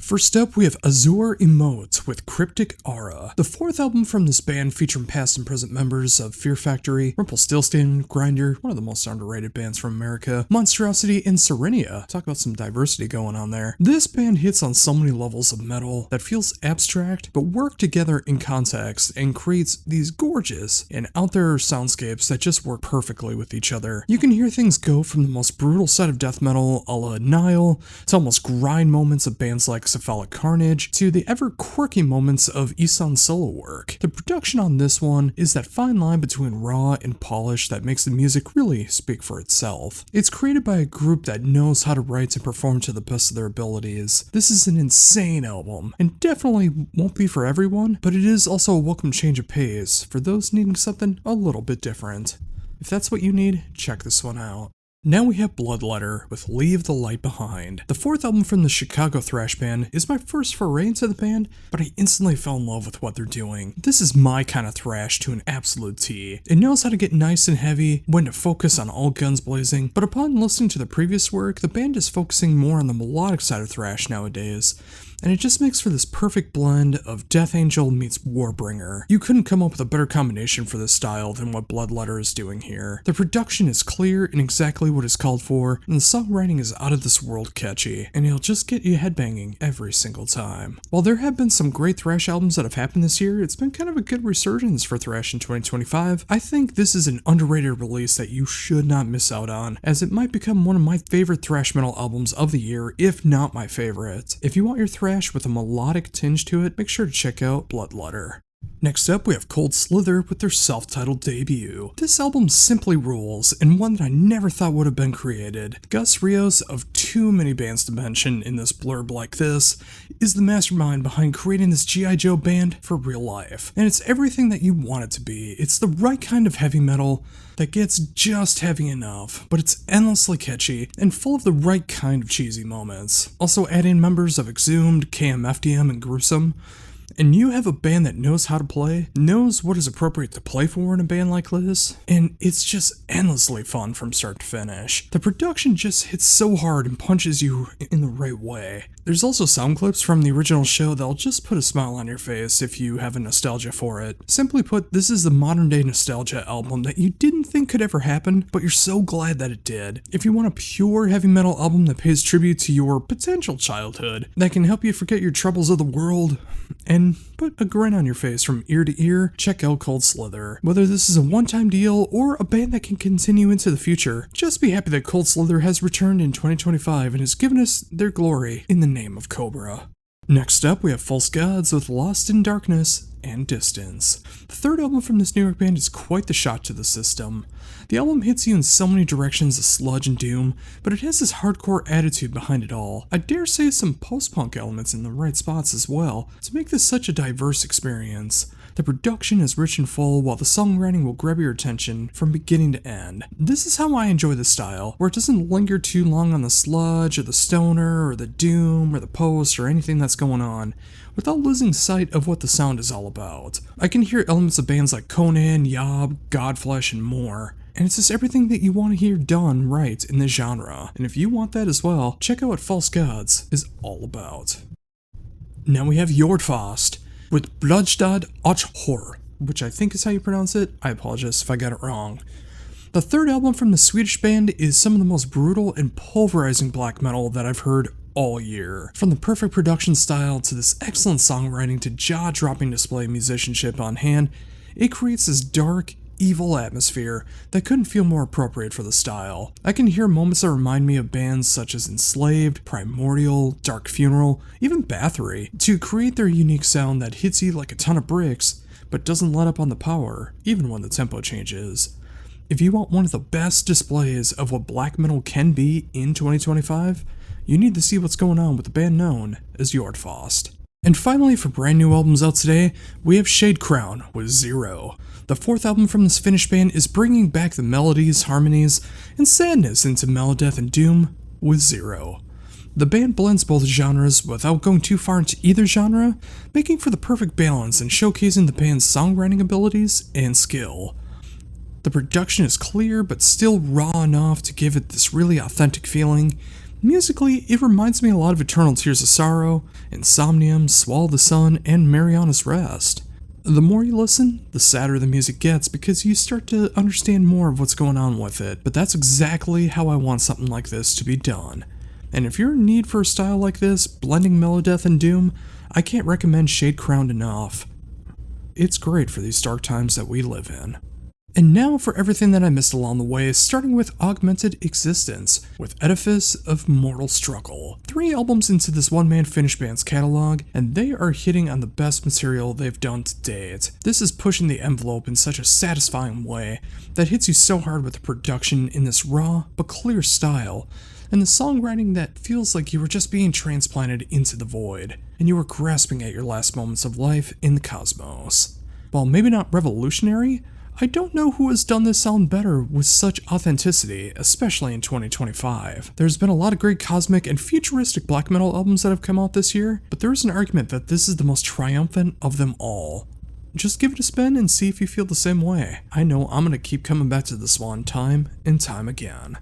First up, we have Azure Emotes with Cryptic Aura, the fourth album from this band featuring past and present members of Fear Factory, Rumpelstiltskin, Grinder, one of the most underrated bands from America, Monstrosity, and Serenia. Talk about some diversity going on there. This band hits on so many levels of metal that feels abstract, but work together in context and creates these gorgeous and out there soundscapes that just work perfectly with each other. You can hear things go from the most brutal side of death metal a la Nile to almost grind moments of bands like Cephalic Carnage to the ever quirky moments of Isan's solo work. The production on this one is that fine line between raw and polish that makes the music really speak for itself. It's created by a group that knows how to write and perform to the best of their abilities. This is an insane album, and definitely won't be for everyone, but it is also a welcome change of pace for those needing something a little bit different. If that's what you need, check this one out. Now we have Bloodletter with Leave the Light Behind. The fourth album from the Chicago thrash band is my first foray into the band, but I instantly fell in love with what they're doing. This is my kind of thrash to an absolute T. It knows how to get nice and heavy, when to focus on all guns blazing, but upon listening to the previous work, the band is focusing more on the melodic side of thrash nowadays. And it just makes for this perfect blend of Death Angel meets Warbringer. You couldn't come up with a better combination for this style than what Bloodletter is doing here. The production is clear and exactly what is called for, and the songwriting is out of this world catchy, and it'll just get you headbanging every single time. While there have been some great thrash albums that have happened this year, it's been kind of a good resurgence for thrash in 2025. I think this is an underrated release that you should not miss out on, as it might become one of my favorite thrash metal albums of the year, if not my favorite. If you want your thrash with a melodic tinge to it, make sure to check out Bloodletter. Next up, we have Cold Slither with their self-titled debut. This album simply rules, and one that I never thought would have been created. Gus Rios, of too many bands to mention in this blurb like this, is the mastermind behind creating this G.I. Joe band for real life. And it's everything that you want it to be. It's the right kind of heavy metal that gets just heavy enough, but it's endlessly catchy and full of the right kind of cheesy moments. Also add in members of Exhumed, KMFDM, and Gruesome, and you have a band that knows how to play, knows what is appropriate to play for in a band like this, and it's just endlessly fun from start to finish. The production just hits so hard and punches you in the right way. There's also sound clips from the original show that'll just put a smile on your face if you have a nostalgia for it. Simply put, this is the modern day nostalgia album that you didn't think could ever happen, but you're so glad that it did. If you want a pure heavy metal album that pays tribute to your potential childhood, that can help you forget your troubles of the world, and put a grin on your face from ear to ear, check out Cold Slither. Whether this is a one-time deal or a band that can continue into the future, just be happy that Cold Slither has returned in 2025 and has given us their glory in the name of Cobra. Next up, we have False Gods with Lost in Darkness and Distance. The third album from this New York band is quite the shot to the system. The album hits you in so many directions of sludge and doom, but it has this hardcore attitude behind it all. I dare say some post-punk elements in the right spots as well, to make this such a diverse experience. The production is rich and full, while the songwriting will grab your attention from beginning to end. This is how I enjoy this style, where it doesn't linger too long on the sludge, or the stoner, or the doom, or the post, or anything that's going on, without losing sight of what the sound is all about. I can hear elements of bands like Conan, Yob, Godflesh, and more. And it's just everything that you want to hear done right in this genre. And if you want that as well, check out what False Gods is all about. Now we have Jordfast with Blodstad och Hor, which I think is how you pronounce it. I apologize if I got it wrong. The third album from the Swedish band is some of the most brutal and pulverizing black metal that I've heard all year. From the perfect production style to this excellent songwriting to jaw-dropping display musicianship on hand, it creates this dark, evil atmosphere that couldn't feel more appropriate for the style. I can hear moments that remind me of bands such as Enslaved, Primordial, Dark Funeral, even Bathory, to create their unique sound that hits you like a ton of bricks, but doesn't let up on the power, even when the tempo changes. If you want one of the best displays of what black metal can be in 2025, you need to see what's going on with the band known as Jordfast. And finally, for brand new albums out today, we have Shade Crown with Zero. The fourth album from this Finnish band is bringing back the melodies, harmonies, and sadness into melodeath and doom with Zero. The band blends both genres without going too far into either genre, making for the perfect balance and showcasing the band's songwriting abilities and skill. The production is clear but still raw enough to give it this really authentic feeling, Musically, it reminds me a lot of Eternal Tears of Sorrow, Insomnium, Swallow the Sun, and Mariana's Rest. The more you listen, the sadder the music gets because you start to understand more of what's going on with it, but that's exactly how I want something like this to be done. And if you're in need for a style like this, blending melodeath and doom, I can't recommend Shadecrowned enough. It's great for these dark times that we live in. And now for everything that I missed along the way, starting with Augmented Existence, with Edifice of Mortal Struggle. 3 albums into this one-man Finnish band's catalog, and they are hitting on the best material they've done to date. This is pushing the envelope in such a satisfying way that hits you so hard with the production in this raw but clear style, and the songwriting that feels like you were just being transplanted into the void, and you were grasping at your last moments of life in the cosmos. While maybe not revolutionary, I don't know who has done this sound better with such authenticity, especially in 2025. There's been a lot of great cosmic and futuristic black metal albums that have come out this year, but there is an argument that this is the most triumphant of them all. Just give it a spin and see if you feel the same way. I know I'm gonna keep coming back to this one time and time again.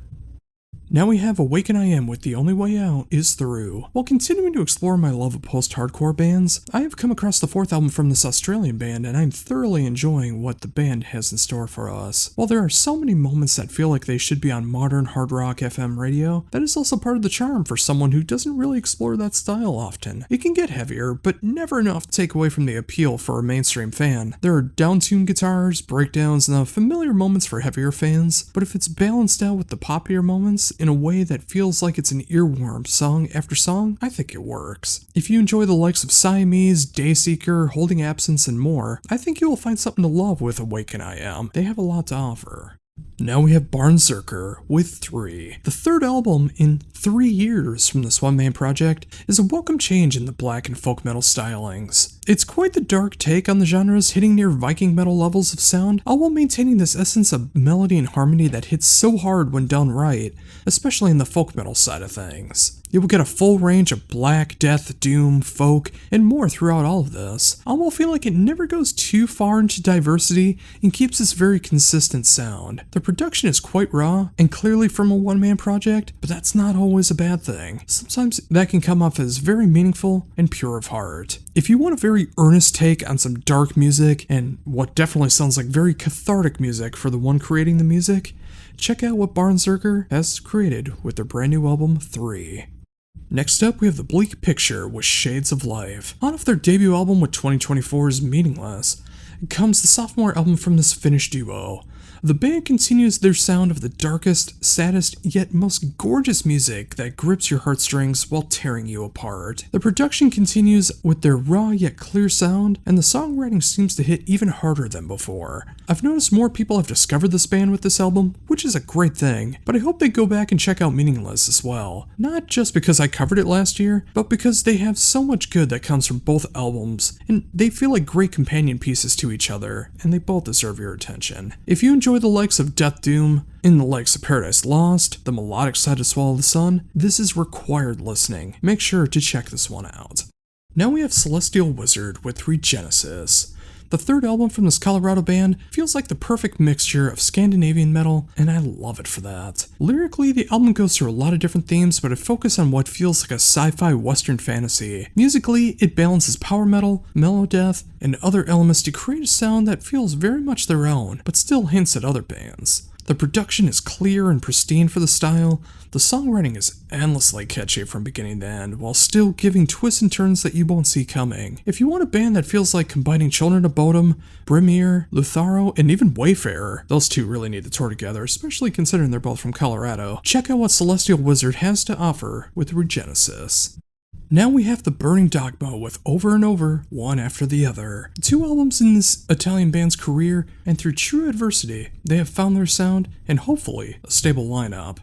Now we have Awaken I Am with The Only Way Out Is Through. While continuing to explore my love of post-hardcore bands, I have come across the 4th album from this Australian band and I'm thoroughly enjoying what the band has in store for us. While there are so many moments that feel like they should be on modern hard rock FM radio, that is also part of the charm for someone who doesn't really explore that style often. It can get heavier, but never enough to take away from the appeal for a mainstream fan. There are down-tuned guitars, breakdowns, and the familiar moments for heavier fans, but if it's balanced out with the poppier moments, in a way that feels like it's an earworm song after song, I think it works. If you enjoy the likes of Siamese, Dayseeker, Holding Absence, and more, I think you will find something to love with Awaken I Am. They have a lot to offer. Now we have Barnzerker with 3. The 3rd album in 3 years from this one-man project is a welcome change in the black and folk metal stylings. It's quite the dark take on the genres, hitting near Viking metal levels of sound, all while maintaining this essence of melody and harmony that hits so hard when done right, especially in the folk metal side of things. You will get a full range of black, death, doom, folk, and more throughout all of this, all while feeling like it never goes too far into diversity and keeps this very consistent sound. The production is quite raw and clearly from a one-man project, but that's not always a bad thing. Sometimes that can come off as very meaningful and pure of heart. If you want a very earnest take on some dark music and what definitely sounds like very cathartic music for the one creating the music, check out what Barnzerker has created with their brand new album 3. Next up, we have The Bleak Picture with Shades of Life. On off their debut album with 2024's Meaningless, comes the sophomore album from this Finnish duo. The band continues their sound of the darkest, saddest, yet most gorgeous music that grips your heartstrings while tearing you apart. The production continues with their raw yet clear sound, and the songwriting seems to hit even harder than before. I've noticed more people have discovered this band with this album, which is a great thing, but I hope they go back and check out Meaningless as well. Not just because I covered it last year, but because they have so much good that comes from both albums, and they feel like great companion pieces to each other, and they both deserve your attention. If you enjoy the likes of Death Doom, in the likes of Paradise Lost, the melodic side of Swallow the Sun, this is required listening. Make sure to check this one out. Now we have Celestial Wizard with Regenesis. The 3rd album from this Colorado band feels like the perfect mixture of Scandinavian metal, and I love it for that. Lyrically, the album goes through a lot of different themes, but it focuses on what feels like a sci-fi western fantasy. Musically, it balances power metal, melodeath, and other elements to create a sound that feels very much their own, but still hints at other bands. The production is clear and pristine for the style, the songwriting is endlessly catchy from beginning to end, while still giving twists and turns that you won't see coming. If you want a band that feels like combining Children of Bodom, Brimir, Lutharo, and even Wayfarer, those two really need to tour together, especially considering they're both from Colorado, check out what Celestial Wizard has to offer with Regenesis. Now we have The Burning Dogma with Over and Over, one after the other. 2 albums in this Italian band's career, and through true adversity, they have found their sound and hopefully a stable lineup.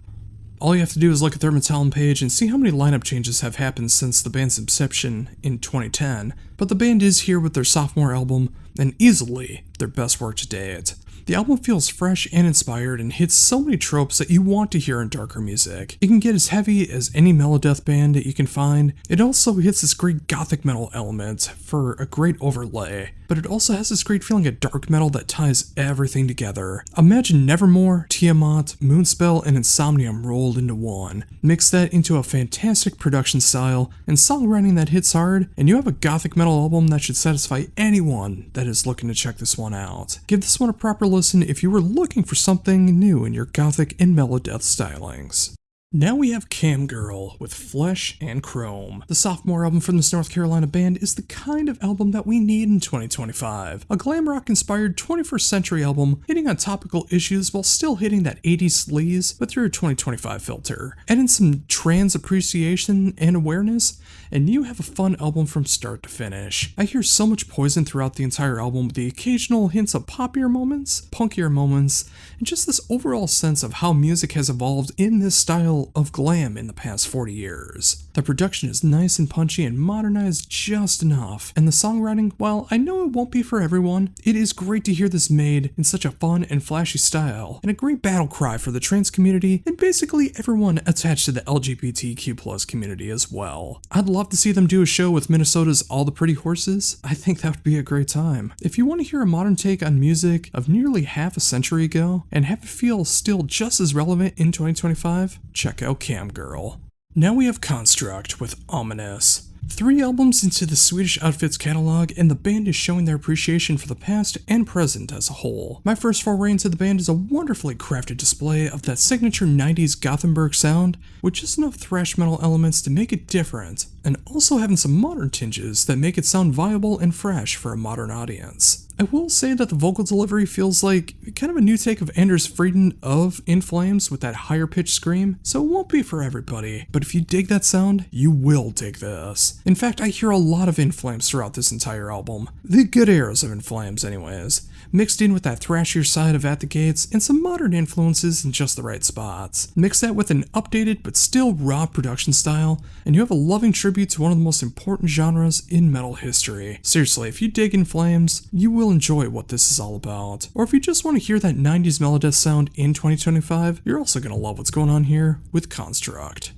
All you have to do is look at their Metallica page and see how many lineup changes have happened since the band's inception in 2010, but the band is here with their sophomore album and easily their best work to date. The album feels fresh and inspired and hits so many tropes that you want to hear in darker music. It can get as heavy as any melodeath band that you can find. It also hits this great gothic metal element for a great overlay, but it also has this great feeling of dark metal that ties everything together. Imagine Nevermore, Tiamat, Moonspell, and Insomnium rolled into one. Mix that into a fantastic production style and songwriting that hits hard, and you have a gothic metal album that should satisfy anyone that is looking to check this one out. Give this one a proper listen if you were looking for something new in your gothic and melodeath stylings. Now we have Cam Girl with Flesh and Chrome. The sophomore album from this North Carolina band is the kind of album that we need in 2025. A glam rock inspired 21st century album hitting on topical issues while still hitting that 80s sleaze but through a 2025 filter. Add in some trans appreciation and awareness, and you have a fun album from start to finish. I hear so much Poison throughout the entire album with the occasional hints of poppier moments, punkier moments, and just this overall sense of how music has evolved in this style of glam in the past 40 years. The production is nice and punchy and modernized just enough, and the songwriting, while I know it won't be for everyone, it is great to hear this made in such a fun and flashy style, and a great battle cry for the trans community and basically everyone attached to the LGBTQ+ community as well. I'd love to see them do a show with Minnesota's All the Pretty Horses. I think that would be a great time. If you want to hear a modern take on music of nearly half a century ago and have it feel still just as relevant in 2025, check out Cam Girl. Now we have Construct with Ominous. 3 albums into the Swedish Outfits catalog, and the band is showing their appreciation for the past and present as a whole. My first foray into the band is a wonderfully crafted display of that signature 90s Gothenburg sound, with just enough thrash metal elements to make it different, and also having some modern tinges that make it sound viable and fresh for a modern audience. I will say that the vocal delivery feels like kind of a new take of Anders Frieden of In Flames with that higher pitched scream, so it won't be for everybody, but if you dig that sound, you will dig this. In fact, I hear a lot of In Flames throughout this entire album. The good eras of In Flames anyways, mixed in with that thrashier side of At the Gates and some modern influences in just the right spots. Mix that with an updated but still raw production style, and you have a loving tribute to one of the most important genres in metal history. Seriously, if you dig In Flames, you will enjoy what this is all about. Or if you just want to hear that 90s melodeath sound in 2025, you're also going to love what's going on here with Construct.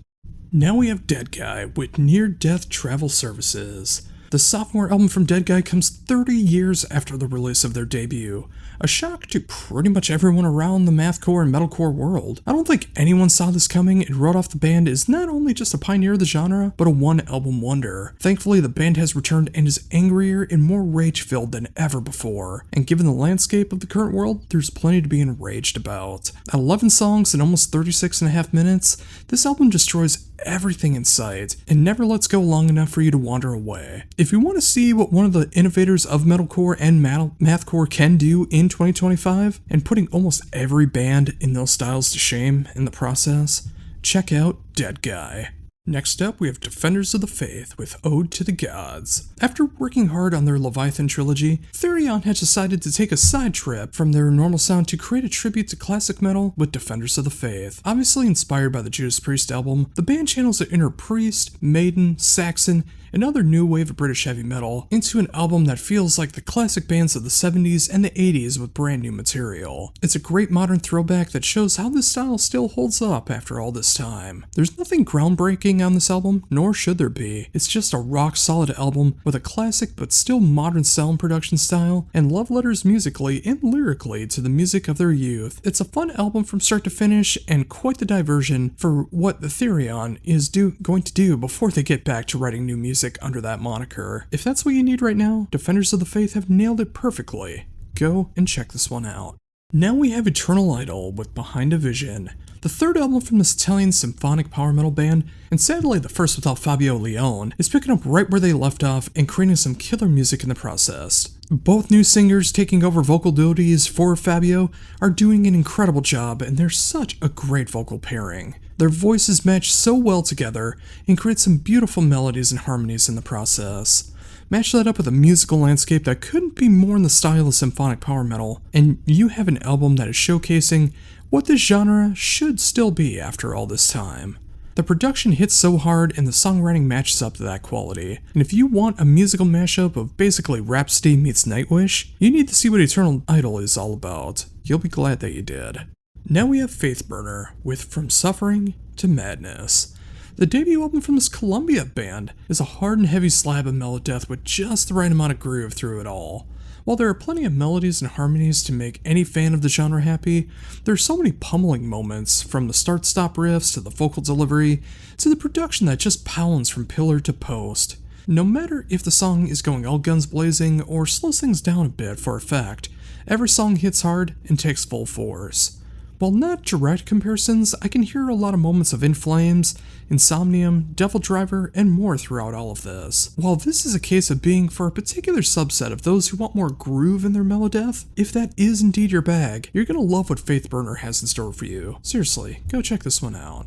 Now we have Dead Guy with Near Death Travel Services. The sophomore album from Dead Guy comes 30 years after the release of their debut, a shock to pretty much everyone around the mathcore and metalcore world. I don't think anyone saw this coming and wrote off the band as not only just a pioneer of the genre, but a one-album wonder. Thankfully, the band has returned and is angrier and more rage-filled than ever before, and given the landscape of the current world, there's plenty to be enraged about. At 11 songs and almost 36.5 minutes, this album destroys everything in sight and never lets go long enough for you to wander away. If you want to see what one of the innovators of metalcore and mathcore can do in 2025, and putting almost every band in those styles to shame in the process, check out Dead Guy. Next up, we have Defenders of the Faith with Ode to the Gods. After working hard on their Leviathan trilogy, Therion has decided to take a side trip from their normal sound to create a tribute to classic metal with Defenders of the Faith. Obviously inspired by the Judas Priest album, the band channels their inner Priest, Maiden, Saxon, and other new wave of British heavy metal into an album that feels like the classic bands of the 70s and the 80s with brand new material. It's a great modern throwback that shows how this style still holds up after all this time. There's nothing groundbreaking on this album, nor should there be. It's just a rock solid album with a classic but still modern sound production style and love letters musically and lyrically to the music of their youth. It's a fun album from start to finish and quite the diversion for what the Therion is going to do before they get back to writing new music under that moniker. If that's what you need right now, Defenders of the Faith have nailed it perfectly. Go and check this one out. Now we have Eternal Idol with Behind a Vision, the third album from this Italian symphonic power metal band, and sadly the first without Fabio Leone, is picking up right where they left off and creating some killer music in the process. Both new singers taking over vocal duties for Fabio are doing an incredible job, and they're such a great vocal pairing. Their voices match so well together and create some beautiful melodies and harmonies in the process. Match that up with a musical landscape that couldn't be more in the style of symphonic power metal, and you have an album that is showcasing what this genre should still be after all this time. The production hits so hard and the songwriting matches up to that quality. And if you want a musical mashup of basically Rhapsody meets Nightwish, you need to see what Eternal Idol is all about. You'll be glad that you did. Now we have Faith Burner with From Suffering to Madness. The debut album from this Columbia band is a hard and heavy slab of melodeath with just the right amount of groove through it all. While there are plenty of melodies and harmonies to make any fan of the genre happy, there are so many pummeling moments, from the start-stop riffs to the vocal delivery, to the production that just pounds from pillar to post. No matter if the song is going all guns blazing or slows things down a bit for effect, every song hits hard and takes full force. While not direct comparisons, I can hear a lot of moments of In Flames, Insomnium, Devil Driver, and more throughout all of this. While this is a case of being for a particular subset of those who want more groove in their melodeath, if that is indeed your bag, you're gonna love what Faith Burner has in store for you. Seriously, go check this one out.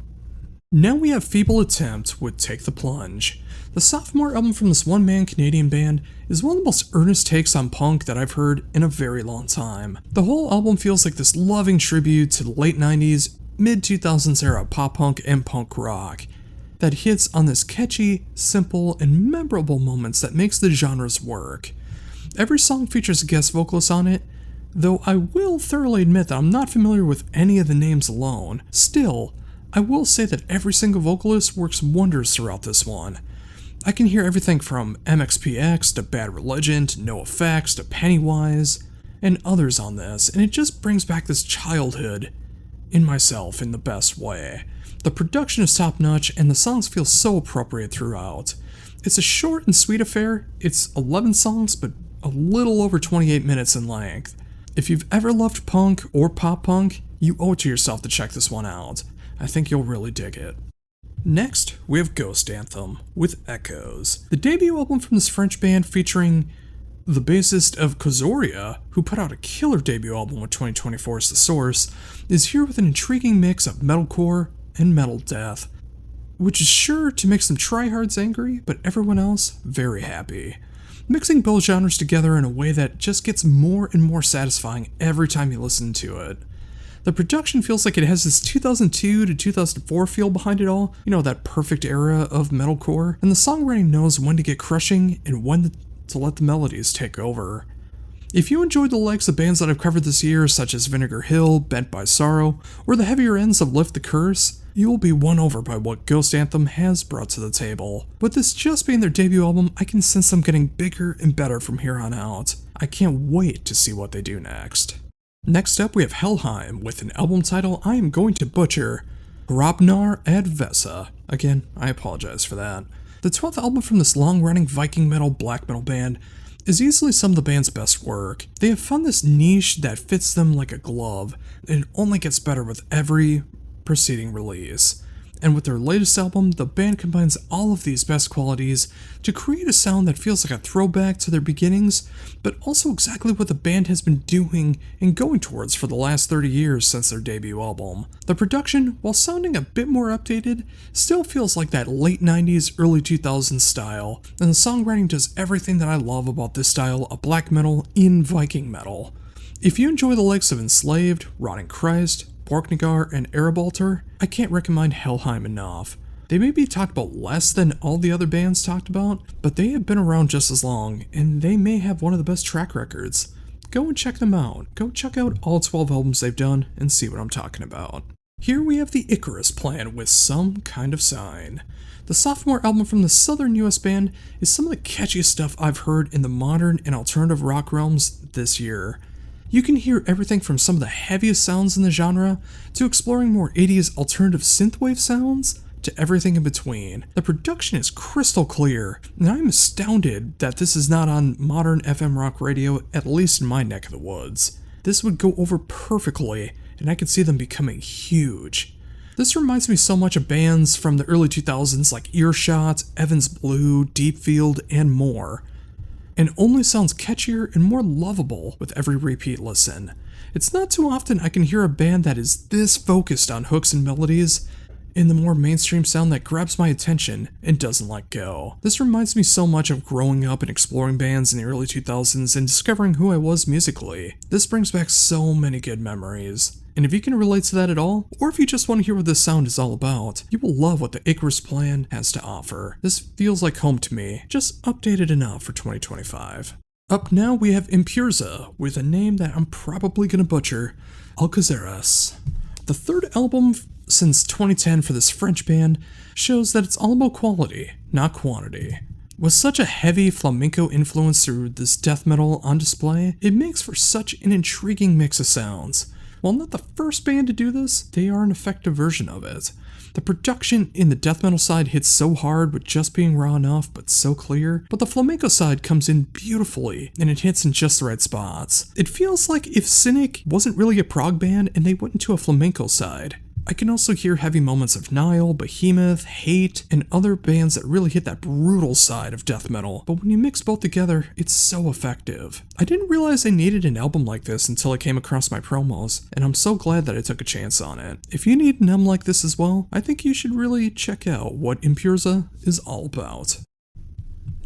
Now we have Feeble Attempt with Take the Plunge. The sophomore album from this one-man Canadian band is one of the most earnest takes on punk that I've heard in a very long time. The whole album feels like this loving tribute to the late 90s, mid-2000s era pop-punk and punk rock that hits on this catchy, simple, and memorable moments that makes the genres work. Every song features a guest vocalist on it, though I will thoroughly admit that I'm not familiar with any of the names alone. Still, I will say that every single vocalist works wonders throughout this one. I can hear everything from MXPX to Bad Religion to NoFX to Pennywise and others on this, and it just brings back this childhood in myself in the best way. The production is top notch and the songs feel so appropriate throughout. It's a short and sweet affair. It's 11 songs but a little over 28 minutes in length. If you've ever loved punk or pop punk, you owe it to yourself to check this one out. I think you'll really dig it. Next, we have Ghost Anthem with Echoes. The debut album from this French band featuring the bassist of Kozoria, who put out a killer debut album with 2024 as the source, is here with an intriguing mix of metalcore and metal death, which is sure to make some tryhards angry, but everyone else very happy. Mixing both genres together in a way that just gets more and more satisfying every time you listen to it. The production feels like it has this 2002 to 2004 feel behind it all, you know, that perfect era of metalcore, and the songwriting knows when to get crushing and when to let the melodies take over. If you enjoyed the likes of bands that I've covered this year, such as Vinegar Hill, Bent by Sorrow, or the heavier ends of Lift the Curse, you will be won over by what Ghost Anthem has brought to the table. With this just being their debut album, I can sense them getting bigger and better from here on out. I can't wait to see what they do next. Next up, we have Helheim with an album title I am going to butcher, Hrabnar ad Vesa. Again, I apologize for that. The 12th album from this long-running Viking metal black metal band is easily some of the band's best work. They have found this niche that fits them like a glove, and it only gets better with every preceding release. And with their latest album, the band combines all of these best qualities to create a sound that feels like a throwback to their beginnings, but also exactly what the band has been doing and going towards for the last 30 years since their debut album. The production, while sounding a bit more updated, still feels like that late 90s, early 2000s style, and the songwriting does everything that I love about this style of black metal in Viking metal. If you enjoy the likes of Enslaved, Rotting Christ, Borknagar, and Erebaltar, I can't recommend Helheim enough. They may be talked about less than all the other bands talked about, but they have been around just as long, and they may have one of the best track records. Go and check them out. Go check out all 12 albums they've done and see what I'm talking about. Here we have the Icarus Plan with Some Kind of Sign. The sophomore album from the southern US band is some of the catchiest stuff I've heard in the modern and alternative rock realms this year. You can hear everything from some of the heaviest sounds in the genre, to exploring more 80s alternative synthwave sounds, to everything in between. The production is crystal clear, and I'm astounded that this is not on modern FM rock radio, at least in my neck of the woods. This would go over perfectly, and I could see them becoming huge. This reminds me so much of bands from the early 2000s like Earshot, Evans Blue, Deep Field, and more, and only sounds catchier and more lovable with every repeat listen. It's not too often I can hear a band that is this focused on hooks and melodies, and the more mainstream sound that grabs my attention and doesn't let go. This reminds me so much of growing up and exploring bands in the early 2000s and discovering who I was musically. This brings back so many good memories. And if you can relate to that at all, or if you just want to hear what this sound is all about, you will love what the Icarus Plan has to offer. This feels like home to me, just updated enough for 2025. Up now we have Impurza, with a name that I'm probably gonna butcher, Alcazares. The third album since 2010 for this French band shows that it's all about quality, not quantity. With such a heavy flamenco influence through this death metal on display, it makes for such an intriguing mix of sounds. While not the first band to do this, they are an effective version of it. The production in the death metal side hits so hard with just being raw enough but so clear, but the flamenco side comes in beautifully and it hits in just the right spots. It feels like if Cynic wasn't really a prog band and they went into a flamenco side. I can also hear heavy moments of Nile, Behemoth, Hate, and other bands that really hit that brutal side of death metal, but when you mix both together, it's so effective. I didn't realize I needed an album like this until I came across my promos, and I'm so glad that I took a chance on it. If you need an album like this as well, I think you should really check out what Impurza is all about.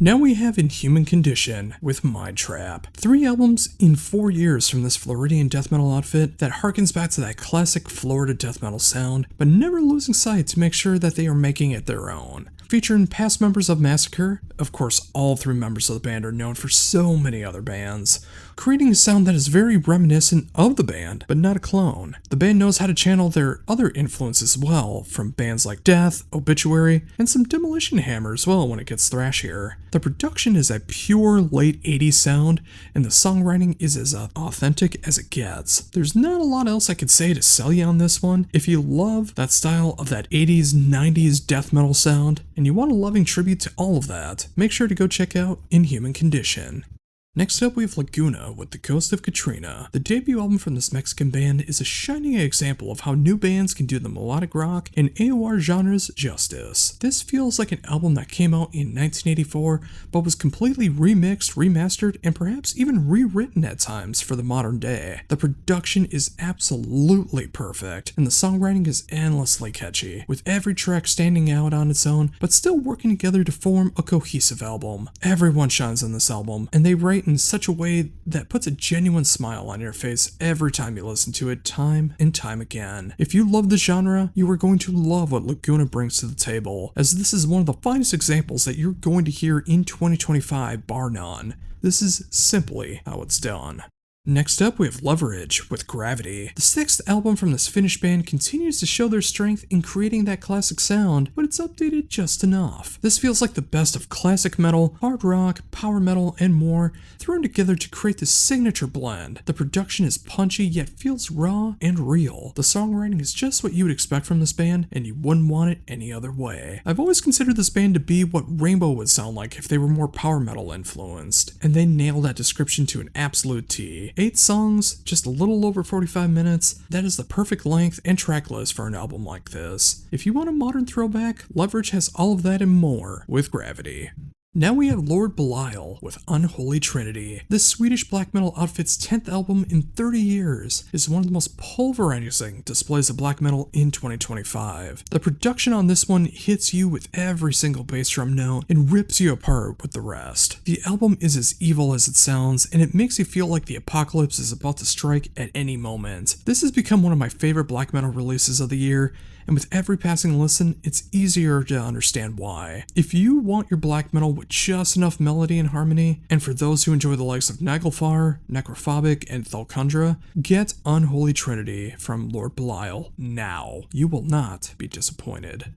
Now we have Inhuman Condition with Mind Trap. 3 albums in 4 years from this Floridian death metal outfit that harkens back to that classic Florida death metal sound, but never losing sight to make sure that they are making it their own. Featuring past members of Massacre, of course all 3 members of the band are known for so many other bands, creating a sound that is very reminiscent of the band, but not a clone. The band knows how to channel their other influences well, from bands like Death, Obituary, and some Demolition Hammer as well when it gets thrashier. The production is a pure late 80s sound, and the songwriting is as authentic as it gets. There's not a lot else I could say to sell you on this one. If you love that style of that 80s, 90s death metal sound, and you want a loving tribute to all of that, make sure to go check out Inhuman Condition. Next up we have Laguna with The Ghost of Katrina. The debut album from this Mexican band is a shining example of how new bands can do the melodic rock and AOR genres justice. This feels like an album that came out in 1984 but was completely remixed, remastered, and perhaps even rewritten at times for the modern day. The production is absolutely perfect, and the songwriting is endlessly catchy, with every track standing out on its own but still working together to form a cohesive album. Everyone shines on this album, and they write in such a way that puts a genuine smile on your face every time you listen to it, time and time again. If you love the genre, you are going to love what Laguna brings to the table, as this is one of the finest examples that you're going to hear in 2025, bar none. This is simply how it's done. Next up we have Leverage with Gravity. The 6th album from this Finnish band continues to show their strength in creating that classic sound, but it's updated just enough. This feels like the best of classic metal, hard rock, power metal, and more, thrown together to create this signature blend. The production is punchy yet feels raw and real. The songwriting is just what you would expect from this band, and you wouldn't want it any other way. I've always considered this band to be what Rainbow would sound like if they were more power metal influenced, and they nailed that description to an absolute T. 8 songs, just a little over 45 minutes, that is the perfect length and track list for an album like this. If you want a modern throwback, Leverage has all of that and more with Gravity. Now we have Lord Belial with Unholy Trinity. This Swedish black metal outfit's 10th album in 30 years is one of the most pulverizing displays of black metal in 2025. The production on this one hits you with every single bass drum note and rips you apart with the rest. The album is as evil as it sounds, and it makes you feel like the apocalypse is about to strike at any moment. This has become one of my favorite black metal releases of the year, and with every passing listen, it's easier to understand why. If you want your black metal with just enough melody and harmony, and for those who enjoy the likes of Naglfar, Necrophobic, and Thalkundra, get Unholy Trinity from Lord Belial now. You will not be disappointed.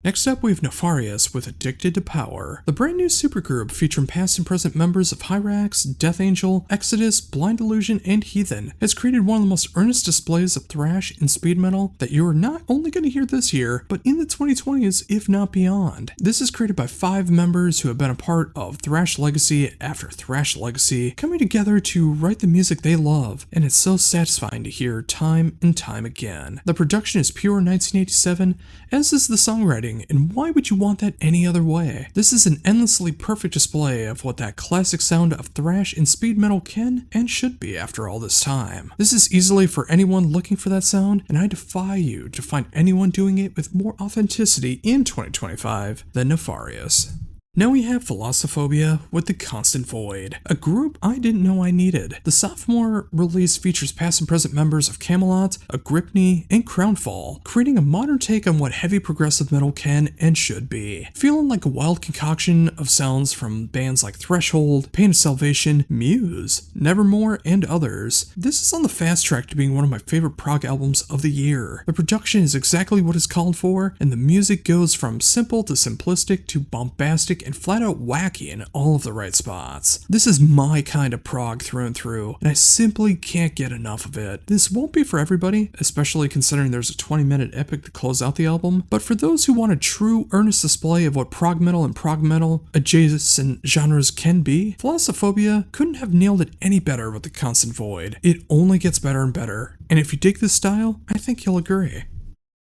Next up we have Nefarious with Addicted to Power. The brand new supergroup featuring past and present members of Hyrax, Death Angel, Exodus, Blind Illusion, and Heathen has created one of the most earnest displays of thrash and speed metal that you are not only going to hear this year, but in the 2020s, if not beyond. This is created by 5 members who have been a part of thrash legacy after thrash legacy, coming together to write the music they love, and it's so satisfying to hear time and time again. The production is pure 1987, as is the songwriting, songwriting, and why would you want that any other way? This is an endlessly perfect display of what that classic sound of thrash and speed metal can and should be after all this time. This is easily for anyone looking for that sound, and I defy you to find anyone doing it with more authenticity in 2025 than Nefarious. Now we have Philosophonia with The Constant Void, a group I didn't know I needed. The sophomore release features past and present members of Camelot, Agrippni, and Crownfall, creating a modern take on what heavy progressive metal can and should be. Feeling like a wild concoction of sounds from bands like Threshold, Pain of Salvation, Muse, Nevermore, and others. This is on the fast track to being one of my favorite prog albums of the year. The production is exactly what it's called for, and the music goes from simple to simplistic to bombastic and flat out wacky in all of the right spots. This is my kind of prog through and through, and I simply can't get enough of it. This won't be for everybody, especially considering there's a 20-minute epic to close out the album, but for those who want a true, earnest display of what prog metal and prog metal adjacent genres can be, Philosophonia couldn't have nailed it any better with The Constant Void. It only gets better and better, and if you dig this style, I think you'll agree.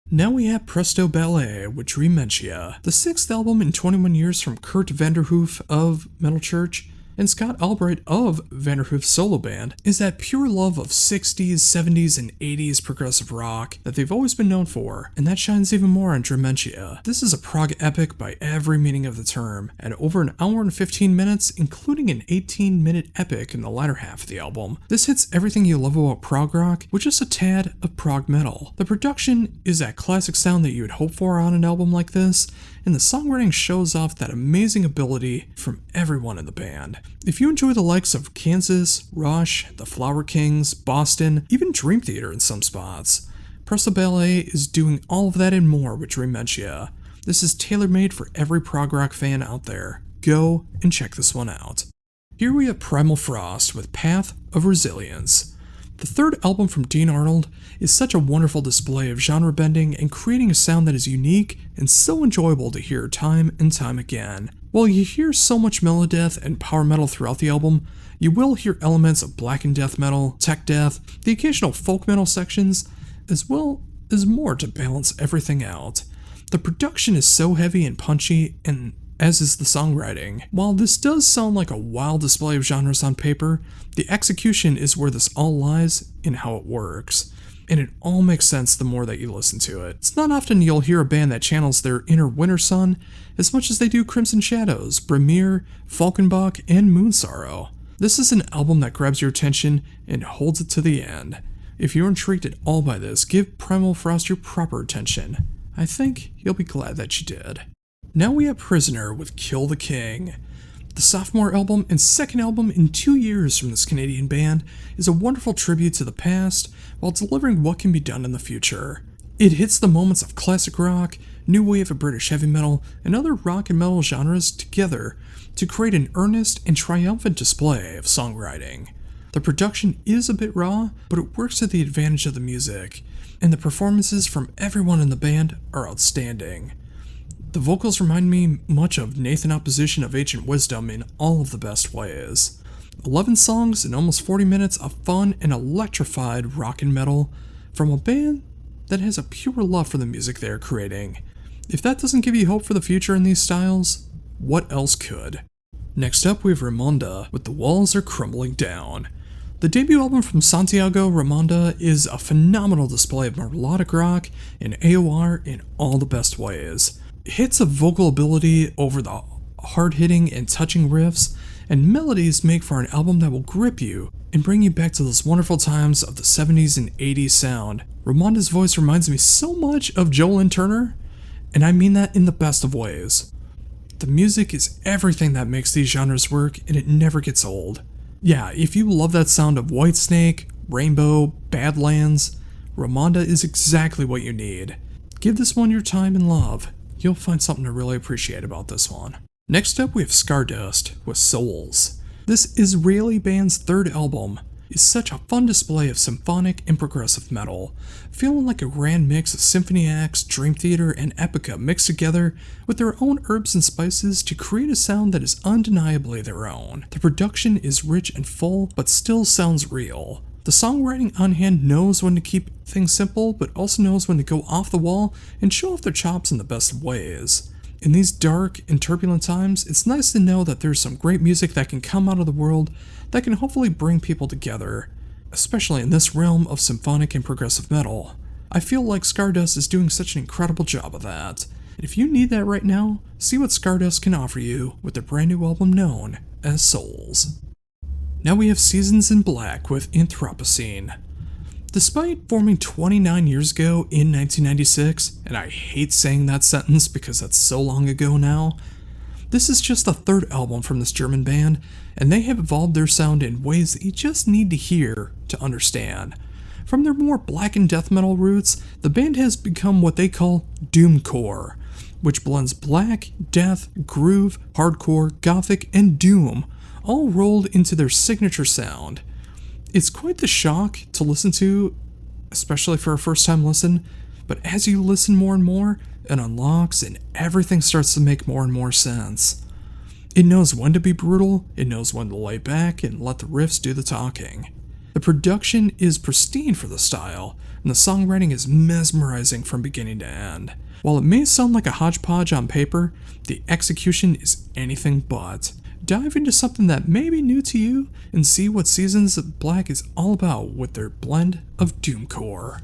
Now we have Presto Ballet with Dreamentia, the 6th album in 21 years from Kurt Vanderhoof of Metal Church and Scott Albright of Vanderhoof's solo band, is that pure love of 60s, 70s, and 80s progressive rock that they've always been known for, and that shines even more on Dreamentia. This is a prog epic by every meaning of the term, at over an hour and 15 minutes, including an 18-minute epic in the latter half of the album. This hits everything you love about prog rock, with just a tad of prog metal. The production is that classic sound that you would hope for on an album like this, and the songwriting shows off that amazing ability from everyone in the band. If you enjoy the likes of Kansas, Rush, the Flower Kings, Boston, even Dream Theater in some spots, Presto Ballet is doing all of that and more with Dreamentia. This is tailor-made for every prog rock fan out there. Go and check this one out. Here we have Primal Frost with Path of Resilience. The third album from Dean Arnold is such a wonderful display of genre bending and creating a sound that is unique and so enjoyable to hear time and time again. While you hear so much melodeath and power metal throughout the album, you will hear elements of black and death metal, tech death, the occasional folk metal sections, as well as more to balance everything out. The production is so heavy and punchy, and as is the songwriting. While this does sound like a wild display of genres on paper, the execution is where this all lies in how it works. And it all makes sense the more that you listen to it. It's not often you'll hear a band that channels their inner Winter Sun as much as they do Crimson Shadows, Brimir, Falkenbach, and Moonsorrow. This is an album that grabs your attention and holds it to the end. If you're intrigued at all by this, give Primal Frost your proper attention. I think you'll be glad that you did. Now we have Prisoner with Kill the King. The sophomore album and second album in 2 years from this Canadian band is a wonderful tribute to the past while delivering what can be done in the future. It hits the moments of classic rock, new wave of British heavy metal, and other rock and metal genres together to create an earnest and triumphant display of songwriting. The production is a bit raw, but it works to the advantage of the music, and the performances from everyone in the band are outstanding. The vocals remind me much of Nathan Opposition of Ancient Wisdom in all of the best ways. 11 songs and almost 40 minutes of fun and electrified rock and metal from a band that has a pure love for the music they are creating. If that doesn't give you hope for the future in these styles, what else could? Next up we have Ramonda with The Walls Are Crumbling Down. The debut album from Santiago, Ramonda, is a phenomenal display of melodic rock and AOR in all the best ways. Hits of vocal ability over the hard-hitting and touching riffs and melodies make for an album that will grip you and bring you back to those wonderful times of the 70s and 80s sound. Ramonda's voice reminds me so much of Joel Turner, and I mean that in the best of ways. The music is everything that makes these genres work, and it never gets old. Yeah, if you love that sound of Whitesnake, Rainbow, Badlands, Ramonda is exactly what you need. Give this one your time and love. You'll find something to really appreciate about this one. Next up we have Stardust with Souls. This Israeli band's third album is such a fun display of symphonic and progressive metal, feeling like a grand mix of symphony acts, Dream Theater, and Epica mixed together with their own herbs and spices to create a sound that is undeniably their own. The production is rich and full, but still sounds real. The songwriting on hand knows when to keep things simple, but also knows when to go off the wall and show off their chops in the best ways. In these dark and turbulent times, it's nice to know that there's some great music that can come out of the world that can hopefully bring people together, especially in this realm of symphonic and progressive metal. I feel like Stardust is doing such an incredible job of that. And if you need that right now, see what Stardust can offer you with their brand new album known as Souls. Now we have Seasons in Black with Anthropocene. Despite forming 29 years ago in 1996, and I hate saying that sentence because that's so long ago now, this is just the third album from this German band, and they have evolved their sound in ways that you just need to hear to understand. From their more black and death metal roots, the band has become what they call doomcore, which blends black, death, groove, hardcore, gothic, and doom, all rolled into their signature sound. It's quite the shock to listen to, especially for a first-time listen, but as you listen more and more, it unlocks and everything starts to make more and more sense. It knows when to be brutal, it knows when to lay back and let the riffs do the talking. The production is pristine for the style, and the songwriting is mesmerizing from beginning to end. While it may sound like a hodgepodge on paper, the execution is anything but. Dive into something that may be new to you and see what Seasons of Black is all about with their blend of doomcore.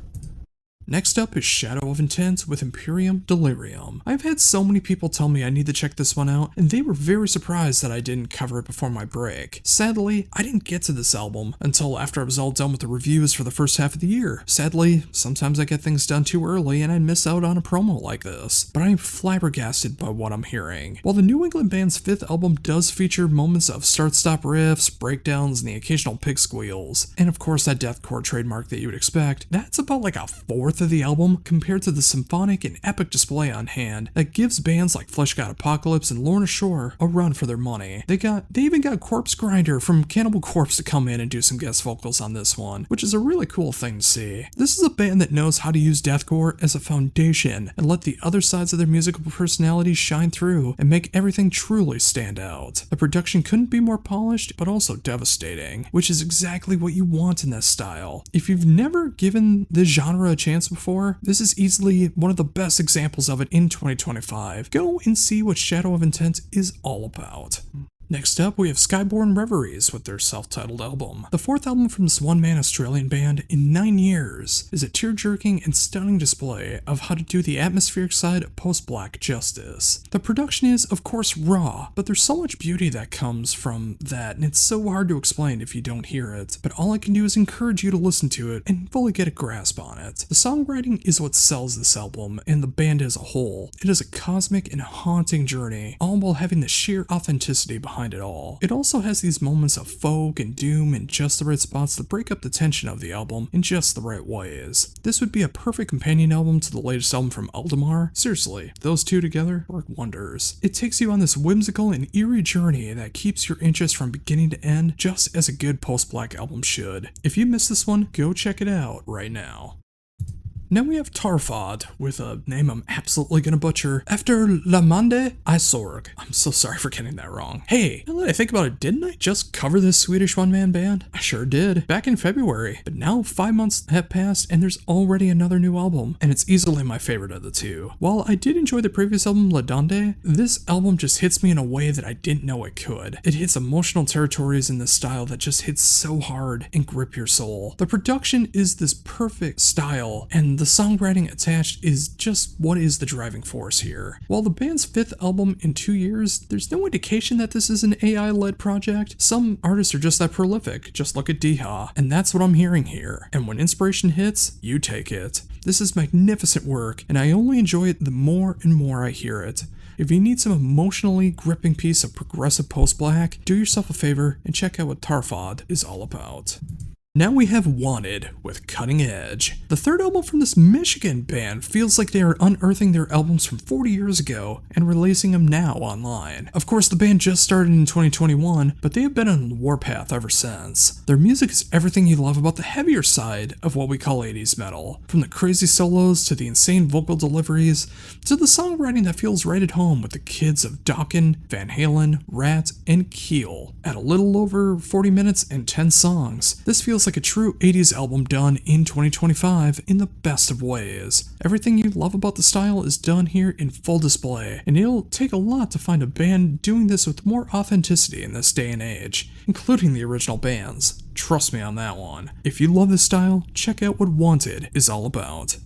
Next up is Shadow of Intent with Imperium Delirium. I've had so many people tell me I need to check this one out, and they were very surprised that I didn't cover it before my break. Sadly, I didn't get to this album until after I was all done with the reviews for the first half of the year. Sadly, sometimes I get things done too early and I miss out on a promo like this, but I am flabbergasted by what I'm hearing. While the New England band's fifth album does feature moments of start-stop riffs, breakdowns, and the occasional pig squeals, and of course that deathcore trademark that you would expect, that's about like a fourth of the album compared to the symphonic and epic display on hand that gives bands like Flesh God Apocalypse and Lorna Shore a run for their money. They even got Corpse Grinder from Cannibal Corpse to come in and do some guest vocals on this one, which is a really cool thing to see. This is a band that knows how to use deathcore as a foundation and let the other sides of their musical personalities shine through and make everything truly stand out. The production couldn't be more polished, but also devastating, which is exactly what you want in this style. If you've never given this genre a chance before, this is easily one of the best examples of it in 2025. Go and see what Shadow of Intent is all about. Next up, we have Skyborn Reveries with their self-titled album. The fourth album from this one-man Australian band in 9 years is a tear-jerking and stunning display of how to do the atmospheric side of post-black justice. The production is, of course, raw, but there's so much beauty that comes from that, and it's so hard to explain if you don't hear it. But all I can do is encourage you to listen to it and fully get a grasp on it. The songwriting is what sells this album, and the band as a whole. It is a cosmic and haunting journey, all while having the sheer authenticity behind it all. It also has these moments of folk and doom in just the right spots to break up the tension of the album in just the right ways. This would be a perfect companion album to the latest album from Aldemar. Seriously, those two together work wonders. It takes you on this whimsical and eerie journey that keeps your interest from beginning to end, just as a good post-black album should. If you missed this one, go check it out right now. Now we have Tarfod, with a name I'm absolutely gonna butcher, Efter La Mande I Sorg. I'm so sorry for getting that wrong. Hey, now that I think about it, didn't I just cover this Swedish one-man band? I sure did, back in February. But now 5 months have passed and there's already another new album, and it's easily my favorite of the two. While I did enjoy the previous album, La Donde, this album just hits me in a way that I didn't know it could. It hits emotional territories in this style that just hits so hard and grip your soul. The production is this perfect style, and the songwriting attached is just what is the driving force here. While the band's fifth album in 2 years, there's no indication that this is an AI-led project. Some artists are just that prolific, just look at Deha, and that's what I'm hearing here. And when inspiration hits, you take it. This is magnificent work, and I only enjoy it the more and more I hear it. If you need some emotionally gripping piece of progressive post-black, do yourself a favor and check out what Tarfod is all about. Now we have Wanted with Cutting Edge. The third album from this Michigan band feels like they are unearthing their albums from 40 years ago and releasing them now online. Of course, the band just started in 2021, but they have been on the warpath ever since. Their music is everything you love about the heavier side of what we call 80s metal. From the crazy solos to the insane vocal deliveries to the songwriting that feels right at home with the kids of Dokken, Van Halen, Rat, and Keel. At a little over 40 minutes and 10 songs, this feels feels like a true 80s album done in 2025 in the best of ways. Everything you love about the style is done here in full display, and it'll take a lot to find a band doing this with more authenticity in this day and age, including the original bands. Trust me on that one. If you love this style, check out what Wanted is all about.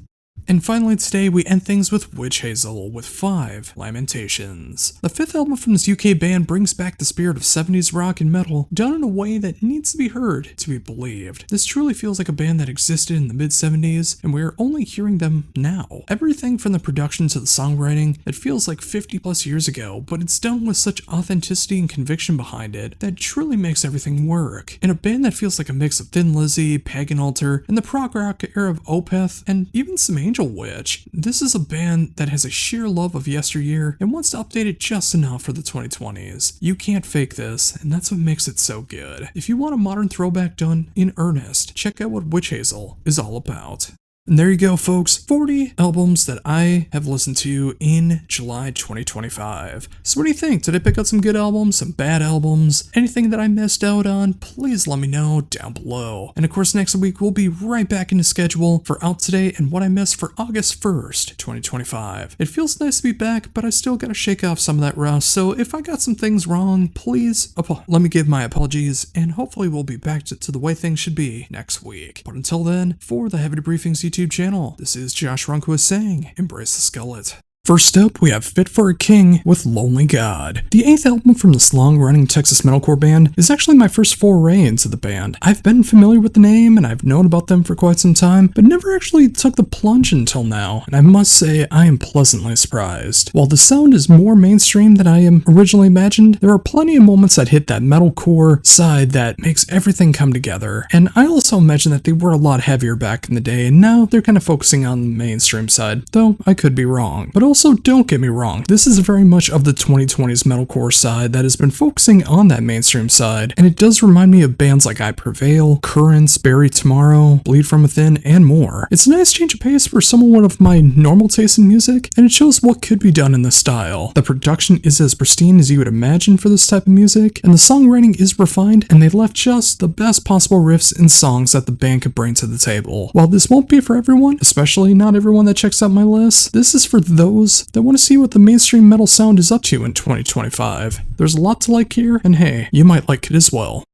And finally today, we end things with Witch Hazel with 5 Lamentations. The 5th album from this UK band brings back the spirit of 70s rock and metal, done in a way that needs to be heard to be believed. This truly feels like a band that existed in the mid-70s, and we're only hearing them now. Everything from the production to the songwriting, it feels like 50 plus years ago, but it's done with such authenticity and conviction behind it that truly makes everything work. In a band that feels like a mix of Thin Lizzy, Pagan Altar, and the prog rock era of Opeth, and even some Angel Witch. This is a band that has a sheer love of yesteryear and wants to update it just enough for the 2020s. You can't fake this, and that's what makes it so good. If you want a modern throwback done in earnest, check out what Witch Hazel is all about. And there you go, folks. 40 albums that I have listened to in July 2025. So what do you think? Did I pick out some good albums, some bad albums? Anything that I missed out on? Please let me know down below. And of course, next week we'll be right back in the schedule for Out Today and what I missed for August 1st, 2025. It feels nice to be back, but I still gotta shake off some of that rust. So if I got some things wrong, please let me give my apologies, and hopefully we'll be back to the way things should be next week. But until then, for the Heavy Debriefings YouTube channel, this is Josh Runquist saying, embrace the Skullet. First up, we have Fit for a King with Lonely God. The 8th album from this long-running Texas metalcore band is actually my first foray into the band. I've been familiar with the name and I've known about them for quite some time, but never actually took the plunge until now, and I must say I am pleasantly surprised. While the sound is more mainstream than I originally imagined, there are plenty of moments that hit that metalcore side that makes everything come together, and I also imagine that they were a lot heavier back in the day, and now they're kind of focusing on the mainstream side, though I could be wrong. But also, don't get me wrong, this is very much of the 2020s metalcore side that has been focusing on that mainstream side, and it does remind me of bands like I Prevail, Currents, Bury Tomorrow, Bleed From Within, and more. It's a nice change of pace for someone of my normal taste in music, and it shows what could be done in this style. The production is as pristine as you would imagine for this type of music, and the songwriting is refined, and they left just the best possible riffs and songs that the band could bring to the table. While this won't be for everyone, especially not everyone that checks out my list, this is for those that want to see what the mainstream metal sound is up to in 2025. There's a lot to like here, and hey, you might like it as well.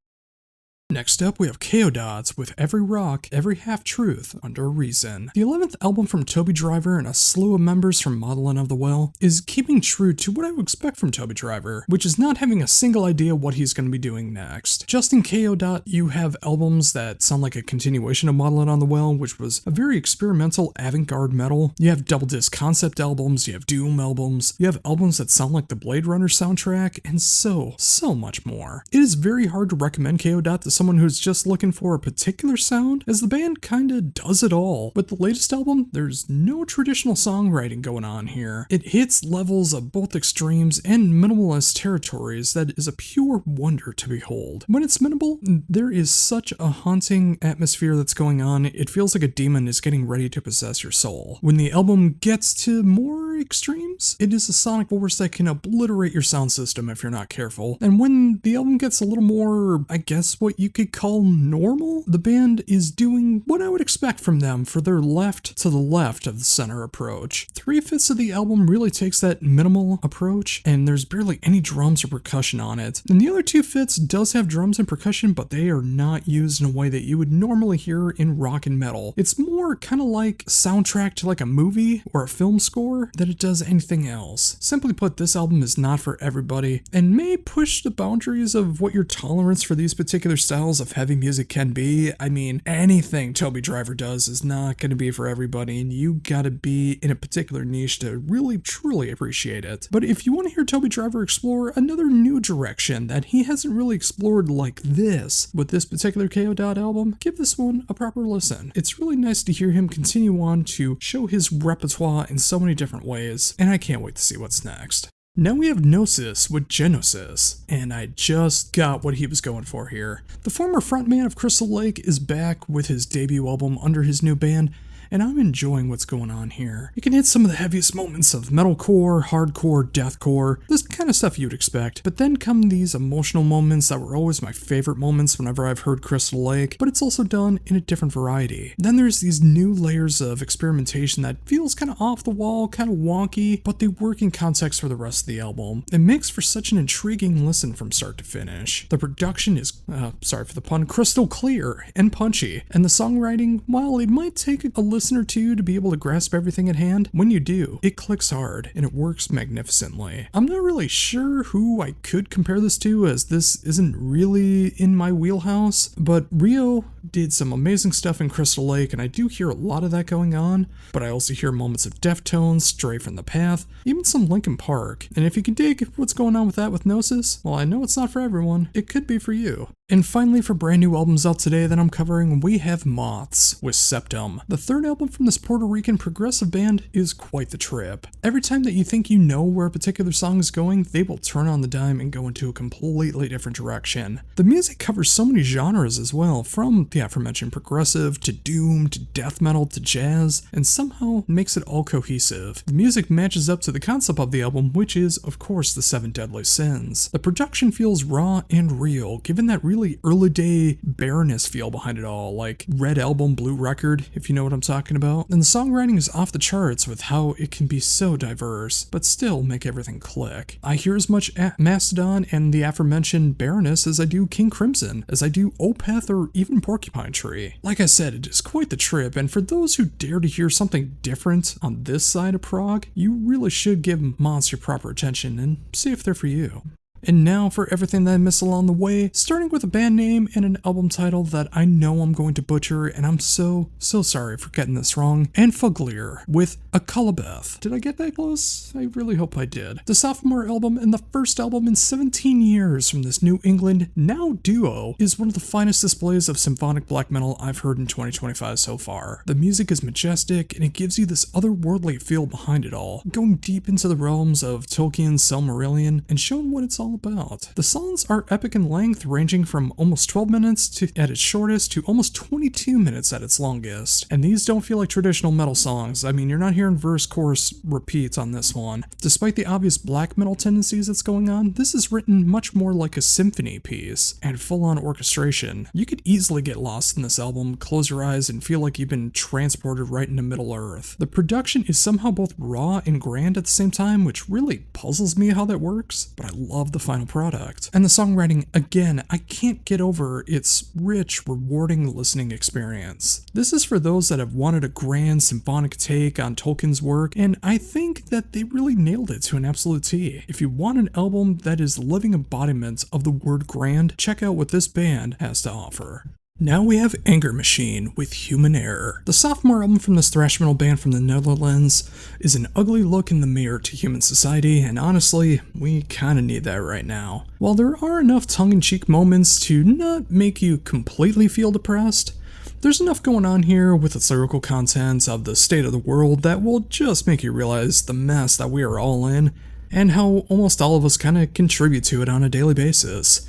Next up, we have K.O. with Every Rock, Every Half-Truth Under a Reason. The 11th album from Toby Driver and a slew of members from Modeling of the Well is keeping true to what I would expect from Toby Driver, which is not having a single idea what he's going to be doing next. Just in K.O., you have albums that sound like a continuation of Modeling on the Well, which was a very experimental avant-garde metal. You have double disc concept albums, you have Doom albums, you have albums that sound like the Blade Runner soundtrack, and so much more. It is very hard to recommend K.O. to someone who's just looking for a particular sound, as the band kinda does it all. With the latest album, there's no traditional songwriting going on here. It hits levels of both extremes and minimalist territories that is a pure wonder to behold. When it's minimal, there is such a haunting atmosphere that's going on, it feels like a demon is getting ready to possess your soul. When the album gets to more extremes, it is a sonic force that can obliterate your sound system if you're not careful. And when the album gets a little more, I guess what you could call normal, the band is doing what I would expect from them for their left to the left of the center approach. 3/5 of the album really takes that minimal approach, and there's barely any drums or percussion on it. And the other 2/5 does have drums and percussion, but they are not used in a way that you would normally hear in rock and metal. It's more kind of like soundtrack to like a movie or a film score than it does anything else. Simply put, this album is not for everybody and may push the boundaries of what your tolerance for these particular styles of heavy music can be. I mean, anything Toby Driver does is not going to be for everybody, and you gotta be in a particular niche to really truly appreciate it. But if you want to hear Toby Driver explore another new direction that he hasn't really explored like this with this particular K.O. album, give this one a proper listen. It's really nice to hear him continue on to show his repertoire in so many different ways, and I can't wait to see what's next. Now we have Gnosis with Genosis, and I just got what he was going for here. The former frontman of Crystal Lake is back with his debut album under his new band, and I'm enjoying what's going on here. You can hit some of the heaviest moments of metalcore, hardcore, deathcore, this kind of stuff you'd expect, but then come these emotional moments that were always my favorite moments whenever I've heard Crystal Lake, but it's also done in a different variety. Then there's these new layers of experimentation that feels kind of off the wall, kind of wonky, but they work in context for the rest of the album. It makes for such an intriguing listen from start to finish. The production is, sorry for the pun, crystal clear and punchy, and the songwriting, while it might take a listen or two to be able to grasp everything at hand, when you do, it clicks hard and it works magnificently. I'm not really sure who I could compare this to, as this isn't really in my wheelhouse, but Rio did some amazing stuff in Crystal Lake, and I do hear a lot of that going on, but I also hear moments of Deftones, Stray from the Path, even some Linkin Park, and if you can dig what's going on with that with Gnosis, well, I know it's not for everyone, it could be for you. And finally, for brand new albums out today that I'm covering, we have Moths with Septum. The third album from this Puerto Rican progressive band is quite the trip. Every time that you think you know where a particular song is going, they will turn on the dime and go into a completely different direction. The music covers so many genres as well, from the aforementioned progressive to doom to death metal to jazz, and somehow makes it all cohesive. The music matches up to the concept of the album, which is, of course, the 7 Deadly Sins. The production feels raw and real, given that really early day bareness feel behind it all, like Red Album, Blue Record, if you know what I'm talking about. And the songwriting is off the charts with how it can be so diverse, but still make everything click. I hear as much Mastodon and the aforementioned bareness as I do King Crimson, as I do Opeth or even Porcupine Tree. Like I said, it is quite the trip, and for those who dare to hear something different on this side of prog, you really should give Moths your proper attention and see if they're for you. And now for everything that I missed along the way, starting with a band name and an album title that I know I'm going to butcher, and I'm so sorry for getting this wrong, Anfuglier with A Cullabeth. Did I get that close? I really hope I did. The sophomore album and the first album in 17 years from this New England, now duo, is one of the finest displays of symphonic black metal I've heard in 2025 so far. The music is majestic, and it gives you this otherworldly feel behind it all, going deep into the realms of Tolkien's Silmarillion and showing what it's all about. The songs are epic in length, ranging from almost 12 minutes at its shortest to almost 22 minutes at its longest. And these don't feel like traditional metal songs. I mean, you're not hearing verse, chorus, repeats on this one. Despite the obvious black metal tendencies that's going on, this is written much more like a symphony piece and full-on orchestration. You could easily get lost in this album, close your eyes, and feel like you've been transported right into Middle-earth. The production is somehow both raw and grand at the same time, which really puzzles me how that works, but I love the final product. And the songwriting, again, I can't get over its rich, rewarding listening experience. This is for those that have wanted a grand symphonic take on Tolkien's work, and I think that they really nailed it to an absolute T. If you want an album that is the living embodiment of the word grand, check out what this band has to offer. Now we have Anger Machine with Human Error. The sophomore album from this thrash metal band from the Netherlands is an ugly look in the mirror to human society, and honestly, we kinda need that right now. While there are enough tongue-in-cheek moments to not make you completely feel depressed, there's enough going on here with its lyrical content of the state of the world that will just make you realize the mess that we are all in, and how almost all of us kinda contribute to it on a daily basis.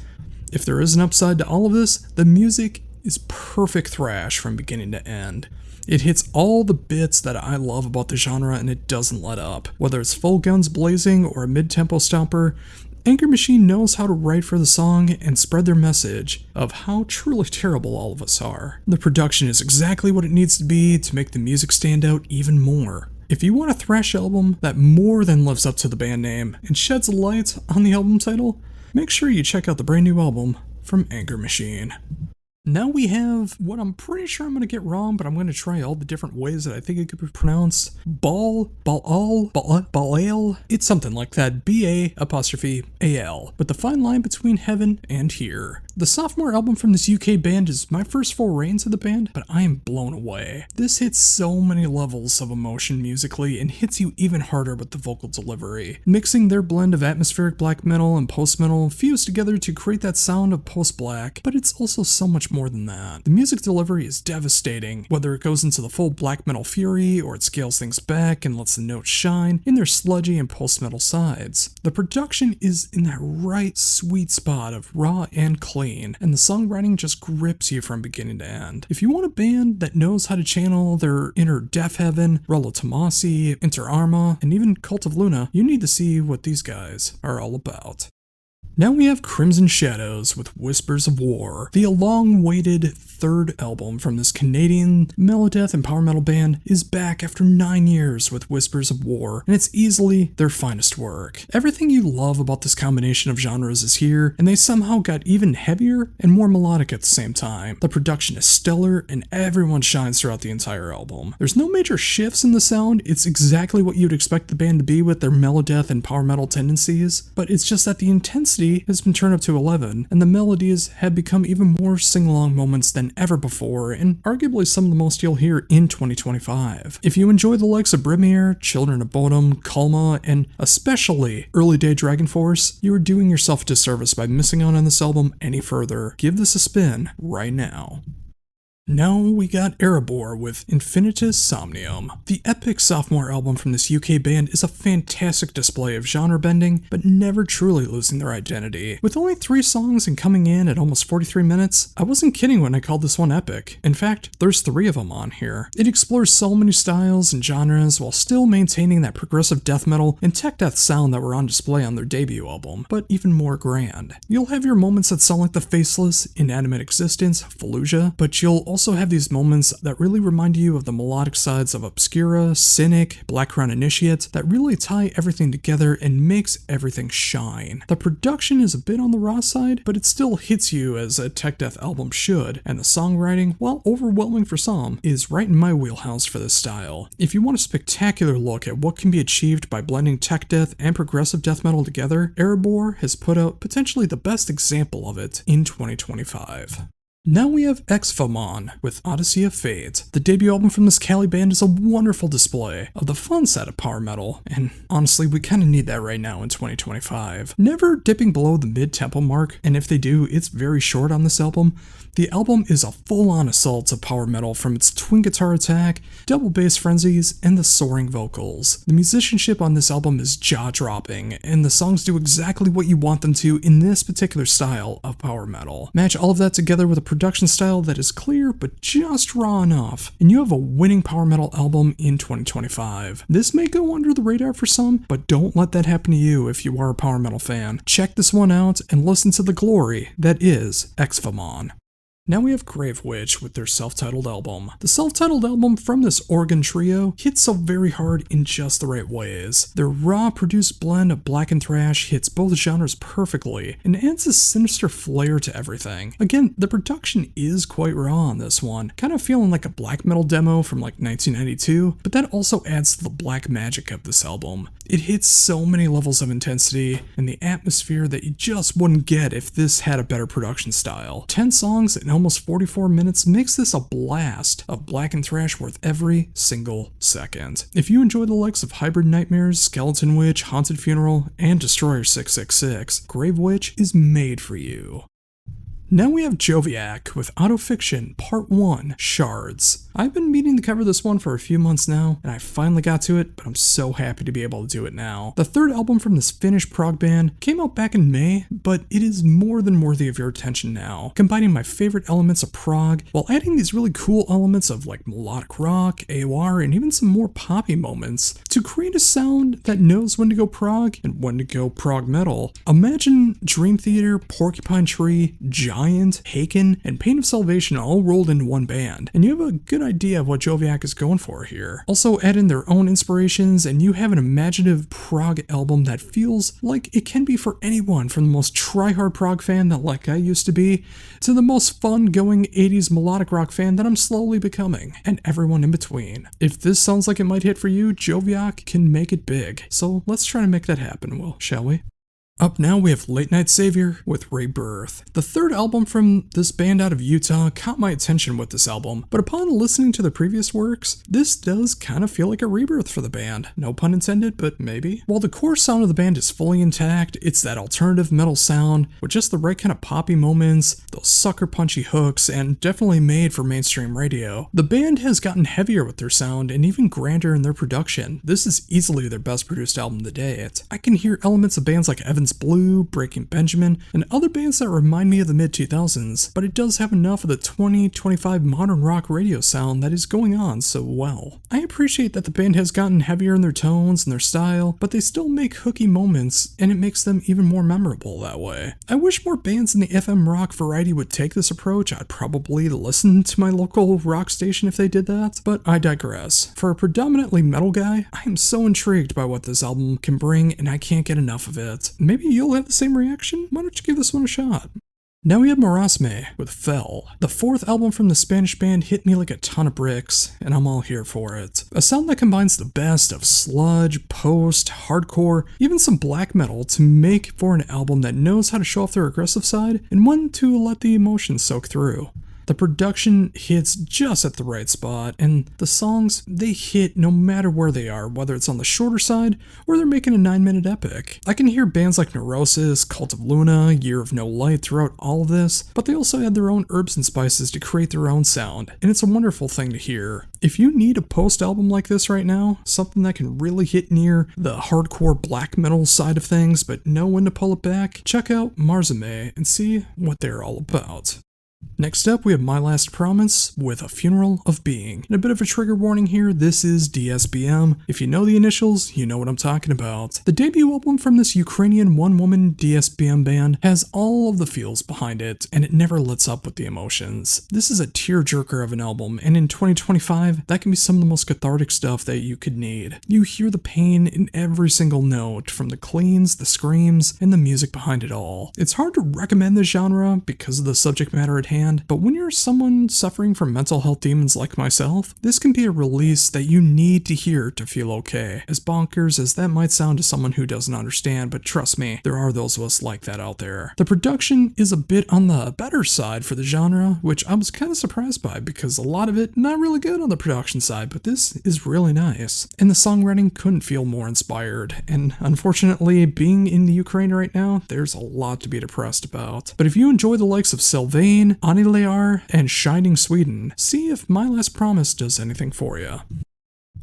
If there is an upside to all of this, the music is perfect thrash from beginning to end. It hits all the bits that I love about the genre, and it doesn't let up. Whether it's full guns blazing or a mid-tempo stomper, Anger Machine knows how to write for the song and spread their message of how truly terrible all of us are. The production is exactly what it needs to be to make the music stand out even more. If you want a thrash album that more than lives up to the band name and sheds a light on the album title, make sure you check out the brand new album from Anger Machine. Now we have what I'm pretty sure I'm going to get wrong, but I'm going to try all the different ways that I think it could be pronounced. Baal. It's something like that. B-A''A-L. But the fine line between heaven and here. The sophomore album from this UK band is my first foray into the band, but I am blown away. This hits so many levels of emotion musically and hits you even harder with the vocal delivery. Mixing their blend of atmospheric black metal and post-metal fused together to create that sound of post-black, but it's also so much more than that. The music delivery is devastating, whether it goes into the full black metal fury or it scales things back and lets the notes shine in their sludgy and post-metal sides. The production is in that right sweet spot of raw and clear clean, and the songwriting just grips you from beginning to end. If you want a band that knows how to channel their inner Death Heaven, Rollo Tomasi, Inter Arma, and even Cult of Luna, you need to see what these guys are all about. Now we have Crimson Shadows with Whispers of War. The long-awaited third album from this Canadian melodeath and power metal band is back after 9 years with Whispers of War, and it's easily their finest work. Everything you love about this combination of genres is here, and they somehow got even heavier and more melodic at the same time. The production is stellar, and everyone shines throughout the entire album. There's no major shifts in the sound, it's exactly what you'd expect the band to be with their melodeath and power metal tendencies, but it's just that the intensity has been turned up to 11, and the melodies have become even more sing-along moments than ever before, and arguably some of the most you'll hear in 2025. If you enjoy the likes of Brimir, Children of Bodom, Kalma, and especially Early Day Dragon Force, you are doing yourself a disservice by missing out on this album any further. Give this a spin right now. Now we got Erebor with Infinitus Somnium. The epic sophomore album from this UK band is a fantastic display of genre bending, but never truly losing their identity. With only 3 songs and coming in at almost 43 minutes, I wasn't kidding when I called this one epic. In fact, there's 3 of them on here. It explores so many styles and genres while still maintaining that progressive death metal and tech death sound that were on display on their debut album, but even more grand. You'll have your moments that sound like The Faceless, Inanimate Existence, Fallujah, but you'll also have these moments that really remind you of the melodic sides of Obscura, Cynic, Black Crown Initiate that really tie everything together and makes everything shine. The production is a bit on the raw side, but it still hits you as a tech death album should, and the songwriting, while overwhelming for some, is right in my wheelhouse for this style. If you want a spectacular look at what can be achieved by blending tech death and progressive death metal together, Erebor has put out potentially the best example of it in 2025. Now we have Exfamon with Odyssey of Fate. The debut album from this Cali band is a wonderful display of the fun side of power metal, and honestly we kinda need that right now in 2025. Never dipping below the mid-tempo mark, and if they do, it's very short on this album. The album is a full-on assault of power metal from its twin guitar attack, double bass frenzies, and the soaring vocals. The musicianship on this album is jaw-dropping, and the songs do exactly what you want them to in this particular style of power metal. Match all of that together with a production style that is clear but just raw enough, and you have a winning power metal album in 2025. This may go under the radar for some, but don't let that happen to you if you are a power metal fan. Check this one out and listen to the glory that is Exfamon. Now we have Grave Witch with their self-titled album. The self-titled album from this Oregon trio hits so very hard in just the right ways. Their raw produced blend of black and thrash hits both genres perfectly and adds a sinister flair to everything. Again, the production is quite raw on this one, kind of feeling like a black metal demo from like 1992, but that also adds to the black magic of this album. It hits so many levels of intensity and the atmosphere that you just wouldn't get if this had a better production style. 10 songs and almost 44 minutes makes this a blast of black and thrash worth every single second. If you enjoy the likes of Hybrid Nightmares, Skeleton Witch, Haunted Funeral, and Destroyer 666, Grave Witch is made for you. Now we have Joviak with Autofiction Part 1, Shards. I've been meaning to cover this one for a few months now, and I finally got to it, but I'm so happy to be able to do it now. The third album from this Finnish prog band came out back in May, but it is more than worthy of your attention now, combining my favorite elements of prog while adding these really cool elements of like melodic rock, AOR, and even some more poppy moments to create a sound that knows when to go prog and when to go prog metal. Imagine Dream Theater, Porcupine Tree, Giant, Haken, and Pain of Salvation all rolled into one band, and you have a good idea of what Joviak is going for here. Also add in their own inspirations, and you have an imaginative prog album that feels like it can be for anyone, from the most try-hard prog fan that like I used to be, to the most fun-going 80s melodic rock fan that I'm slowly becoming, and everyone in between. If this sounds like it might hit for you, Joviak can make it big. So let's try to make that happen, shall we? Up now we have Late Night Savior with Rebirth. The third album from this band out of Utah caught my attention with this album, but upon listening to the previous works, this does kind of feel like a rebirth for the band. No pun intended, but maybe. While the core sound of the band is fully intact, it's that alternative metal sound with just the right kind of poppy moments, those sucker punchy hooks, and definitely made for mainstream radio. The band has gotten heavier with their sound and even grander in their production. This is easily their best produced album to date. I can hear elements of bands like Evan Heaven's Blue, Breaking Benjamin, and other bands that remind me of the mid-2000s, but it does have enough of the 2025 modern rock radio sound that is going on so well. I appreciate that the band has gotten heavier in their tones and their style, but they still make hooky moments, and it makes them even more memorable that way. I wish more bands in the FM rock variety would take this approach. I'd probably listen to my local rock station if they did that, but I digress. For a predominantly metal guy, I am so intrigued by what this album can bring, and I can't get enough of it. Maybe you'll have the same reaction? Why don't you give this one a shot? Now we have Marasme with Fell. The fourth album from the Spanish band hit me like a ton of bricks, and I'm all here for it. A sound that combines the best of sludge, post, hardcore, even some black metal to make for an album that knows how to show off their aggressive side and one to let the emotions soak through. The production hits just at the right spot, and the songs, they hit no matter where they are, whether it's on the shorter side or they're making a 9-minute epic. I can hear bands like Neurosis, Cult of Luna, Year of No Light throughout all of this, but they also add their own herbs and spices to create their own sound, and it's a wonderful thing to hear. If you need a post-album like this right now, something that can really hit near the hardcore black metal side of things but know when to pull it back, check out Marasme and see what they're all about. Next up, we have My Last Promise with A Funeral of Being. And a bit of a trigger warning here, this is DSBM. If you know the initials, you know what I'm talking about. The debut album from this Ukrainian one-woman DSBM band has all of the feels behind it, and it never lets up with the emotions. This is a tearjerker of an album, and in 2025, that can be some of the most cathartic stuff that you could need. You hear the pain in every single note, from the cleans, the screams, and the music behind it all. It's hard to recommend this genre because of the subject matter at hand, but when you're someone suffering from mental health demons like myself, this can be a release that you need to hear to feel okay. As bonkers as that might sound to someone who doesn't understand, but trust me, there are those of us like that out there. The production is a bit on the better side for the genre, which I was kind of surprised by because a lot of it not really good on the production side, but this is really nice. And the songwriting couldn't feel more inspired, and unfortunately, being in the Ukraine right now, there's a lot to be depressed about. But if you enjoy the likes of Sylvain, Anilear, and Shining Sweden, see if My Last Promise does anything for you.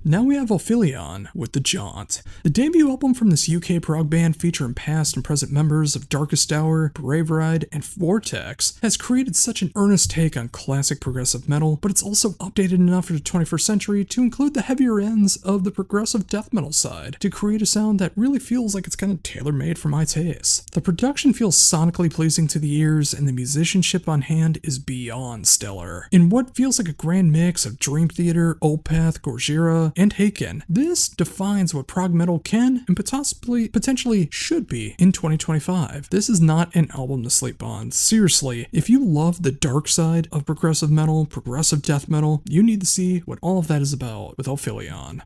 Now we have Ophidion with The Jaunt. The debut album from this UK prog band featuring past and present members of Darkest Hour, Brave Ride, and Vortex has created such an earnest take on classic progressive metal, but it's also updated enough for the 21st century to include the heavier ends of the progressive death metal side to create a sound that really feels like it's kind of tailor-made for my taste. The production feels sonically pleasing to the ears, and the musicianship on hand is beyond stellar. In what feels like a grand mix of Dream Theater, Opeth, Gojira, and Haken, this defines what prog metal can and potentially should be in 2025. This is not an album to sleep on. Seriously, if you love the dark side of progressive metal, progressive death metal, you need to see what all of that is about with Ophidion.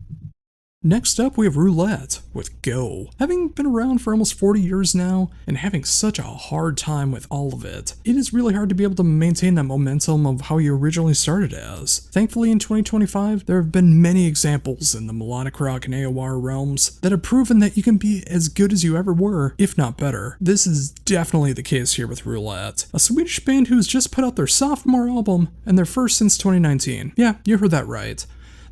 Next up, we have Roulette with Go. Having been around for almost 40 years now, and having such a hard time with all of it, it is really hard to be able to maintain that momentum of how you originally started as. Thankfully, in 2025, there have been many examples in the melodic rock and AOR realms that have proven that you can be as good as you ever were, if not better. This is definitely the case here with Roulette, a Swedish band who's just put out their sophomore album, and their first since 2019. Yeah, you heard that right.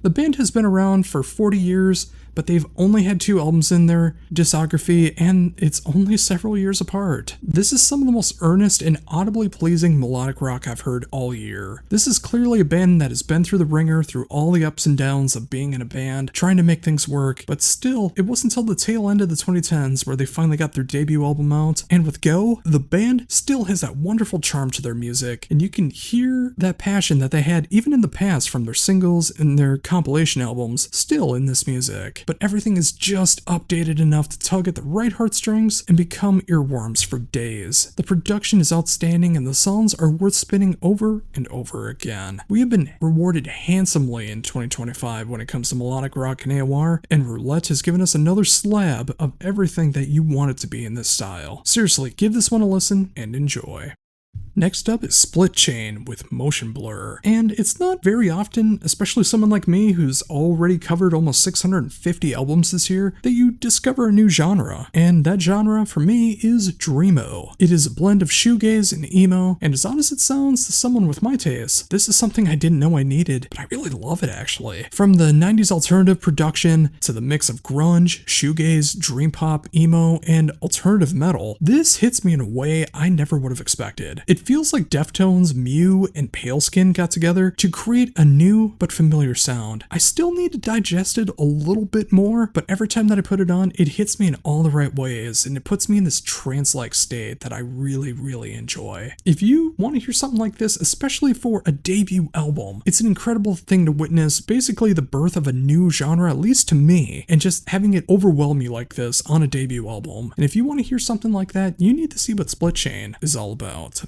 The band has been around for 40 years, but they've only had 2 albums in their discography, and it's only several years apart. This is some of the most earnest and audibly pleasing melodic rock I've heard all year. This is clearly a band that has been through the ringer through all the ups and downs of being in a band, trying to make things work, but still, it wasn't until the tail end of the 2010s where they finally got their debut album out, and with Go, the band still has that wonderful charm to their music, and you can hear that passion that they had even in the past from their singles and their compilation albums still in this music. But everything is just updated enough to tug at the right heartstrings and become earworms for days. The production is outstanding and the songs are worth spinning over and over again. We have been rewarded handsomely in 2025 when it comes to melodic rock and AOR, and Roulette has given us another slab of everything that you want it to be in this style. Seriously, give this one a listen and enjoy. Next up is Split Chain with Motion Blur, and it's not very often, especially someone like me who's already covered almost 650 albums this year, that you discover a new genre, and that genre for me is Dreamo. It is a blend of shoegaze and emo, and as odd as it sounds to someone with my taste, this is something I didn't know I needed, but I really love it actually. From the 90s alternative production to the mix of grunge, shoegaze, dream pop, emo, and alternative metal, this hits me in a way I never would have expected. It feels like Deftones, Mew, and Paleskin got together to create a new but familiar sound. I still need to digest it a little bit more, but every time that I put it on, it hits me in all the right ways, and it puts me in this trance-like state that I really enjoy. If you want to hear something like this, especially for a debut album, it's an incredible thing to witness basically the birth of a new genre, at least to me, and just having it overwhelm me like this on a debut album. And if you want to hear something like that, you need to see what Split Chain is all about.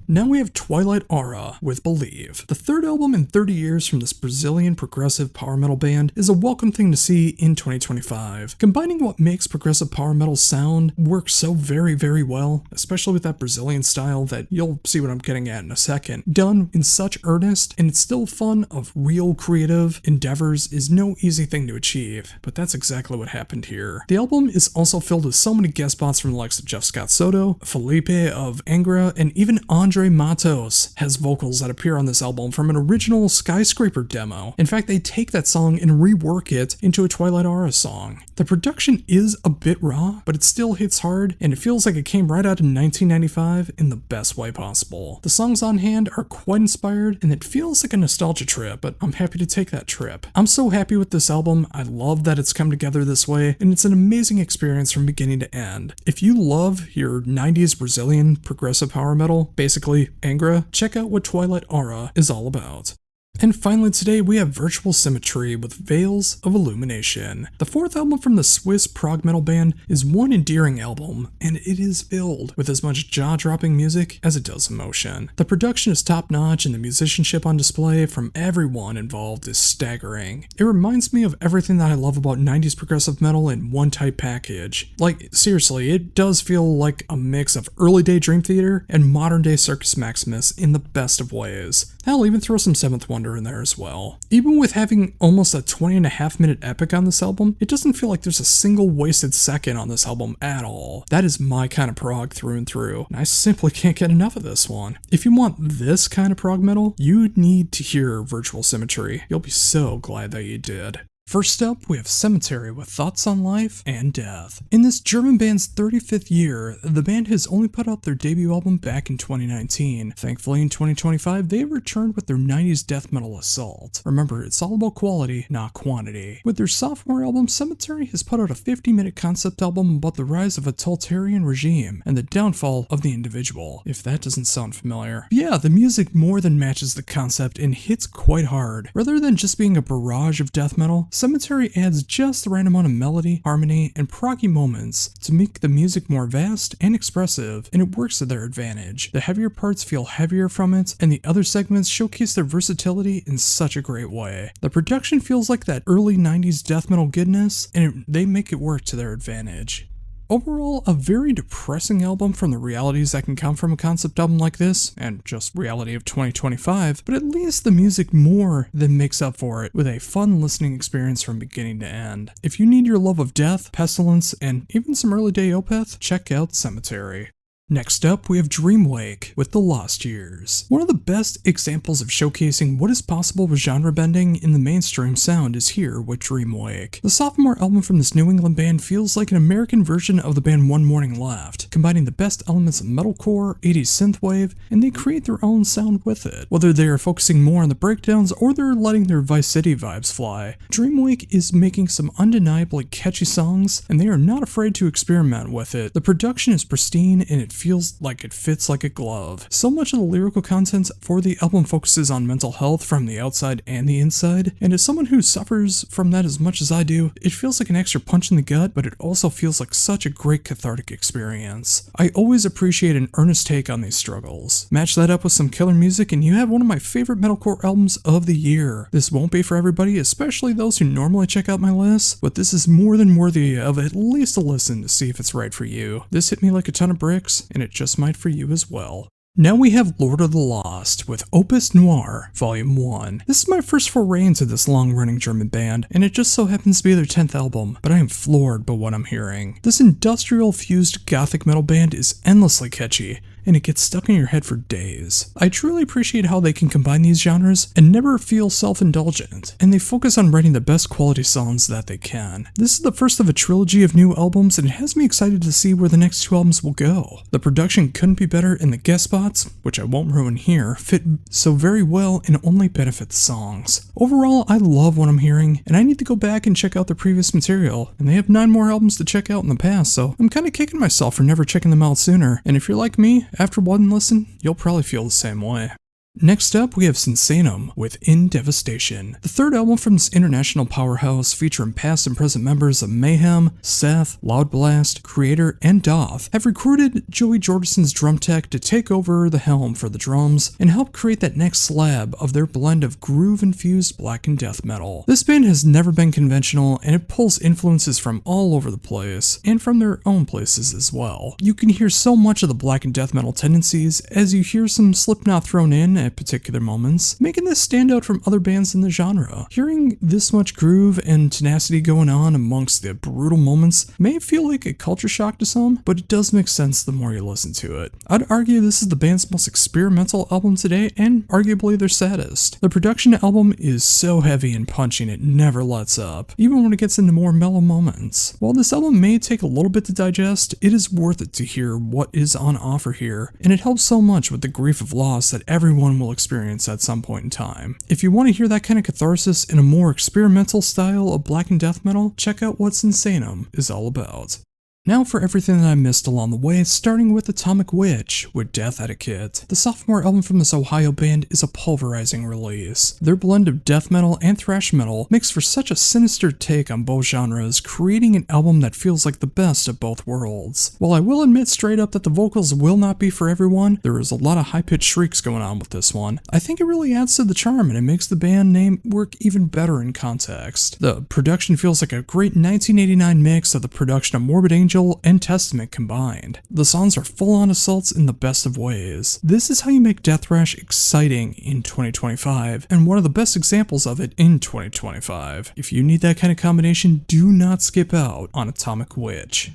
Now we have Twilight Aura with Believe. The third album in 30 years from this Brazilian progressive power metal band is a welcome thing to see in 2025. Combining what makes progressive power metal sound work so very well, especially with that Brazilian style that you'll see what I'm getting at in a second, done in such earnest and it's still fun of real creative endeavors is no easy thing to achieve, but that's exactly what happened here. The album is also filled with so many guest spots from the likes of Jeff Scott Soto, Felipe of Angra, and even Andre Matos has vocals that appear on this album from an original Skyscraper demo. In fact, they take that song and rework it into a Twilight Aura song. The production is a bit raw, but it still hits hard, and it feels like it came right out in 1995 in the best way possible. The songs on hand are quite inspired, and it feels like a nostalgia trip, but I'm happy to take that trip. I'm so happy with this album. I love that it's come together this way, and it's an amazing experience from beginning to end. If you love your 90s Brazilian progressive power metal, basically Angra, check out what Twilight Aura is all about. And finally today we have Virtual Symmetry with Veils of Illumination. The fourth album from the Swiss prog metal band is one endearing album, and it is filled with as much jaw-dropping music as it does emotion. The production is top-notch and the musicianship on display from everyone involved is staggering. It reminds me of everything that I love about 90s progressive metal in one tight package. Like, seriously, it does feel like a mix of early day Dream Theater and modern day Circus Maximus in the best of ways. I'll even throw some Seventh Wonder in there as well. Even with having almost a 20.5-minute epic on this album, it doesn't feel like there's a single wasted second on this album at all. That is my kind of prog through and through, and I simply can't get enough of this one. If you want this kind of prog metal, you need to hear Virtual Symmetry. You'll be so glad that you did. First up, we have Cemetery with Thoughts on Life and Death. In this German band's 35th year, the band has only put out their debut album back in 2019. Thankfully, in 2025, they have returned with their 90s death metal assault. Remember, it's all about quality, not quantity. With their sophomore album, Cemetery has put out a 50-minute concept album about the rise of a totalitarian regime and the downfall of the individual, if that doesn't sound familiar. But yeah, the music more than matches the concept and hits quite hard. Rather than just being a barrage of death metal, Cemetery adds just the right amount of melody, harmony, and proggy moments to make the music more vast and expressive, and it works to their advantage. The heavier parts feel heavier from it, and the other segments showcase their versatility in such a great way. The production feels like that early 90s death metal goodness, and they make it work to their advantage. Overall, a very depressing album from the realities that can come from a concept album like this, and just reality of 2025, but at least the music more than makes up for it with a fun listening experience from beginning to end. If you need your love of death, pestilence, and even some early day Opeth, check out Cemetery. Next up, we have Dreamwake with The Lost Years. One of the best examples of showcasing what is possible with genre bending in the mainstream sound is here with Dreamwake. The sophomore album from this New England band feels like an American version of the band One Morning Left, combining the best elements of metalcore, 80s synthwave, and they create their own sound with it. Whether they are focusing more on the breakdowns or they're letting their Vice City vibes fly, Dreamwake is making some undeniably catchy songs, and they are not afraid to experiment with it. The production is pristine and it feels like it fits like a glove. So much of the lyrical content for the album focuses on mental health from the outside and the inside, and as someone who suffers from that as much as I do, it feels like an extra punch in the gut, but it also feels like such a great cathartic experience. I always appreciate an earnest take on these struggles. Match that up with some killer music and you have one of my favorite metalcore albums of the year. This won't be for everybody, especially those who normally check out my list, but this is more than worthy of at least a listen to see if it's right for you. This hit me like a ton of bricks, and it just might for you as well. Now we have Lord of the Lost with Opus Noir, Volume 1. This is my first foray into this long-running German band, and it just so happens to be their 10th album, but I am floored by what I'm hearing. This industrial-fused gothic metal band is endlessly catchy, and it gets stuck in your head for days. I truly appreciate how they can combine these genres and never feel self-indulgent, and they focus on writing the best quality songs that they can. This is the first of a trilogy of new albums, and it has me excited to see where the next 2 albums will go. The production couldn't be better, and the guest spots, which I won't ruin here, fit so very well and only benefit the songs. Overall, I love what I'm hearing, and I need to go back and check out their previous material, and they have 9 more albums to check out in the past, so I'm kinda kicking myself for never checking them out sooner, and if you're like me, after one listen, you'll probably feel the same way. Next up, we have Sinsanum with In Devastation, the 3rd album from this international powerhouse featuring past and present members of Mayhem, Seth, Loud Blast, Creator, and Doth have recruited Joey Jordison's drum tech to take over the helm for the drums and help create that next slab of their blend of groove-infused black and death metal. This band has never been conventional, and it pulls influences from all over the place, and from their own places as well. You can hear so much of the black and death metal tendencies as you hear some Slipknot thrown in at particular moments, making this stand out from other bands in the genre. Hearing this much groove and tenacity going on amongst the brutal moments may feel like a culture shock to some, but it does make sense the more you listen to it. I'd argue this is the band's most experimental album to date, and arguably their saddest. The production album is so heavy and punchy it never lets up, even when it gets into more mellow moments. While this album may take a little bit to digest, it is worth it to hear what is on offer here, and it helps so much with the grief of loss that everyone will experience at some point in time. If you want to hear that kind of catharsis in a more experimental style of black and death metal, check out what Sinsanum is all about. Now for everything that I missed along the way, starting with Atomic Witch with Death Etiquette. The sophomore album from this Ohio band is a pulverizing release. Their blend of death metal and thrash metal makes for such a sinister take on both genres, creating an album that feels like the best of both worlds. While I will admit straight up that the vocals will not be for everyone, there is a lot of high-pitched shrieks going on with this one. I think it really adds to the charm, and it makes the band name work even better in context. The production feels like a great 1989 mix of the production of Morbid Angel and Testament combined. The songs are full-on assaults in the best of ways. This is how you make death thrash exciting in 2025, and one of the best examples of it in 2025. If you need that kind of combination, do not skip out on Atomic Witch.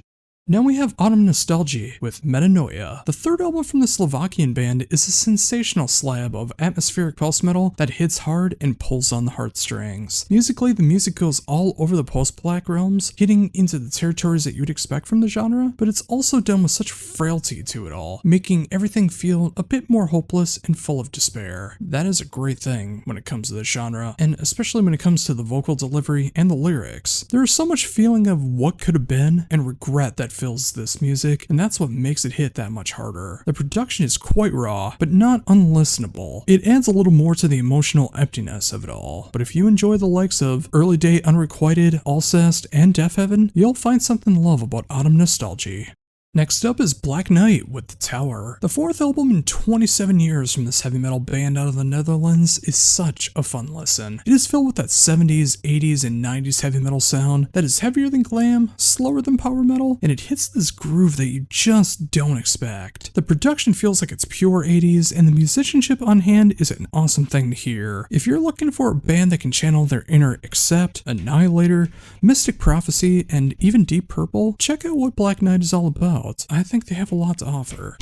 Now we have Autumn Nostalgia with Metanoia. The 3rd album from the Slovakian band is a sensational slab of atmospheric post-metal that hits hard and pulls on the heartstrings. Musically, the music goes all over the post-black realms, hitting into the territories that you'd expect from the genre, but it's also done with such frailty to it all, making everything feel a bit more hopeless and full of despair. That is a great thing when it comes to this genre, and especially when it comes to the vocal delivery and the lyrics. There is so much feeling of what could have been and regret that fills this music, and that's what makes it hit that much harder. The production is quite raw, but not unlistenable. It adds a little more to the emotional emptiness of it all, but if you enjoy the likes of Early Day Unrequited, Alcest, and Death Heaven, you'll find something to love about Autumn Nostalgia. Next up is Black Knight with The Tower. The 4th album in 27 years from this heavy metal band out of the Netherlands is such a fun listen. It is filled with that 70s, 80s, and 90s heavy metal sound that is heavier than glam, slower than power metal, and it hits this groove that you just don't expect. The production feels like it's pure 80s, and the musicianship on hand is an awesome thing to hear. If you're looking for a band that can channel their inner Accept, Annihilator, Mystic Prophecy, and even Deep Purple, check out what Black Knight is all about. I think they have a lot to offer.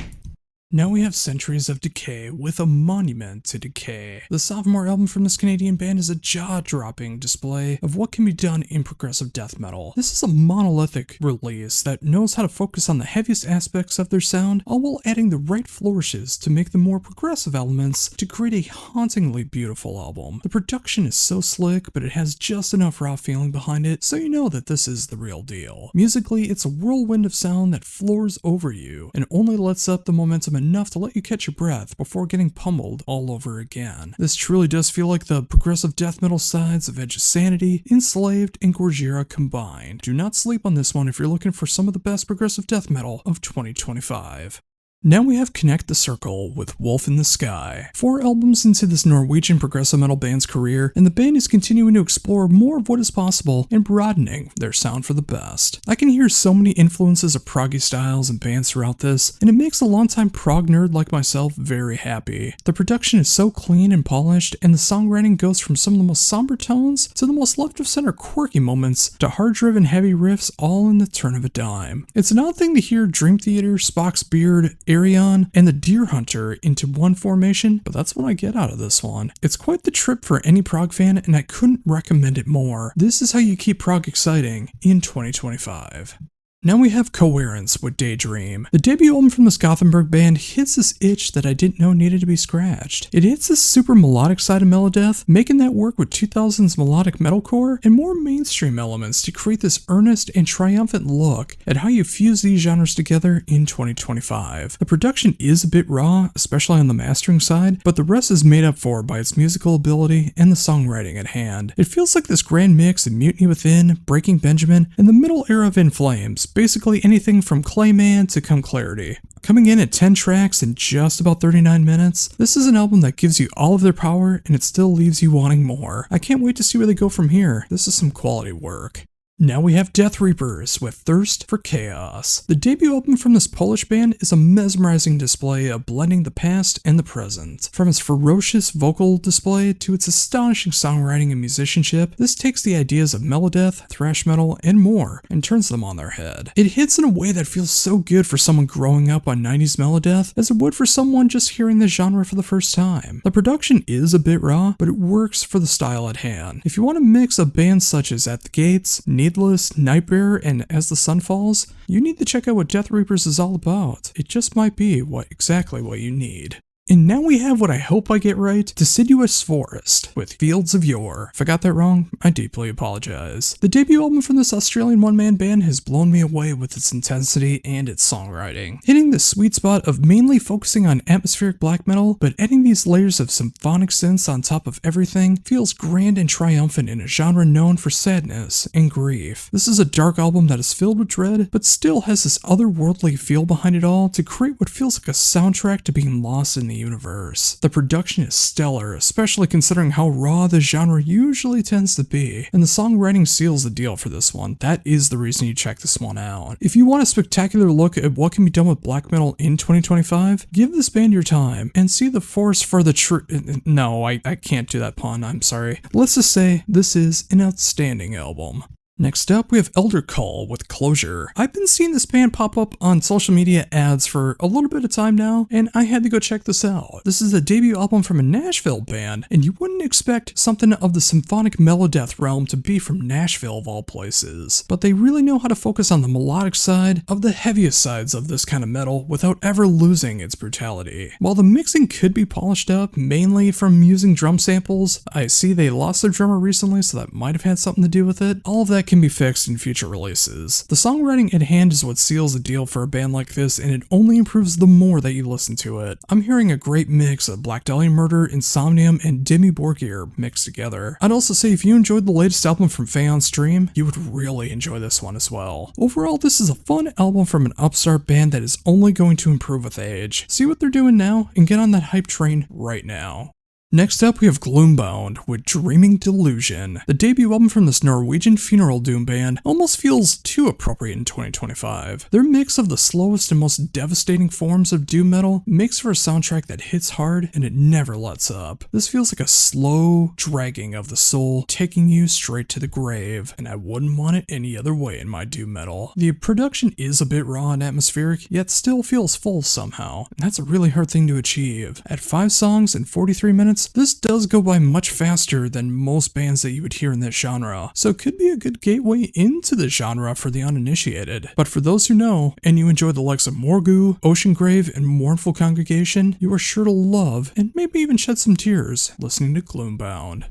Now we have Centuries of Decay with A Monument to Decay. The sophomore album from this Canadian band is a jaw-dropping display of what can be done in progressive death metal. This is a monolithic release that knows how to focus on the heaviest aspects of their sound, all while adding the right flourishes to make the more progressive elements to create a hauntingly beautiful album. The production is so slick, but it has just enough raw feeling behind it, so you know that this is the real deal. Musically, it's a whirlwind of sound that floors over you, and only lets up the momentum enough to let you catch your breath before getting pummeled all over again. This truly does feel like the progressive death metal sides of Edge of Sanity, Enslaved, and Gorgira combined. Do not sleep on this one if you're looking for some of the best progressive death metal of 2025. Now we have Connect the Circle with Wolf in the Sky. 4 albums into this Norwegian progressive metal band's career, and the band is continuing to explore more of what is possible and broadening their sound for the best. I can hear so many influences of proggy styles and bands throughout this, and it makes a longtime prog nerd like myself very happy. The production is so clean and polished, and the songwriting goes from some of the most somber tones to the most left-of-center quirky moments to hard-driven heavy riffs all in the turn of a dime. It's an odd thing to hear Dream Theater, Spock's Beard, Arion, and the Deer Hunter into one formation, but that's what I get out of this one. It's quite the trip for any prog fan, and I couldn't recommend it more. This is how you keep prog exciting in 2025. Now we have Coherence with Daydream. The debut album from this Gothenburg band hits this itch that I didn't know needed to be scratched. It hits this super melodic side of Melodeath, making that work with 2000s melodic metalcore and more mainstream elements to create this earnest and triumphant look at how you fuse these genres together in 2025. The production is a bit raw, especially on the mastering side, but the rest is made up for by its musical ability and the songwriting at hand. It feels like this grand mix of Mutiny Within, Breaking Benjamin, and the middle era of In Flames. Basically anything from Clayman to Come Clarity. Coming in at 10 tracks in just about 39 minutes, this is an album that gives you all of their power and it still leaves you wanting more. I can't wait to see where they go from here. This is some quality work. Now we have Death Reapers with Thirst for Chaos. The debut album from this Polish band is a mesmerizing display of blending the past and the present. From its ferocious vocal display to its astonishing songwriting and musicianship, this takes the ideas of melodeath, thrash metal, and more and turns them on their head. It hits in a way that feels so good for someone growing up on 90s melodeath as it would for someone just hearing the genre for the first time. The production is a bit raw, but it works for the style at hand. If you want a mix of bands such as At the Gates, Needless, Nightbearer, and As the Sun Falls, you need to check out what Death Reapers is all about. It just might be exactly what you need. And now we have what I hope I get right, Deciduous Forest with Fields of Yore. If I got that wrong, I deeply apologize. The debut album from this Australian one-man band has blown me away with its intensity and its songwriting. Hitting the sweet spot of mainly focusing on atmospheric black metal, but adding these layers of symphonic synths on top of everything feels grand and triumphant in a genre known for sadness and grief. This is a dark album that is filled with dread, but still has this otherworldly feel behind it all to create what feels like a soundtrack to being lost in the universe. The production is stellar, especially considering how raw the genre usually tends to be, and the songwriting seals the deal for this one. That is the reason you check this one out. If you want a spectacular look at what can be done with black metal in 2025, give this band your time and see the forest for the No, I can't do that pun, I'm sorry. Let's just say this is an outstanding album. Next up, we have Elder Cull with Closure. I've been seeing this band pop up on social media ads for a little bit of time now, and I had to go check this out. This is a debut album from a Nashville band, and you wouldn't expect something of the symphonic melodeath realm to be from Nashville of all places. But they really know how to focus on the melodic side of the heaviest sides of this kind of metal without ever losing its brutality. While the mixing could be polished up, mainly from using drum samples, I see they lost their drummer recently, so that might have had something to do with it. All of that can be fixed in future releases. The songwriting at hand is what seals the deal for a band like this, and it only improves the more that you listen to it. I'm hearing a great mix of Black Dahlia Murder, Insomnium, and Dimmy Borgir mixed together. I'd also say if you enjoyed the latest album from Faye on Stream, you would really enjoy this one as well. Overall, this is a fun album from an upstart band that is only going to improve with age. See what they're doing now, and get on that hype train right now. Next up, we have Gloombound with Dreaming Delusion. The debut album from this Norwegian funeral doom band almost feels too appropriate in 2025. Their mix of the slowest and most devastating forms of doom metal makes for a soundtrack that hits hard and it never lets up. This feels like a slow dragging of the soul, taking you straight to the grave, and I wouldn't want it any other way in my doom metal. The production is a bit raw and atmospheric, yet still feels full somehow, and that's a really hard thing to achieve. At 5 songs and 43 minutes, this does go by much faster than most bands that you would hear in this genre, so it could be a good gateway into the genre for the uninitiated. But for those who know, and you enjoy the likes of Morgu, Ocean Grave, and Mournful Congregation, you are sure to love, and maybe even shed some tears, listening to Gloombound.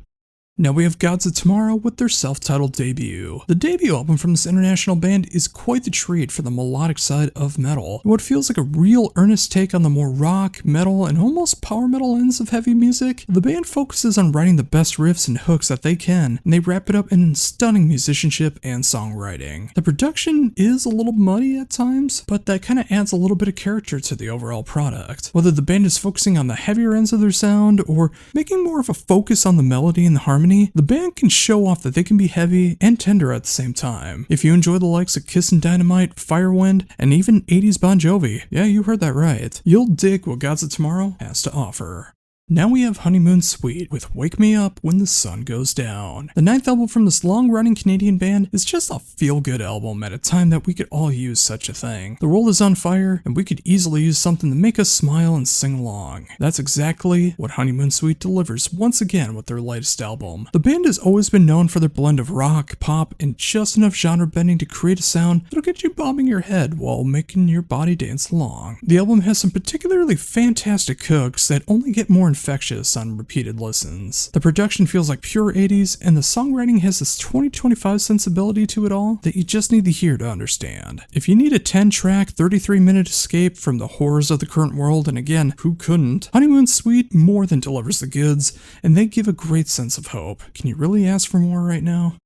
Now we have Gods of Tomorrow with their self-titled debut. The debut album from this international band is quite the treat for the melodic side of metal. What feels like a real earnest take on the more rock, metal, and almost power metal ends of heavy music, the band focuses on writing the best riffs and hooks that they can, and they wrap it up in stunning musicianship and songwriting. The production is a little muddy at times, but that kind of adds a little bit of character to the overall product. Whether the band is focusing on the heavier ends of their sound, or making more of a focus on the melody and the harmony, the band can show off that they can be heavy and tender at the same time. If you enjoy the likes of Kiss and Dynamite, Firewind, and even 80s Bon Jovi, yeah, you heard that right, you'll dig what Gods of Tomorrow has to offer. Now we have Honeymoon Suite with Wake Me Up When the Sun Goes Down. The 9th album from this long-running Canadian band is just a feel-good album at a time that we could all use such a thing. The world is on fire, and we could easily use something to make us smile and sing along. That's exactly what Honeymoon Suite delivers once again with their latest album. The band has always been known for their blend of rock, pop, and just enough genre bending to create a sound that'll get you bobbing your head while making your body dance along. The album has some particularly fantastic hooks that only get more infectious on repeated listens. The production feels like pure 80s, and the songwriting has this 2025 sensibility to it all that you just need to hear to understand. If you need a 10-track, 33-minute escape from the horrors of the current world, and again, who couldn't, Honeymoon Suite more than delivers the goods, and they give a great sense of hope. Can you really ask for more right now?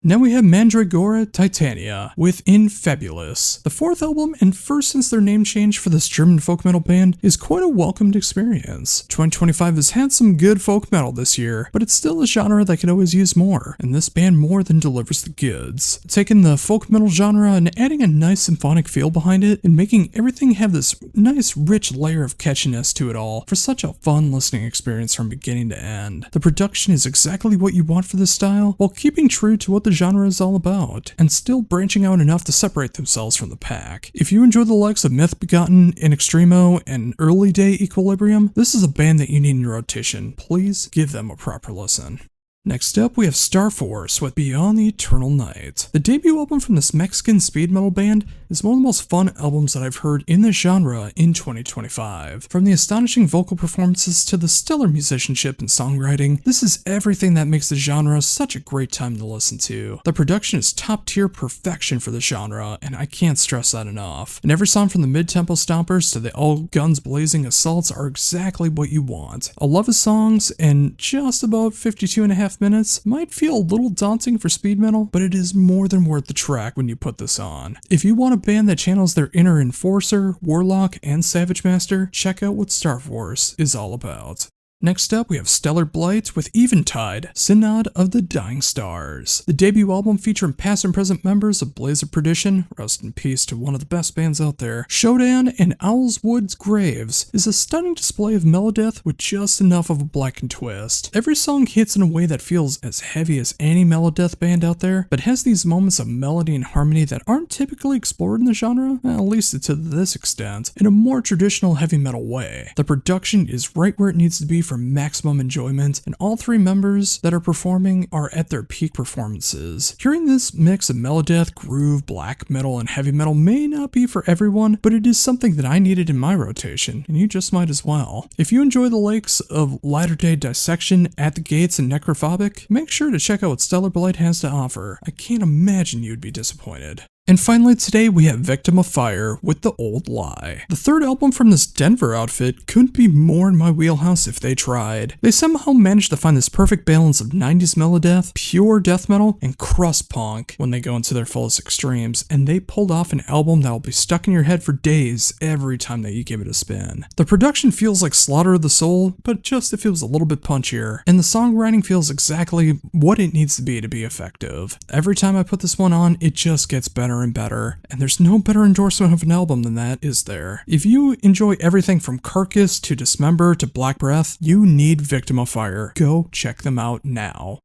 Now we have Mandragora Titania with Infabulous. The 4th album, and first since their name change for this German folk metal band, is quite a welcomed experience. 2025 has had some good folk metal this year, but it's still a genre that could always use more, and this band more than delivers the goods. Taking the folk metal genre and adding a nice symphonic feel behind it, and making everything have this nice rich layer of catchiness to it all for such a fun listening experience from beginning to end. The production is exactly what you want for this style, while keeping true to what the genre is all about, and still branching out enough to separate themselves from the pack. If you enjoy the likes of Myth Begotten, In Extremo, and early day Equilibrium, this is a band that you need in your rotation. Please give them a proper listen. Next up, we have Star Force with Beyond the Eternal Night. The debut album from this Mexican speed metal band is one of the most fun albums that I've heard in this genre in 2025. From the astonishing vocal performances to the stellar musicianship and songwriting, this is everything that makes the genre such a great time to listen to. The production is top-tier perfection for the genre, and I can't stress that enough. And every song from the mid-tempo stompers to the all-guns-blazing assaults are exactly what you want. A love of songs, and just about 52.5 minutes might feel a little daunting for speed metal, but it is more than worth the track when you put this on. If you want a band that channels their inner Enforcer, Warlock, and Savage Master, check out what Star Force is all about. Next up, we have Stellar Blight with Eventide, Synod of the Dying Stars. The debut album featuring past and present members of Blaze of Perdition, rest in peace to one of the best bands out there, Shodan, and Owlswood's Graves, is a stunning display of melodeath with just enough of a blackened twist. Every song hits in a way that feels as heavy as any melodeath band out there, but has these moments of melody and harmony that aren't typically explored in the genre, at least to this extent, in a more traditional heavy metal way. The production is right where it needs to be for maximum enjoyment, and all 3 members that are performing are at their peak performances. Hearing this mix of melodeath, groove, black metal, and heavy metal may not be for everyone, but it is something that I needed in my rotation, and you just might as well. If you enjoy the likes of Latter Day Dissection, At the Gates, and Necrophobic, make sure to check out what Stellar Blight has to offer. I can't imagine you'd be disappointed. And finally today we have Victim of Fire with The Old Lie. The 3rd album from this Denver outfit couldn't be more in my wheelhouse if they tried. They somehow managed to find this perfect balance of 90s melodeath, pure death metal, and crust punk when they go into their fullest extremes, and they pulled off an album that will be stuck in your head for days every time that you give it a spin. The production feels like Slaughter of the Soul, but just if it was a little bit punchier, and the songwriting feels exactly what it needs to be effective. Every time I put this one on, it just gets better and better, and there's no better endorsement of an album than that, is there? If you enjoy everything from Carcass to Dismember to Black Breath, you need Victim of Fire. Go check them out now.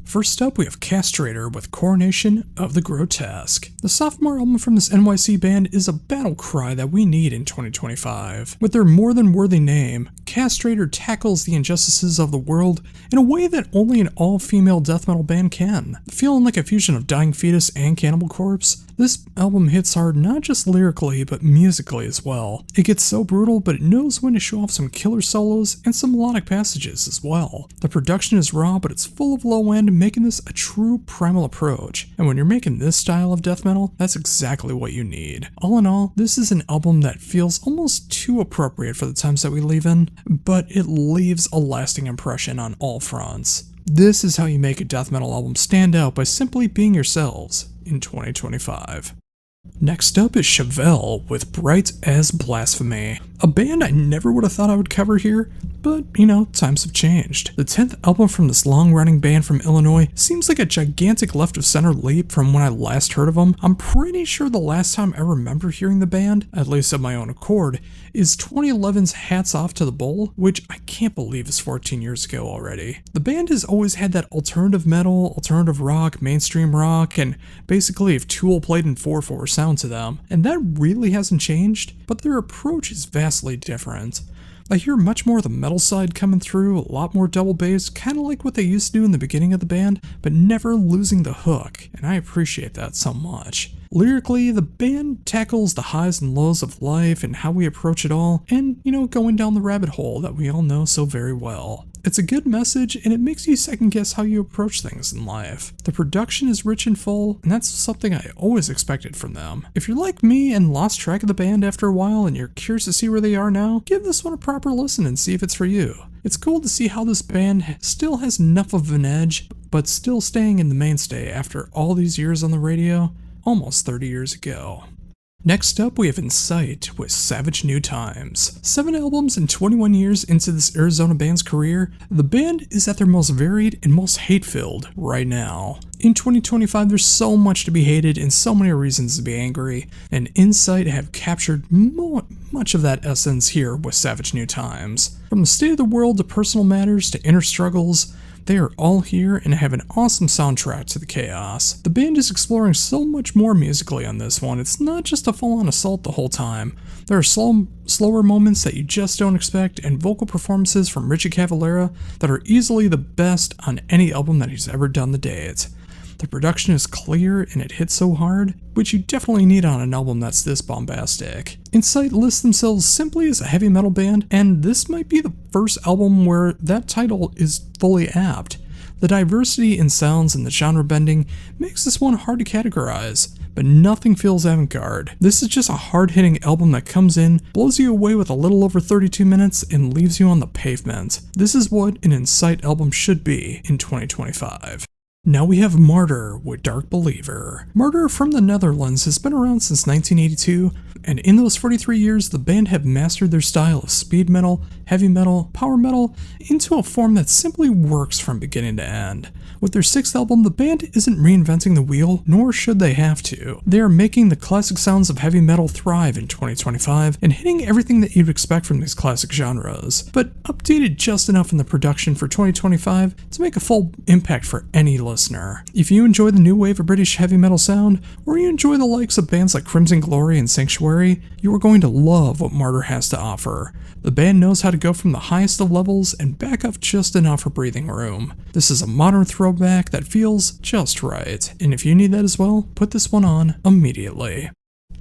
First up, we have Castrator with Coronation of the Grotesque. The sophomore album from this NYC band is a battle cry that we need in 2025. With their more than worthy name, Castrator tackles the injustices of the world in a way that only an all-female death metal band can. Feeling like a fusion of Dying Fetus and Cannibal Corpse, This album hits hard not just lyrically, but musically as well. It gets so brutal, but it knows when to show off some killer solos and some melodic passages as well. The production is raw, but it's full of low end, making this a true primal approach. And when you're making this style of death metal, that's exactly what you need. All in all, this is an album that feels almost too appropriate for the times that we live in, but it leaves a lasting impression on all fronts. This is how you make a death metal album stand out, by simply being yourselves in 2025. Next up is Chevelle with Bright as Blasphemy, a band I never would have thought I would cover here, but times have changed. The 10th album from this long-running band from Illinois seems like a gigantic left-of-center leap from when I last heard of them. I'm pretty sure the last time I remember hearing the band, at least of my own accord, is 2011's Hats Off to the Bull, which I can't believe is 14 years ago already. The band has always had that alternative metal, alternative rock, mainstream rock, and basically if Tool played in 4/4 sound to them, and that really hasn't changed, but their approach is vastly different. I hear much more of the metal side coming through, a lot more double bass, kind of like what they used to do in the beginning of the band, but never losing the hook, and I appreciate that so much. Lyrically, the band tackles the highs and lows of life and how we approach it all, and, going down the rabbit hole that we all know so very well. It's a good message, and it makes you second guess how you approach things in life. The production is rich and full, and that's something I always expected from them. If you're like me and lost track of the band after a while and you're curious to see where they are now, give this one a proper listen and see if it's for you. It's cool to see how this band still has enough of an edge, but still staying in the mainstay after all these years on the radio, almost 30 years ago. Next up, we have Insight with Savage New Times. 7 albums and 21 years into this Arizona band's career, the band is at their most varied and most hate-filled right now. In 2025, there's so much to be hated and so many reasons to be angry, and Insight have captured much of that essence here with Savage New Times. From the state of the world to personal matters to inner struggles, they are all here and have an awesome soundtrack to the chaos. The band is exploring so much more musically on this one. It's not just a full-on assault the whole time. There are slower moments that you just don't expect, and vocal performances from Richie Cavalera that are easily the best on any album that he's ever done to date. The production is clear and it hits so hard, which you definitely need on an album that's this bombastic. Insight lists themselves simply as a heavy metal band, and this might be the first album where that title is fully apt. The diversity in sounds and the genre bending makes this one hard to categorize, but nothing feels avant-garde. This is just a hard-hitting album that comes in, blows you away with a little over 32 minutes, and leaves you on the pavement. This is what an Insight album should be in 2025. Now we have Martyr with Dark Believer. Martyr from the Netherlands has been around since 1982, and in those 43 years, the band have mastered their style of speed metal, heavy metal, power metal, into a form that simply works from beginning to end. With their 6th album, the band isn't reinventing the wheel, nor should they have to. They are making the classic sounds of heavy metal thrive in 2025, and hitting everything that you'd expect from these classic genres, but updated just enough in the production for 2025 to make a full impact for any listener. If you enjoy the new wave of British heavy metal sound, or you enjoy the likes of bands like Crimson Glory and Sanctuary, you are going to love what Martyr has to offer. The band knows how to go from the highest of levels and back up just enough for breathing room. This is a modern throwback that feels just right, and if you need that as well, put this one on immediately.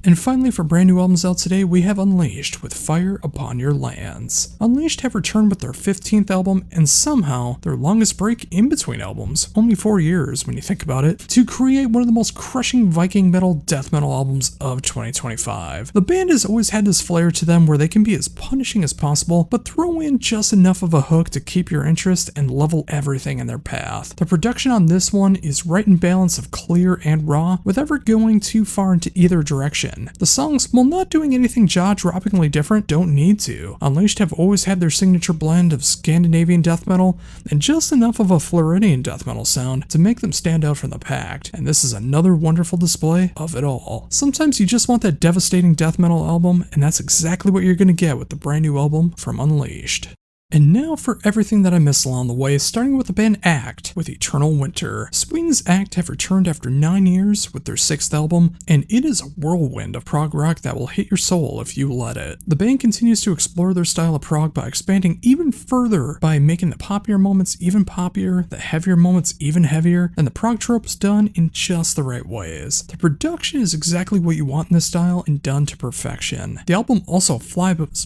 And finally, for brand new albums out today, we have Unleashed with Fire Upon Your Lands. Unleashed have returned with their 15th album, and somehow their longest break in between albums, only 4 years when you think about it, to create one of the most crushing Viking metal death metal albums of 2025. The band has always had this flair to them where they can be as punishing as possible, but throw in just enough of a hook to keep your interest and level everything in their path. The production on this one is right in balance of clear and raw, without ever going too far into either direction. The songs, while not doing anything jaw-droppingly different, don't need to. Unleashed have always had their signature blend of Scandinavian death metal and just enough of a Floridian death metal sound to make them stand out from the pack, and this is another wonderful display of it all. Sometimes you just want that devastating death metal album, and that's exactly what you're going to get with the brand new album from Unleashed. And now for everything that I missed along the way, starting with the band Act with Eternal Winter. Sweden's Act have returned after 9 years with their 6th album, and it is a whirlwind of prog rock that will hit your soul if you let it. The band continues to explore their style of prog by expanding even further by making the poppier moments even poppier, the heavier moments even heavier, and the prog tropes done in just the right ways. The production is exactly what you want in this style and done to perfection. The album also flies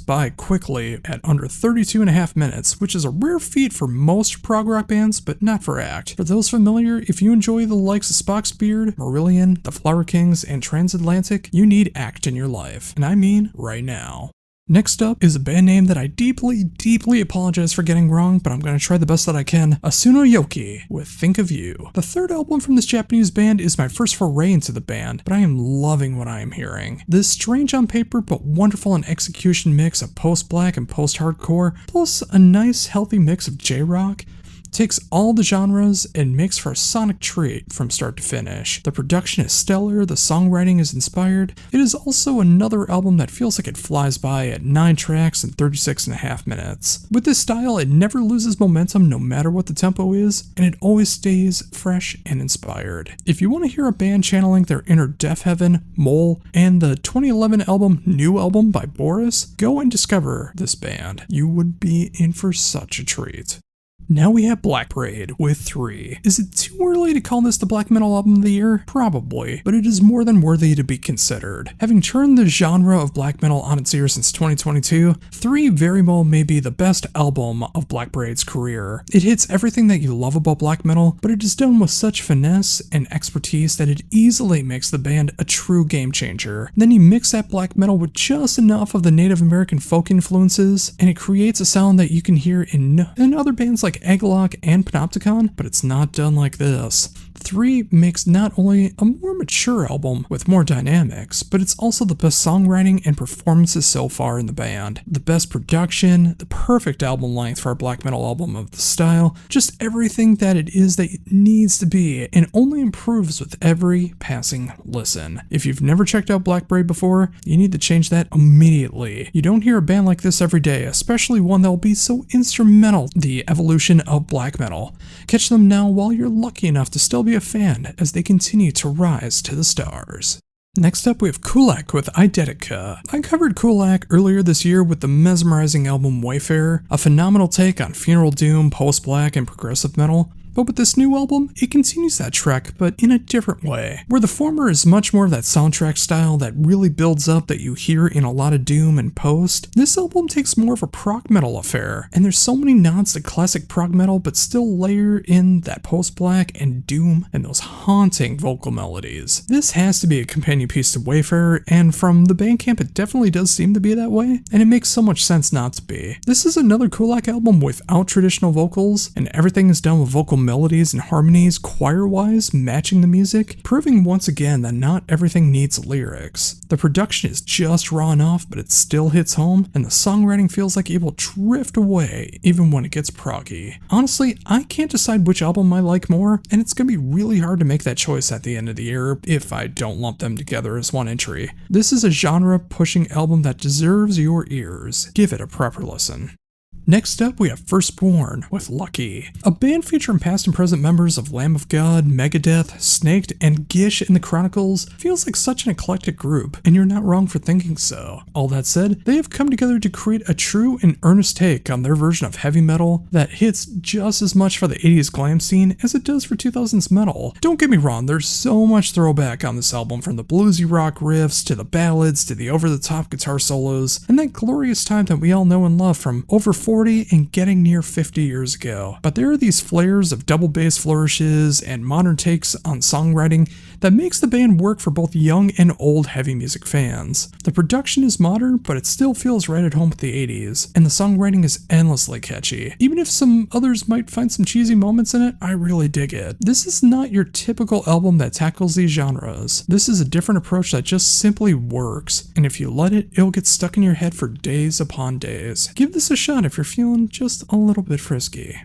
by quickly at under 32.5 minutes, which is a rare feat for most prog rock bands, but not for Act. For those familiar, if you enjoy the likes of Spock's Beard, Marillion, the Flower Kings, and Transatlantic, you need Act in your life, and I mean right now. Next up is a band name that I deeply apologize for getting wrong, but I'm going to try the best that I can. Asuno Yoki with Think of You. The 3rd album from this Japanese band is my first foray into the band, but I am loving what I am hearing. This strange on paper but wonderful in execution mix of post-black and post-hardcore, plus a nice healthy mix of J-rock, takes all the genres and makes for a sonic treat from start to finish. The production is stellar, the songwriting is inspired. It is also another album that feels like it flies by at 9 tracks and 36.5 minutes. With this style, it never loses momentum no matter what the tempo is, and it always stays fresh and inspired. If you want to hear a band channeling their inner Death Heaven, Mole, and the 2011 album New Album by Boris, go and discover this band. You would be in for such a treat. Now we have Black Parade with 3. Is it too early to call this the black metal album of the year? Probably, but it is more than worthy to be considered. Having turned the genre of black metal on its ear since 2022, 3 very well may be the best album of Black Parade's career. It hits everything that you love about black metal, but it is done with such finesse and expertise that it easily makes the band a true game changer. Then you mix that black metal with just enough of the Native American folk influences, and it creates a sound that you can hear in other bands like Agalock and Panopticon, but it's not done like this. 3 makes not only a more mature album with more dynamics, but it's also the best songwriting and performances so far in the band. The best production, the perfect album length for a black metal album of the style, just everything that it is that it needs to be, and only improves with every passing listen. If you've never checked out Black Parade before, you need to change that immediately. You don't hear a band like this every day, especially one that will be so instrumental in the evolution of black metal. Catch them now while you're lucky enough to still be a fan as they continue to rise to the stars. Next up we have Kulak with Eidetica. I covered Kulak earlier this year with the mesmerizing album Wayfarer, a phenomenal take on funeral doom, post-black, and progressive metal. But with this new album, it continues that trek, but in a different way. Where the former is much more of that soundtrack style that really builds up that you hear in a lot of doom and post, this album takes more of a prog metal affair, and there's so many nods to classic prog metal but still layer in that post-black and doom and those haunting vocal melodies. This has to be a companion piece to Wayfarer, and from the Bandcamp it definitely does seem to be that way, and it makes so much sense not to be. This is another Kulak album without traditional vocals, and everything is done with vocal melodies and harmonies choir-wise matching the music, proving once again that not everything needs lyrics. The production is just raw enough, but it still hits home, and the songwriting feels like it will drift away even when it gets proggy. Honestly, I can't decide which album I like more, and it's gonna be really hard to make that choice at the end of the year if I don't lump them together as one entry. This is a genre-pushing album that deserves your ears. Give it a proper listen. Next up, we have Firstborn with Lucky. A band featuring past and present members of Lamb of God, Megadeth, Snaked, and Gish in the Chronicles feels like such an eclectic group, and you're not wrong for thinking so. All that said, they have come together to create a true and earnest take on their version of heavy metal that hits just as much for the 80s glam scene as it does for 2000s metal. Don't get me wrong, there's so much throwback on this album, from the bluesy rock riffs to the ballads to the over-the-top guitar solos, and that glorious time that we all know and love from over 40 and getting near 50 years ago. But there are these flares of double bass flourishes and modern takes on songwriting that makes the band work for both young and old heavy music fans. The production is modern, but it still feels right at home with the 80s, and the songwriting is endlessly catchy. Even if some others might find some cheesy moments in it, I really dig it. This is not your typical album that tackles these genres. This is a different approach that just simply works, and if you let it, it'll get stuck in your head for days upon days. Give this a shot if you're feeling just a little bit frisky.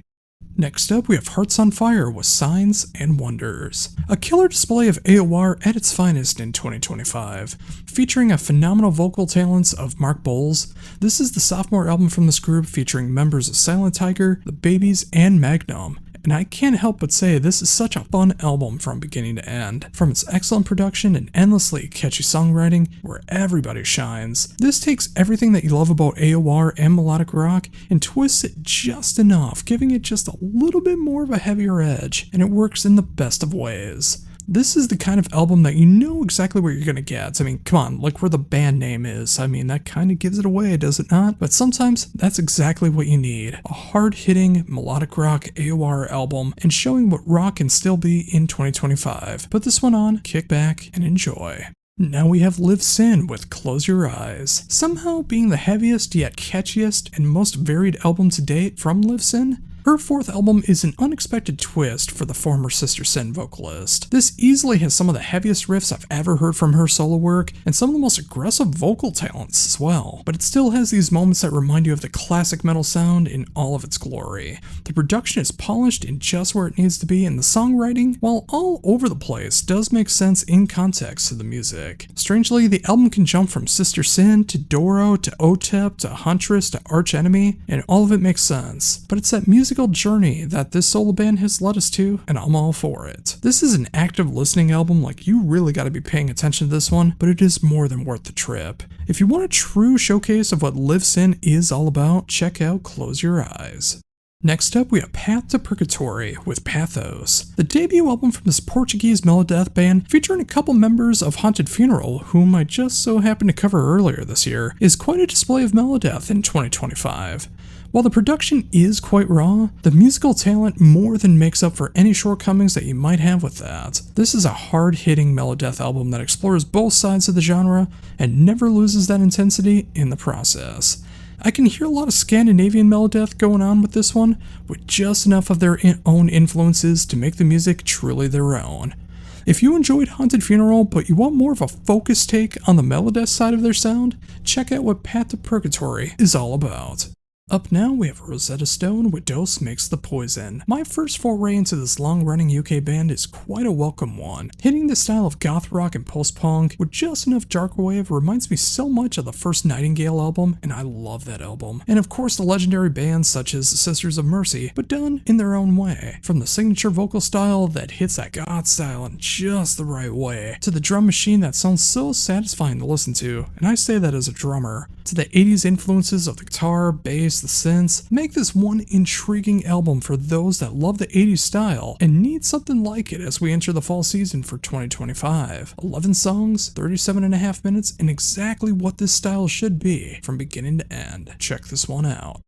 Next up, we have Hearts on Fire with Signs and Wonders. A killer display of AOR at its finest in 2025. Featuring a phenomenal vocal talents of Mark Bowles, this is the sophomore album from this group featuring members of Silent Tiger, The Babies, and Magnum. And I can't help but say this is such a fun album from beginning to end. From its excellent production and endlessly catchy songwriting, where everybody shines, this takes everything that you love about AOR and melodic rock and twists it just enough, giving it just a little bit more of a heavier edge, and it works in the best of ways. This is the kind of album that you know exactly what you're gonna get. I mean, come on, look where the band name is. I mean, that kind of gives it away, does it not? But sometimes that's exactly what you need. A hard-hitting, melodic rock AOR album, and showing what rock can still be in 2025. Put this one on, kick back, and enjoy. Now we have Live Sin with Close Your Eyes. Somehow being the heaviest yet catchiest and most varied album to date from Live Sin, her fourth album is an unexpected twist for the former Sister Sin vocalist. This easily has some of the heaviest riffs I've ever heard from her solo work, and some of the most aggressive vocal talents as well. But it still has these moments that remind you of the classic metal sound in all of its glory. The production is polished in just where it needs to be, and the songwriting, while all over the place, does make sense in context to the music. Strangely, the album can jump from Sister Sin to Doro to Otep to Huntress to Arch Enemy, and all of it makes sense. But it's that musical journey that this solo band has led us to, and I'm all for it. This is an active listening album, like you really gotta be paying attention to this one, but it is more than worth the trip. If you want a true showcase of what Live Sin is all about, check out Close Your Eyes. Next up, we have Path to Purgatory with Pathos, the debut album from this Portuguese melodeath band featuring a couple members of Haunted Funeral, whom I just so happened to cover earlier this year, is quite a display of melodeath in 2025. While the production is quite raw, the musical talent more than makes up for any shortcomings that you might have with that. This is a hard-hitting melodeath album that explores both sides of the genre and never loses that intensity in the process. I can hear a lot of Scandinavian melodeath going on with this one, with just enough of their own influences to make the music truly their own. If you enjoyed Haunted Funeral, but you want more of a focused take on the melodeath side of their sound, check out what Path to Purgatory is all about. Up now, we have Rosetta Stone with Dose Makes the Poison. My first foray into this long-running UK band is quite a welcome one. Hitting the style of goth rock and post-punk with just enough dark wave reminds me so much of the first Nightingale album, and I love that album. And of course the legendary bands such as Sisters of Mercy, but done in their own way. From the signature vocal style that hits that goth style in just the right way, to the drum machine that sounds so satisfying to listen to, and I say that as a drummer, to the 80s influences of the guitar, bass, the synths, make this one intriguing album for those that love the 80s style and need something like it as we enter the fall season for 2025. 11 songs, 37.5 minutes, and exactly what this style should be from beginning to end. Check this one out.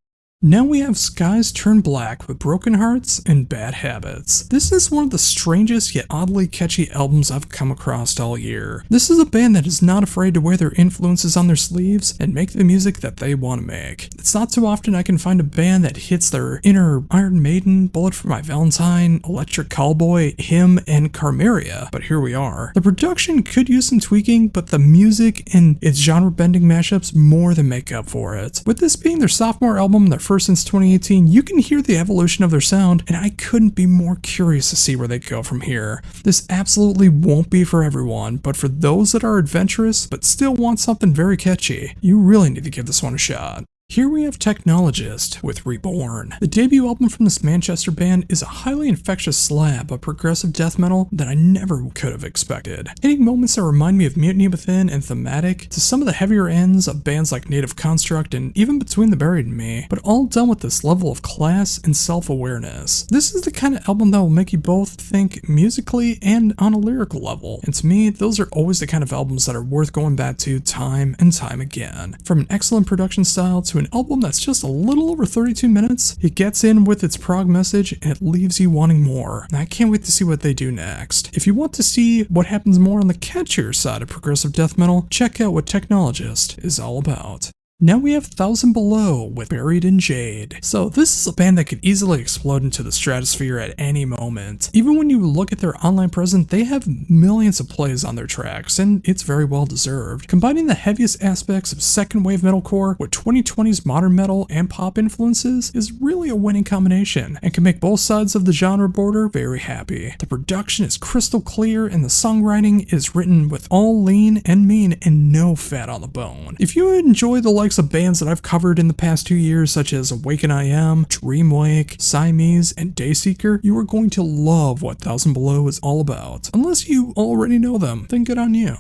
Now we have Skies Turn Black with Broken Hearts and Bad Habits. This is one of the strangest yet oddly catchy albums I've come across all year. This is a band that is not afraid to wear their influences on their sleeves and make the music that they want to make. It's not too often I can find a band that hits their inner Iron Maiden, Bullet for My Valentine, Electric Callboy, Hymn, and Carmeria, but here we are. The production could use some tweaking, but the music and its genre-bending mashups more than make up for it. With this being their sophomore album, their first since 2018, you can hear the evolution of their sound, and I couldn't be more curious to see where they go from here. This absolutely won't be for everyone, but for those that are adventurous but still want something very catchy, you really need to give this one a shot. Here we have Technologist with Reborn. The debut album from this Manchester band is a highly infectious slab of progressive death metal that I never could have expected. Hitting moments that remind me of Mutiny Within and Thematic, to some of the heavier ends of bands like Native Construct and even Between the Buried and Me, but all done with this level of class and self-awareness. This is the kind of album that will make you both think musically and on a lyrical level, and to me, those are always the kind of albums that are worth going back to time and time again. From an excellent production style to an album that's just a little over 32 minutes, it gets in with its prog message and it leaves you wanting more. And I can't wait to see what they do next. If you want to see what happens more on the catchier side of progressive death metal, check out what Technologist is all about. Now we have Thousand Below with Buried in Jade. So this is a band that could easily explode into the stratosphere at any moment. Even when you look at their online presence, they have millions of plays on their tracks, and it's very well deserved. Combining the heaviest aspects of second wave metalcore with 2020's modern metal and pop influences is really a winning combination, and can make both sides of the genre border very happy. The production is crystal clear, and the songwriting is written with all lean and mean and no fat on the bone. If you enjoy the likes of bands that I've covered in the past 2 years, such as Awaken I Am, Dreamwake, Siamese, and Dayseeker, you are going to love what Thousand Below is all about. Unless you already know them, then good on you.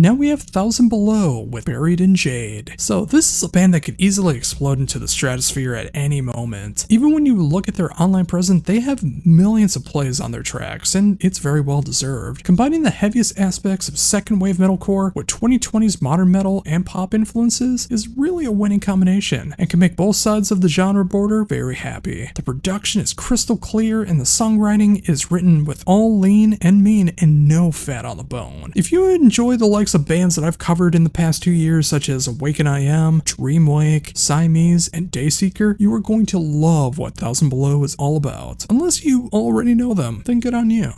Now we have Thousand Below with Buried in Jade. So this is a band that could easily explode into the stratosphere at any moment. Even when you look at their online presence, they have millions of plays on their tracks, and it's very well deserved. Combining the heaviest aspects of second wave metalcore with 2020's modern metal and pop influences is really a winning combination, and can make both sides of the genre border very happy. The production is crystal clear, and the songwriting is written with all lean and mean and no fat on the bone. If you enjoy the likes of bands that I've covered in the past 2 years, such as Awaken I Am, Dreamwake, Siamese, and Dayseeker, you are going to love what Thousand Below is all about. Unless you already know them, then good on you.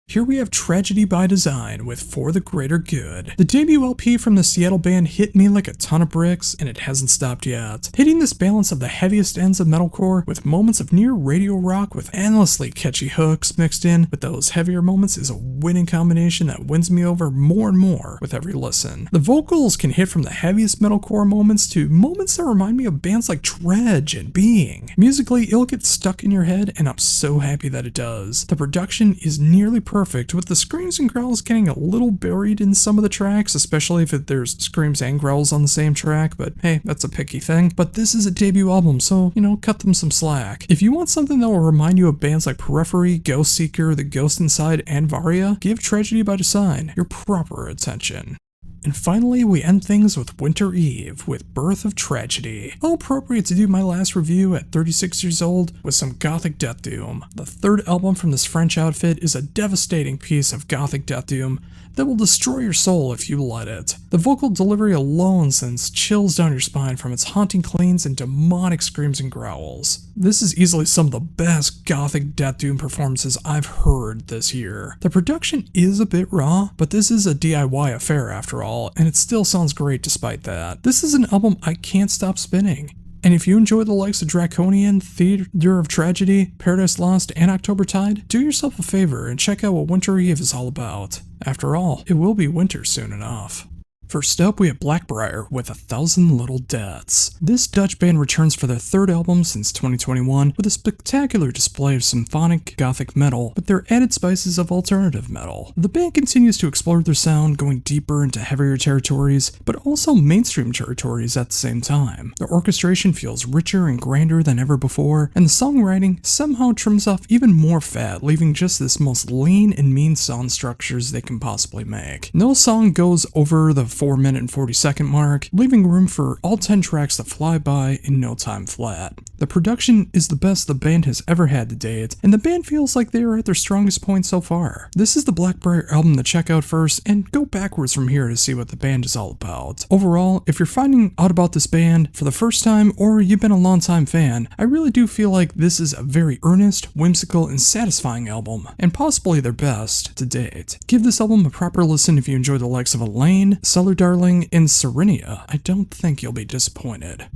Here we have Tragedy by Design with For the Greater Good. The debut LP from the Seattle band hit me like a ton of bricks, and it hasn't stopped yet. Hitting this balance of the heaviest ends of metalcore with moments of near radio rock with endlessly catchy hooks mixed in with those heavier moments is a winning combination that wins me over more and more with every listen. The vocals can hit from the heaviest metalcore moments to moments that remind me of bands like Dredge and Being. Musically, it'll get stuck in your head, and I'm so happy that it does. The production is nearly perfect, with the screams and growls getting a little buried in some of the tracks, especially if there's screams and growls on the same track, but hey, that's a picky thing. But this is a debut album, so, cut them some slack. If you want something that will remind you of bands like Periphery, Ghost Seeker, The Ghost Inside, and Varia, give Tragedy by Design your proper attention. And finally, we end things with Winter Eve with Birth of Tragedy. How appropriate to do my last review at 36 years old with some gothic death doom. The third album from this French outfit is a devastating piece of gothic death doom that will destroy your soul if you let it. The vocal delivery alone sends chills down your spine from its haunting cleans and demonic screams and growls. This is easily some of the best gothic death doom performances I've heard this year. The production is a bit raw, but this is a DIY affair after all, and it still sounds great despite that. This is an album I can't stop spinning. And if you enjoy the likes of Draconian, Theater of Tragedy, Paradise Lost, and October Tide, do yourself a favor and check out what Winter Eve is all about. After all, it will be winter soon enough. First up, we have Blackbriar with 1,000 Little Deaths. This Dutch band returns for their third album since 2021 with a spectacular display of symphonic gothic metal with their added spices of alternative metal. The band continues to explore their sound, going deeper into heavier territories, but also mainstream territories at the same time. The orchestration feels richer and grander than ever before, and the songwriting somehow trims off even more fat, leaving just this most lean and mean song structures they can possibly make. No song goes over the 4-minute and 40-second mark, leaving room for all 10 tracks to fly by in no time flat. The production is the best the band has ever had to date, and the band feels like they are at their strongest point so far. This is the Blackbriar album to check out first, and go backwards from here to see what the band is all about. Overall, if you're finding out about this band for the first time, or you've been a long-time fan, I really do feel like this is a very earnest, whimsical, and satisfying album, and possibly their best to date. Give this album a proper listen if you enjoy the likes of Elaine, Cellar Darling, and Serenia. I don't think you'll be disappointed.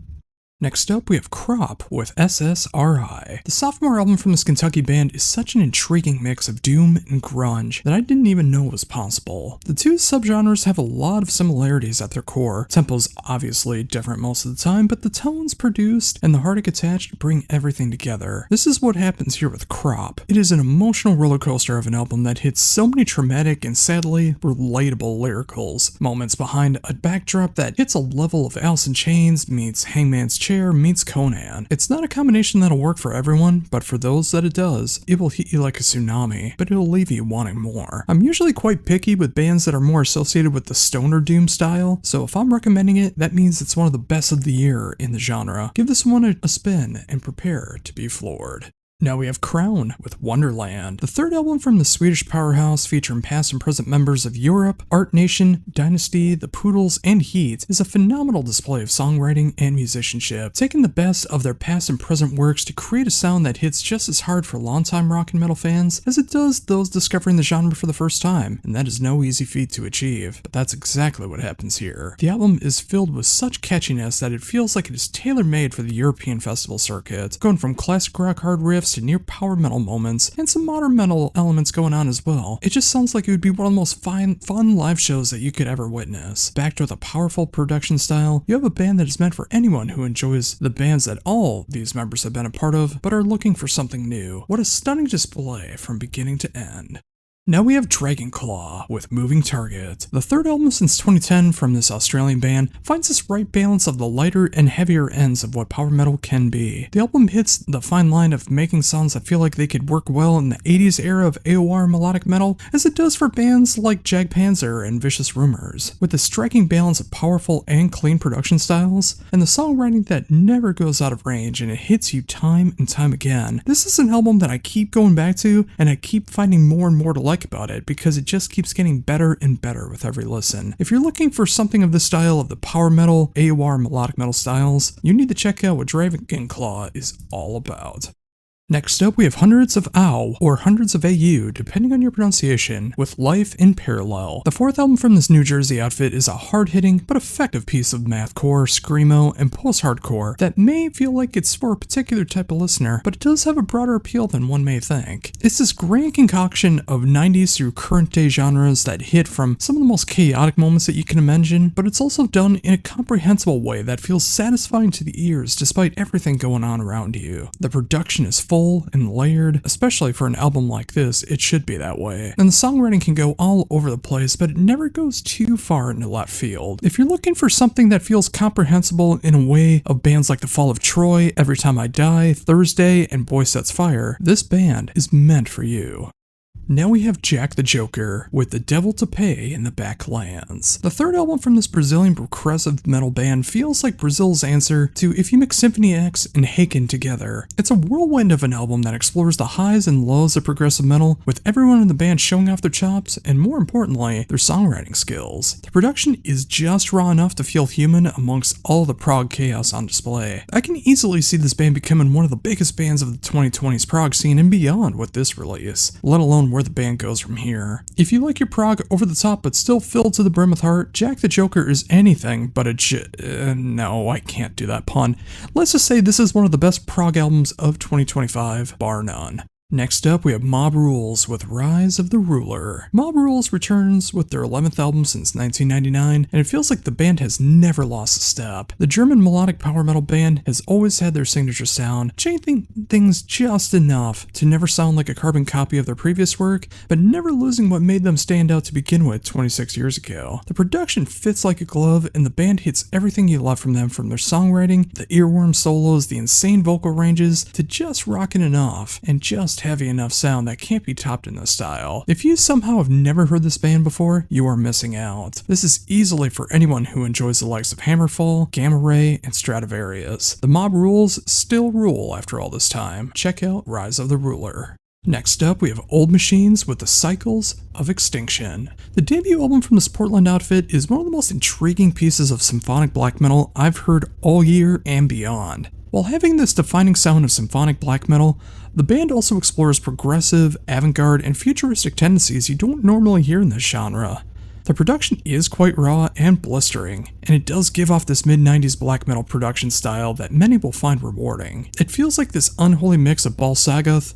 Next up, we have Crop with SSRI. The sophomore album from this Kentucky band is such an intriguing mix of doom and grunge that I didn't even know was possible. The two subgenres have a lot of similarities at their core. Tempo's obviously different most of the time, but the tones produced and the heartache attached bring everything together. This is what happens here with Crop. It is an emotional roller coaster of an album that hits so many traumatic and sadly relatable lyricals, moments behind a backdrop that hits a level of Alice in Chains meets Hangman's Chair meets Conan. It's not a combination that'll work for everyone, but for those that it does, it will hit you like a tsunami, but it'll leave you wanting more. I'm usually quite picky with bands that are more associated with the stoner doom style, so if I'm recommending it, that means it's one of the best of the year in the genre. Give this one a spin and prepare to be floored. Now we have Crown with Wonderland, the third album from the Swedish powerhouse featuring past and present members of Europe, Art Nation, Dynasty, The Poodles, and Heat, is a phenomenal display of songwriting and musicianship, taking the best of their past and present works to create a sound that hits just as hard for longtime rock and metal fans as it does those discovering the genre for the first time, and that is no easy feat to achieve, but that's exactly what happens here. The album is filled with such catchiness that it feels like it is tailor-made for the European festival circuit, going from classic rock hard riffs to near power metal moments, and some modern metal elements going on as well. It just sounds like it would be one of the most fun live shows that you could ever witness. Backed with a powerful production style, you have a band that is meant for anyone who enjoys the bands that all these members have been a part of, but are looking for something new. What a stunning display from beginning to end. Now we have Dragonclaw with Moving Target. The third album since 2010 from this Australian band finds this right balance of the lighter and heavier ends of what power metal can be. The album hits the fine line of making songs that feel like they could work well in the 80s era of AOR melodic metal, as it does for bands like Jagdpanzer and Vicious Rumors, with a striking balance of powerful and clean production styles, and the songwriting that never goes out of range and it hits you time and time again. This is an album that I keep going back to, and I keep finding more and more to like about it because it just keeps getting better and better with every listen. If you're looking for something of the style of the power metal, AOR melodic metal styles, you need to check out what Dragonclaw is all about. Next up, we have Hundreds of AU, or Hundreds of AU, depending on your pronunciation, with Life in Parallel. The fourth album from this New Jersey outfit is a hard-hitting but effective piece of mathcore, screamo, and post-hardcore that may feel like it's for a particular type of listener, but it does have a broader appeal than one may think. It's this grand concoction of 90s through current-day genres that hit from some of the most chaotic moments that you can imagine, but it's also done in a comprehensible way that feels satisfying to the ears despite everything going on around you. The production is full and layered, especially for an album like this. It should be that way. And the songwriting can go all over the place, but it never goes too far into left field. If you're looking for something that feels comprehensible in a way of bands like The Fall of Troy, Every Time I Die, Thursday, and Boy Sets Fire, this band is meant for you. Now we have Jack the Joker with The Devil to Pay in the Backlands. The third album from this Brazilian progressive metal band feels like Brazil's answer to if you mix Symphony X and Haken together. It's a whirlwind of an album that explores the highs and lows of progressive metal, with everyone in the band showing off their chops and, more importantly, their songwriting skills. The production is just raw enough to feel human amongst all the prog chaos on display. I can easily see this band becoming one of the biggest bands of the 2020s prog scene and beyond with this release, let alone where the band goes from here. If you like your prog over the top but still filled to the brim with heart, Jack the Joker is anything but a no, I can't do that pun. Let's just say this is one of the best prog albums of 2025, bar none. Next up, we have Mob Rules with Rise of the Ruler. Mob Rules returns with their 11th album since 1999, and it feels like the band has never lost a step. The German melodic power metal band has always had their signature sound, changing things just enough to never sound like a carbon copy of their previous work, but never losing what made them stand out to begin with 26 years ago. The production fits like a glove, and the band hits everything you love from them, from their songwriting, the earworm solos, the insane vocal ranges, to just rocking it off, and just heavy enough sound that can't be topped in this style. If you somehow have never heard this band before, you are missing out. This is easily for anyone who enjoys the likes of Hammerfall, Gamma Ray, and Stradivarius. The Mob Rules still rule after all this time. Check out Rise of the Ruler. Next up, we have Old Machines with The Cycles of Extinction. The debut album from this Portland outfit is one of the most intriguing pieces of symphonic black metal I've heard all year and beyond. While having this defining sound of symphonic black metal, the band also explores progressive, avant-garde, and futuristic tendencies you don't normally hear in this genre. The production is quite raw and blistering, and it does give off this mid-90s black metal production style that many will find rewarding. It feels like this unholy mix of Bal Sagoth,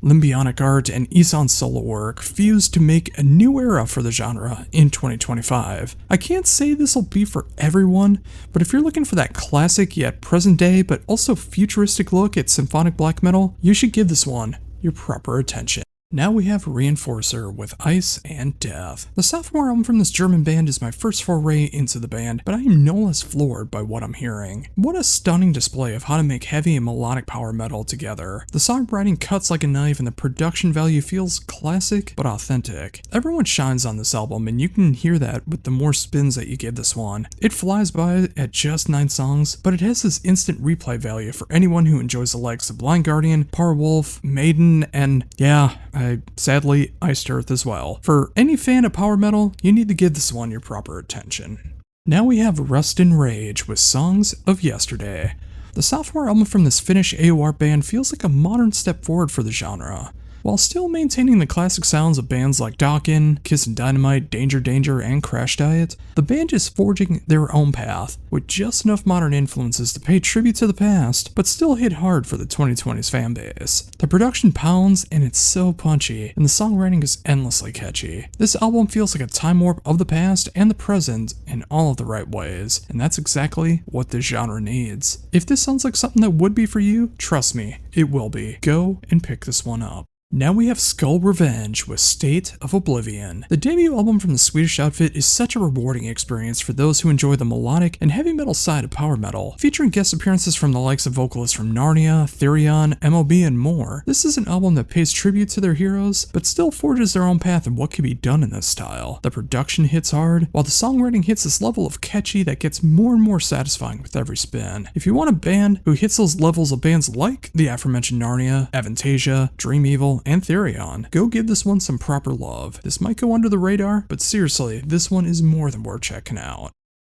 Limbionic art, and Ison's solo work fused to make a new era for the genre in 2025. I can't say this will be for everyone, but if you're looking for that classic yet present day but also futuristic look at symphonic black metal, you should give this one your proper attention. Now we have Reinforcer with Ice and Death. The sophomore album from this German band is my first foray into the band, but I am no less floored by what I'm hearing. What a stunning display of how to make heavy and melodic power metal together. The songwriting cuts like a knife and the production value feels classic but authentic. Everyone shines on this album, and you can hear that with the more spins that you give this one. It flies by at just 9 songs, but it has this instant replay value for anyone who enjoys the likes of Blind Guardian, Powerwolf, Maiden, and sadly, Iced Earth as well. For any fan of power metal, you need to give this one your proper attention. Now we have Rust and Rage with Songs of Yesterday. The sophomore album from this Finnish AOR band feels like a modern step forward for the genre. While still maintaining the classic sounds of bands like Dokken, Kiss and Dynamite, Danger Danger, and Crash Diet, the band is forging their own path, with just enough modern influences to pay tribute to the past, but still hit hard for the 2020s fanbase. The production pounds, and it's so punchy, and the songwriting is endlessly catchy. This album feels like a time warp of the past and the present in all of the right ways, and that's exactly what this genre needs. If this sounds like something that would be for you, trust me, it will be. Go and pick this one up. Now we have Skull Revenge with State of Oblivion. The debut album from the Swedish outfit is such a rewarding experience for those who enjoy the melodic and heavy metal side of power metal, featuring guest appearances from the likes of vocalists from Narnia, Therion, MOB, and more. This is an album that pays tribute to their heroes, but still forges their own path in what can be done in this style. The production hits hard, while the songwriting hits this level of catchy that gets more and more satisfying with every spin. If you want a band who hits those levels of bands like the aforementioned Narnia, Avantasia, Dream Evil, and Therion, go give this one some proper love. This might go under the radar, but seriously, this one is more than worth checking out.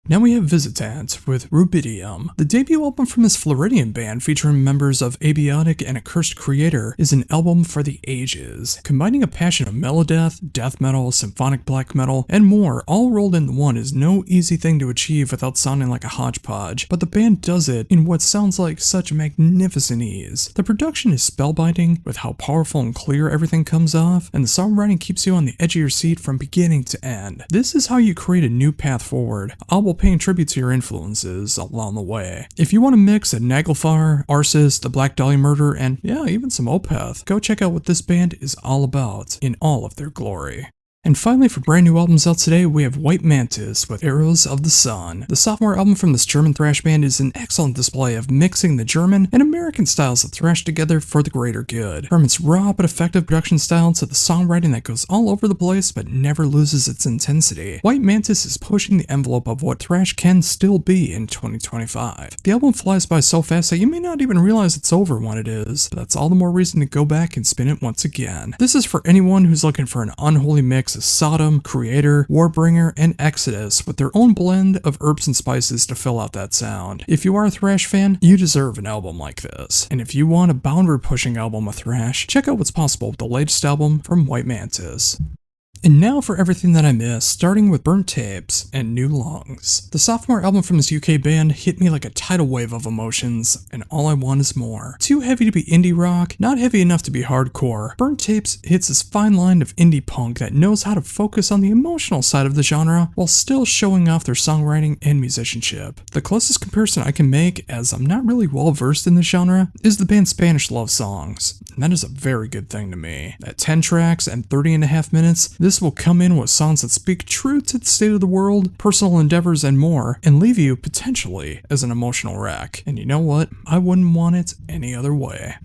Now we have Visitant with Rubidium. The debut album from this Floridian band featuring members of Abiotic and Accursed Creator is an album for the ages, combining a passion of melodeath, death metal, symphonic black metal, and more all rolled into one is no easy thing to achieve without sounding like a hodgepodge, but the band does it in what sounds like such magnificent ease. The production is spellbinding with how powerful and clear everything comes off, and the songwriting keeps you on the edge of your seat from beginning to end. This is how you create a new path forward, all paying tribute to your influences along the way. If you want to mix a Naglfar, Arsis, the Black Dahlia Murder, and even some Opeth, go check out what this band is all about in all of their glory. And finally, for brand new albums out today, we have White Mantis with Arrows of the Sun. The sophomore album from this German thrash band is an excellent display of mixing the German and American styles of thrash together for the greater good. From its raw but effective production style to the songwriting that goes all over the place but never loses its intensity, White Mantis is pushing the envelope of what thrash can still be in 2025. The album flies by so fast that you may not even realize it's over when it is, but that's all the more reason to go back and spin it once again. This is for anyone who's looking for an unholy mix of Sodom, Creator, Warbringer, and Exodus with their own blend of herbs and spices to fill out that sound. If you are a thrash fan, you deserve an album like this. And if you want a boundary-pushing album of thrash, check out what's possible with the latest album from White Mantis. And now for everything that I missed, starting with Burnt Tapes and New Lungs. The sophomore album from this UK band hit me like a tidal wave of emotions, and all I want is more. Too heavy to be indie rock, not heavy enough to be hardcore. Burnt Tapes hits this fine line of indie punk that knows how to focus on the emotional side of the genre while still showing off their songwriting and musicianship. The closest comparison I can make, as I'm not really well versed in the genre, is the band Spanish Love Songs. And that is a very good thing to me. At 10 tracks and 30.5 minutes, this will come in with songs that speak true to the state of the world, personal endeavors, and more, and leave you potentially as an emotional wreck. And you know what? I wouldn't want it any other way.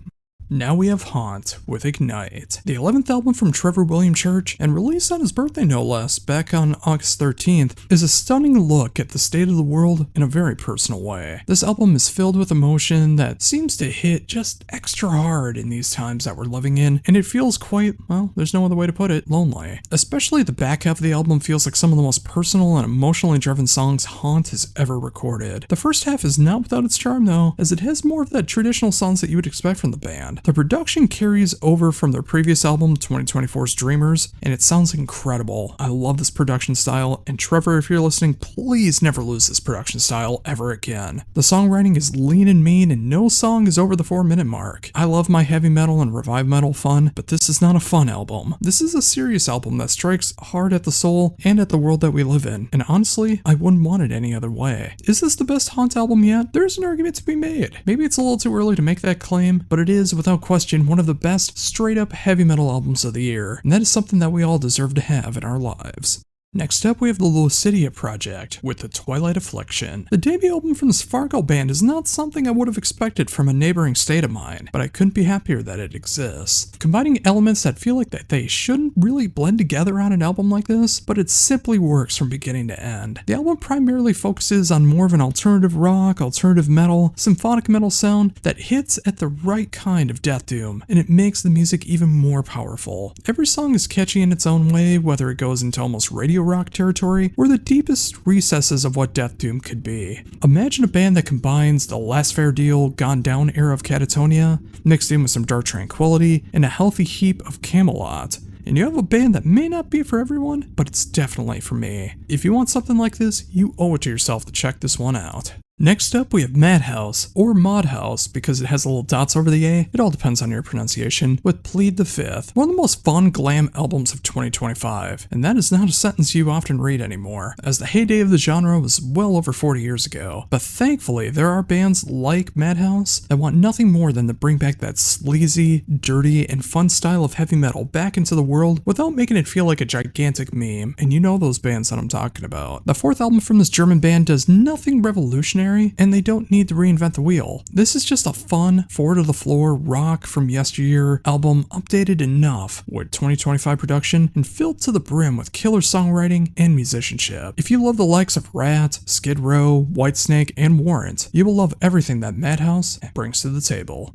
Now we have Haunt with Ignite. The 11th album from Trevor William Church, and released on his birthday no less, back on August 13th, is a stunning look at the state of the world in a very personal way. This album is filled with emotion that seems to hit just extra hard in these times that we're living in, and it feels quite, well, there's no other way to put it, lonely. Especially the back half of the album feels like some of the most personal and emotionally driven songs Haunt has ever recorded. The first half is not without its charm though, as it has more of that traditional songs that you would expect from the band. The production carries over from their previous album, 2024's Dreamers, and it sounds incredible. I love this production style, and Trevor, if you're listening, please never lose this production style ever again. The songwriting is lean and mean, and no song is over the 4-minute mark. I love my heavy metal and revive metal fun, but this is not a fun album. This is a serious album that strikes hard at the soul and at the world that we live in, and honestly, I wouldn't want it any other way. Is this the best Haunt album yet? There's an argument to be made. Maybe it's a little too early to make that claim, but it is without without question one of the best straight-up heavy metal albums of the year, and that is something that we all deserve to have in our lives. Next up, we have the Lucidia Project with the Twilight Affliction. The debut album from this Fargo band is not something I would have expected from a neighboring state of mine, but I couldn't be happier that it exists. Combining elements that feel like that they shouldn't really blend together on an album like this, but it simply works from beginning to end. The album primarily focuses on more of an alternative rock, alternative metal, symphonic metal sound that hits at the right kind of death doom, and it makes the music even more powerful. Every song is catchy in its own way, whether it goes into almost radio rock territory or the deepest recesses of what death doom could be. Imagine a band that combines the Last Fair Deal, Gone Down era of Catatonia, mixed in with some Dark Tranquility, and a healthy heap of Camelot. And you have a band that may not be for everyone, but it's definitely for me. If you want something like this, you owe it to yourself to check this one out. Next up, we have Madhouse, or Modhouse, because it has little dots over the A, it all depends on your pronunciation, with Plead the Fifth, one of the most fun glam albums of 2025, and that is not a sentence you often read anymore, as the heyday of the genre was well over 40 years ago. But thankfully, there are bands like Madhouse that want nothing more than to bring back that sleazy, dirty, and fun style of heavy metal back into the world without making it feel like a gigantic meme, and you know those bands that I'm talking about. The fourth album from this German band does nothing revolutionary, and they don't need to reinvent the wheel. This is just a fun, forward-of-the-floor rock from yesteryear album updated enough with 2025 production and filled to the brim with killer songwriting and musicianship. If you love the likes of Rat, Skid Row, Whitesnake, and Warrant, you will love everything that Madhouse brings to the table.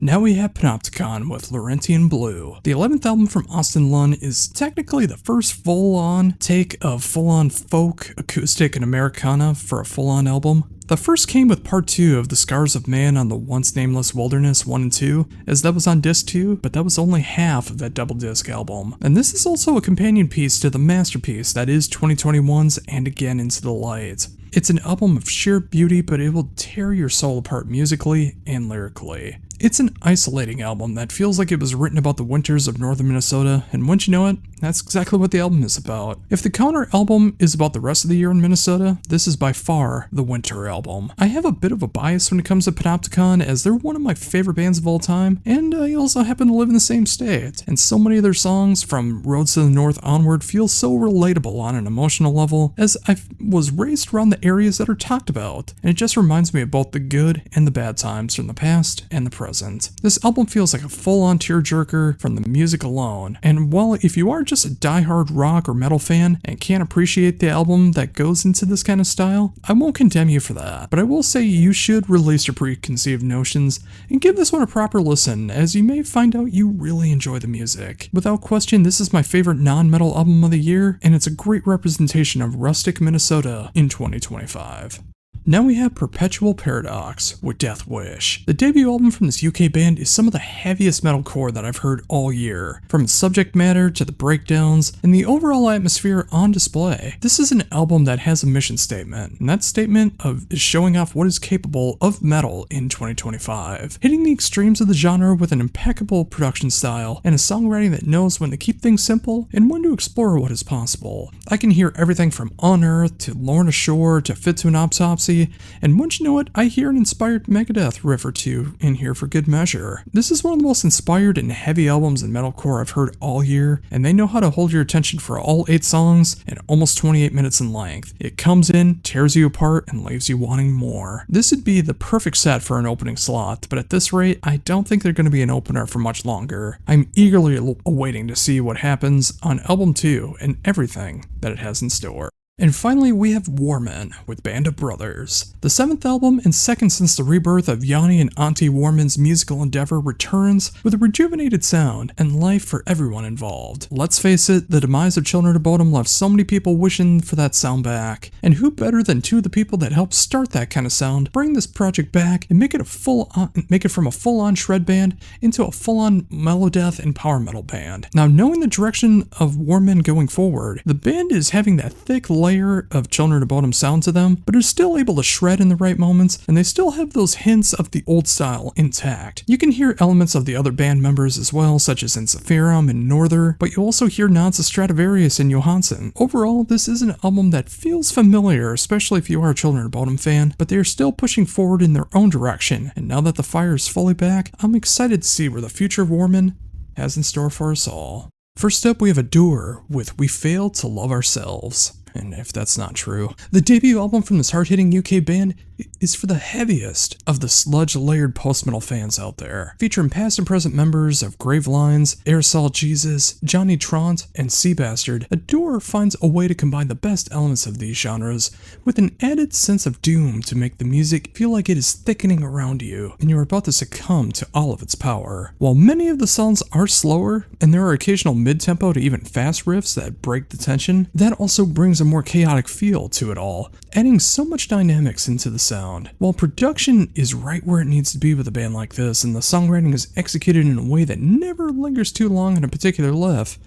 Now we have Panopticon with Laurentian Blue. The 11th album from Austin Lunn is technically the first full-on take of full-on folk, acoustic, and Americana for a full-on album. The first came with part 2 of The Scars of Man on the Once Nameless Wilderness 1 and 2, as that was on disc 2, but that was only half of that double disc album. And this is also a companion piece to the masterpiece that is 2021's And Again Into the Light. It's an album of sheer beauty, but it will tear your soul apart musically and lyrically. It's an isolating album that feels like it was written about the winters of northern Minnesota, and wouldn't you know it, that's exactly what the album is about. If the counter album is about the rest of the year in Minnesota, this is by far the winter album. I have a bit of a bias when it comes to Panopticon, as they're one of my favorite bands of all time, and I also happen to live in the same state, and so many of their songs, from Roads to the North onward, feel so relatable on an emotional level, as I was raised around the areas that are talked about, and it just reminds me of both the good and the bad times from the past and the present. This album feels like a full-on tearjerker from the music alone, and while if you are just a die-hard rock or metal fan and can't appreciate the album that goes into this kind of style, I won't condemn you for that, but I will say you should release your preconceived notions and give this one a proper listen, as you may find out you really enjoy the music. Without question, this is my favorite non-metal album of the year, and it's a great representation of rustic Minnesota in 2025. Now we have Perpetual Paradox with Death Wish. The debut album from this UK band is some of the heaviest metalcore that I've heard all year, from its subject matter to the breakdowns and the overall atmosphere on display. This is an album that has a mission statement, and that statement is showing off what is capable of metal in 2025, hitting the extremes of the genre with an impeccable production style and a songwriting that knows when to keep things simple and when to explore what is possible. I can hear everything from Unearthed to Lorna Shore to Fit to an Autopsy, and once you know it, I hear an inspired Megadeth riff or two in here for good measure. This is one of the most inspired and heavy albums in metalcore I've heard all year, and they know how to hold your attention for all 8 songs and almost 28 minutes in length. It comes in, tears you apart, and leaves you wanting more. This would be the perfect set for an opening slot, but at this rate, I don't think they're going to be an opener for much longer. I'm eagerly awaiting to see what happens on album 2 and everything that it has in store. And finally, we have Warman with Band of Brothers. The 7th album and second since the rebirth of Yanni and Auntie Warman's musical endeavor returns with a rejuvenated sound and life for everyone involved. Let's face it, the demise of Children of Bodom left so many people wishing for that sound back, and who better than 2 of the people that helped start that kind of sound bring this project back and make it from a full-on shred band into a full-on melodeath and power metal band. Now, knowing the direction of Warman going forward, the band is having that thick layer of Children of Bodom sound to them, but are still able to shred in the right moments, and they still have those hints of the old style intact. You can hear elements of the other band members as well, such as in Zephyrum and Norther, but you also hear nods to Stradivarius and Johansson. Overall, this is an album that feels familiar, especially if you are a Children of Bodom fan, but they are still pushing forward in their own direction, and now that the fire is fully back, I'm excited to see where the future of Warman has in store for us all. First up, we have Adore with We Failed to Love Ourselves. And if that's not true, the debut album from this hard-hitting UK band is for the heaviest of the sludge-layered post-metal fans out there. Featuring past and present members of Gravelines, Aerosol Jesus, Johnny Trant, and Seabastard, Adore finds a way to combine the best elements of these genres with an added sense of doom to make the music feel like it is thickening around you and you're about to succumb to all of its power. While many of the songs are slower, and there are occasional mid-tempo to even fast riffs that break the tension, that also brings a more chaotic feel to it all, adding so much dynamics into the sound. While production is right where it needs to be with a band like this, and the songwriting is executed in a way that never lingers too long on a particular lift,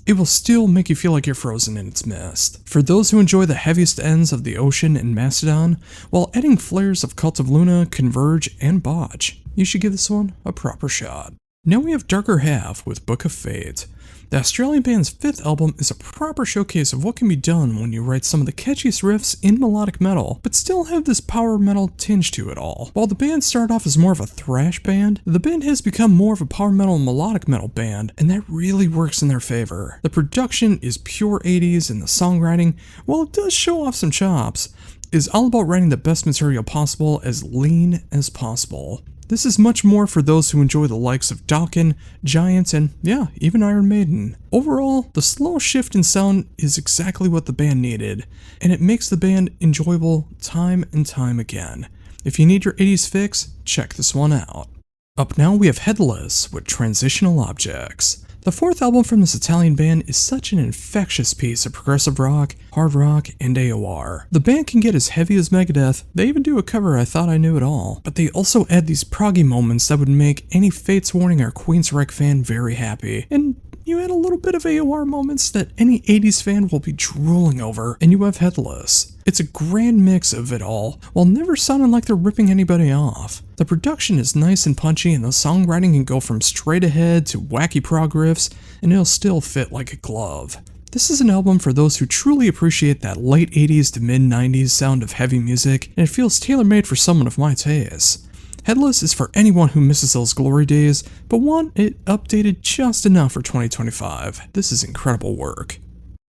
it will still make you feel like you're frozen in its mist. For those who enjoy the heaviest ends of the Ocean and Mastodon, while adding flares of Cult of Luna, Converge, and Botch, you should give this one a proper shot. Now we have Darker Half with Book of Fate. The Australian band's 5th album is a proper showcase of what can be done when you write some of the catchiest riffs in melodic metal, but still have this power metal tinge to it all. While the band started off as more of a thrash band, the band has become more of a power metal and melodic metal band, and that really works in their favor. The production is pure 80s, and the songwriting, while it does show off some chops, is all about writing the best material possible as lean as possible. This is much more for those who enjoy the likes of Dokken, Giant, and yeah, even Iron Maiden. Overall, the slow shift in sound is exactly what the band needed, and it makes the band enjoyable time and time again. If you need your 80s fix, check this one out. Up now we have Headless with Transitional Objects. The 4th album from this Italian band is such an infectious piece of progressive rock, hard rock, and AOR. The band can get as heavy as Megadeth, they even do a cover I Thought I Knew It All, but they also add these proggy moments that would make any Fates Warning or Queensryche fan very happy, and you add a little bit of AOR moments that any 80s fan will be drooling over, and you have Headless. It's a grand mix of it all, while never sounding like they're ripping anybody off. The production is nice and punchy, and the songwriting can go from straight ahead to wacky prog riffs, and it'll still fit like a glove. This is an album for those who truly appreciate that late 80s to mid 90s sound of heavy music, and it feels tailor-made for someone of my taste. Headless is for anyone who misses those glory days, but want it updated just enough for 2025. This is incredible work.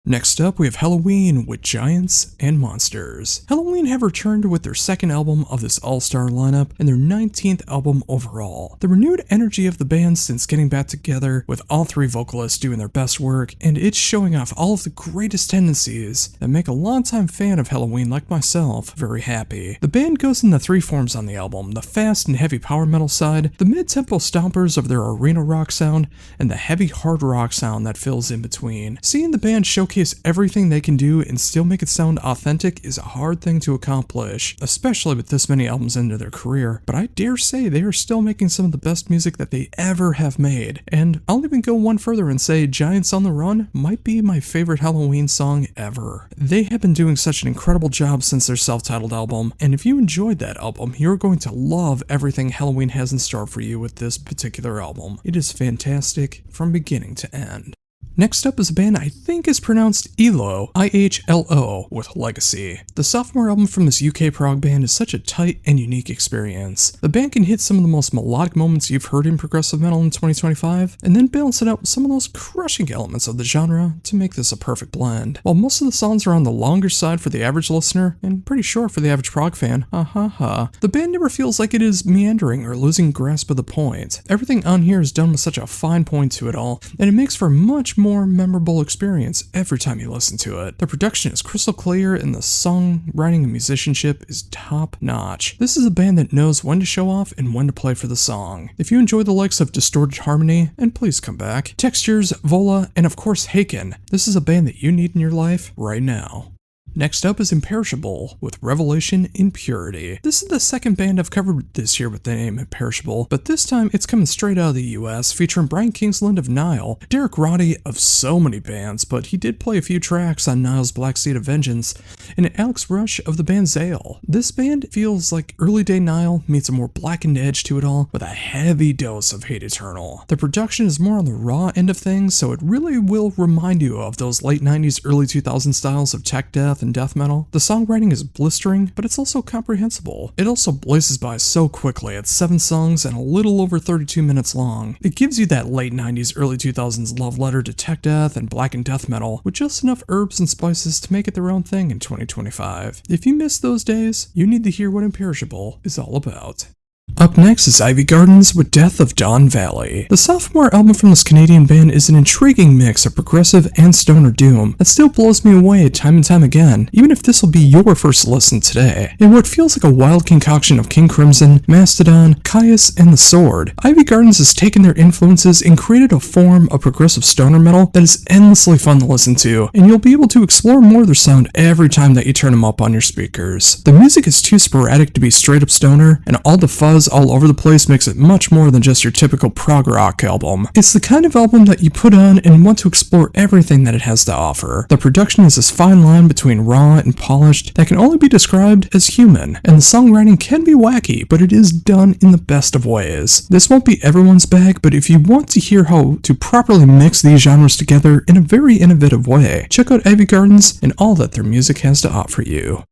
Next up, we have Helloween with Giants and Monsters. Helloween have returned with their 2nd album of this all-star lineup and their 19th album overall. The renewed energy of the band since getting back together with all 3 vocalists doing their best work, and it's showing off all of the greatest tendencies that make a longtime fan of Helloween like myself very happy. The band goes in the 3 forms on the album: the fast and heavy power metal side, the mid-tempo stompers of their arena rock sound, and the heavy hard rock sound that fills in between. Seeing the band showcase everything they can do and still make it sound authentic is a hard thing to accomplish, especially with this many albums into their career, but I dare say they are still making some of the best music that they ever have made, and I'll even go one further and say Giants on the Run might be my favorite Helloween song ever. They have been doing such an incredible job since their self-titled album, and if you enjoyed that album, you're going to love everything Helloween has in store for you with this particular album. It is fantastic from beginning to end. Next up is a band I think is pronounced IHLO, I-H-L-O, with Legacy. The sophomore album from this UK prog band is such a tight and unique experience. The band can hit some of the most melodic moments you've heard in progressive metal in 2025, and then balance it out with some of those crushing elements of the genre to make this a perfect blend. While most of the songs are on the longer side for the average listener, and pretty short for the average prog fan, the band never feels like it is meandering or losing grasp of the point. Everything on here is done with such a fine point to it all, and it makes for a much more memorable experience every time you listen to it. The production is crystal clear and the songwriting and musicianship is top notch. This is a band that knows when to show off and when to play for the song. If you enjoy the likes of Distorted Harmony, and please come back, Textures, Vola, and of course Haken, this is a band that you need in your life right now. Next up is Imperishable with Revelation in Purity. This is the second band I've covered this year with the name Imperishable, but this time it's coming straight out of the US, featuring Brian Kingsland of Nile, Derek Roddy of so many bands, but he did play a few tracks on Nile's Black Seed of Vengeance, and Alex Rush of the band Zale. This band feels like early day Nile meets a more blackened edge to it all, with a heavy dose of Hate Eternal. The production is more on the raw end of things, so it really will remind you of those late 90s, early 2000s styles of tech death and death metal. The songwriting is blistering, but it's also comprehensible. It also blazes by so quickly at 7 songs and a little over 32 minutes long. It gives you that late 90s, early 2000s love letter to tech death and blackened death metal, with just enough herbs and spices to make it their own thing in 2025. If you miss those days, you need to hear what Imperishable is all about. Up next is Ivy Gardens with Death of Dawn Valley. The sophomore album from this Canadian band is an intriguing mix of progressive and stoner doom that still blows me away time and time again, even if this will be your first listen today. In what feels like a wild concoction of King Crimson, Mastodon, Caius, and The Sword, Ivy Gardens has taken their influences and created a form of progressive stoner metal that is endlessly fun to listen to, and you'll be able to explore more of their sound every time that you turn them up on your speakers. The music is too sporadic to be straight up stoner, and all the fuzz all over the place makes it much more than just your typical prog rock album. It's the kind of album that you put on and want to explore everything that it has to offer. The production is this fine line between raw and polished that can only be described as human, and the songwriting can be wacky, but it is done in the best of ways. This won't be everyone's bag, but if you want to hear how to properly mix these genres together in a very innovative way, check out Ivy Gardens and all that their music has to offer you.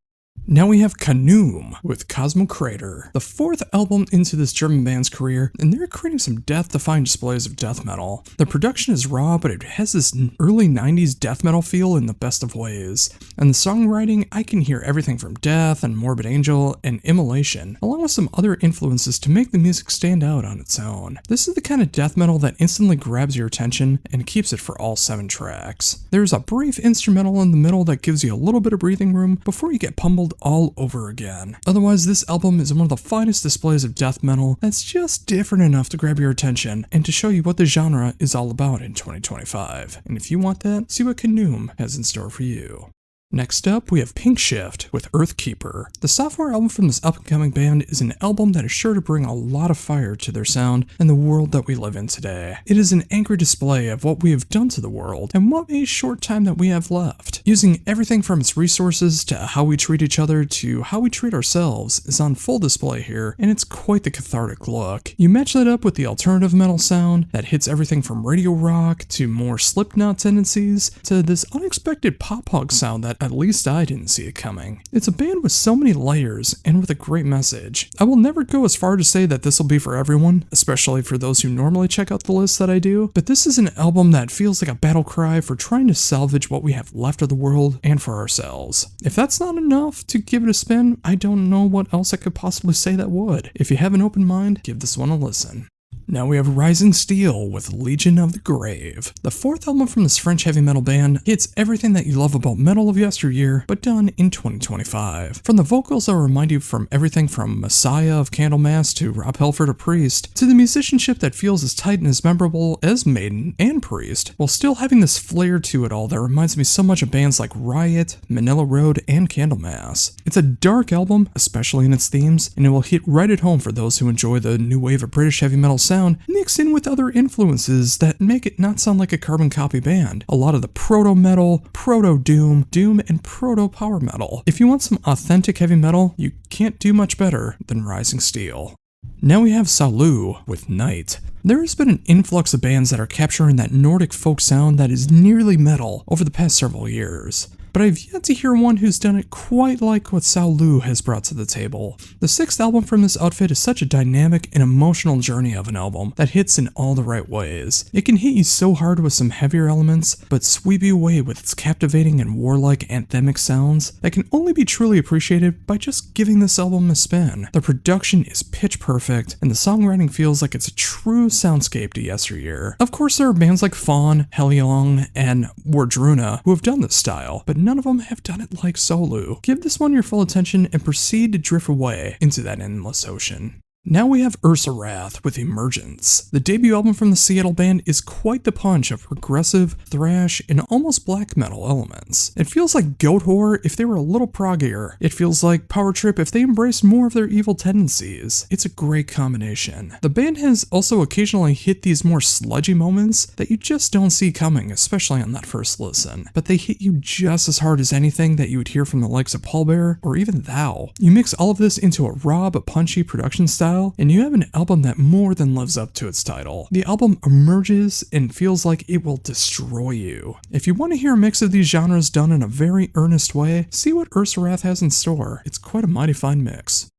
Now we have Kanoom with Cosmo Crater, the 4th album into this German band's career, and they're creating some death-defying displays of death metal. The production is raw, but it has this early 90s death metal feel in the best of ways. And the songwriting, I can hear everything from Death and Morbid Angel and Immolation, along with some other influences to make the music stand out on its own. This is the kind of death metal that instantly grabs your attention and keeps it for all 7 tracks. There's a brief instrumental in the middle that gives you a little bit of breathing room before you get pummeled all over again. Otherwise, this album is one of the finest displays of death metal that's just different enough to grab your attention and to show you what the genre is all about in 2025. And if you want that, see what Kanoom has in store for you. Next up, we have Pink Shift with Earthkeeper. The sophomore album from this up-and-coming band is an album that is sure to bring a lot of fire to their sound and the world that we live in today. It is an angry display of what we have done to the world and what a short time that we have left. Using everything from its resources to how we treat each other to how we treat ourselves is on full display here, and it's quite the cathartic look. You match that up with the alternative metal sound that hits everything from radio rock to more Slipknot tendencies to this unexpected pop-punk sound that at least I didn't see it coming. It's a band with so many layers and with a great message. I will never go as far to say that this will be for everyone, especially for those who normally check out the list that I do, but this is an album that feels like a battle cry for trying to salvage what we have left of the world and for ourselves. If that's not enough to give it a spin, I don't know what else I could possibly say that would. If you have an open mind, give this one a listen. Now we have Rising Steel with Legion of the Grave. The 4th album from this French heavy metal band hits everything that you love about metal of yesteryear, but done in 2025. From the vocals that remind you from everything from Messiah of Candlemass to Rob Halford of Priest, to the musicianship that feels as tight and as memorable as Maiden and Priest, while still having this flair to it all that reminds me so much of bands like Riot, Manila Road, and Candlemass. It's a dark album, especially in its themes, and it will hit right at home for those who enjoy the new wave of British heavy metal sound mixed in with other influences that make it not sound like a carbon copy band. A lot of the proto-metal, proto-doom, doom, and proto-power metal. If you want some authentic heavy metal, you can't do much better than Rising Steel. Now we have Salu with Night. There has been an influx of bands that are capturing that Nordic folk sound that is nearly metal over the past several years. But I've yet to hear one who's done it quite like what Salu has brought to the table. The 6th album from this outfit is such a dynamic and emotional journey of an album that hits in all the right ways. It can hit you so hard with some heavier elements, but sweep you away with its captivating and warlike anthemic sounds that can only be truly appreciated by just giving this album a spin. The production is pitch perfect, and the songwriting feels like it's a true soundscape to yesteryear. Of course, there are bands like Fawn, Heliong, and Wardruna who have done this style, but none of them have done it like Salu. Give this one your full attention and proceed to drift away into that endless ocean. Now we have Ursa Wrath with Emergence. The debut album from the Seattle band is quite the punch of progressive, thrash, and almost black metal elements. It feels like Goat Whore if they were a little proggier. It feels like Power Trip if they embraced more of their evil tendencies. It's a great combination. The band has also occasionally hit these more sludgy moments that you just don't see coming, especially on that first listen. But they hit you just as hard as anything that you would hear from the likes of Pallbearer or even Thou. You mix all of this into a raw but punchy production style, and you have an album that more than lives up to its title. The album emerges and feels like it will destroy you. If you want to hear a mix of these genres done in a very earnest way, see what Ursa Wrath has in store. It's quite a mighty fine mix.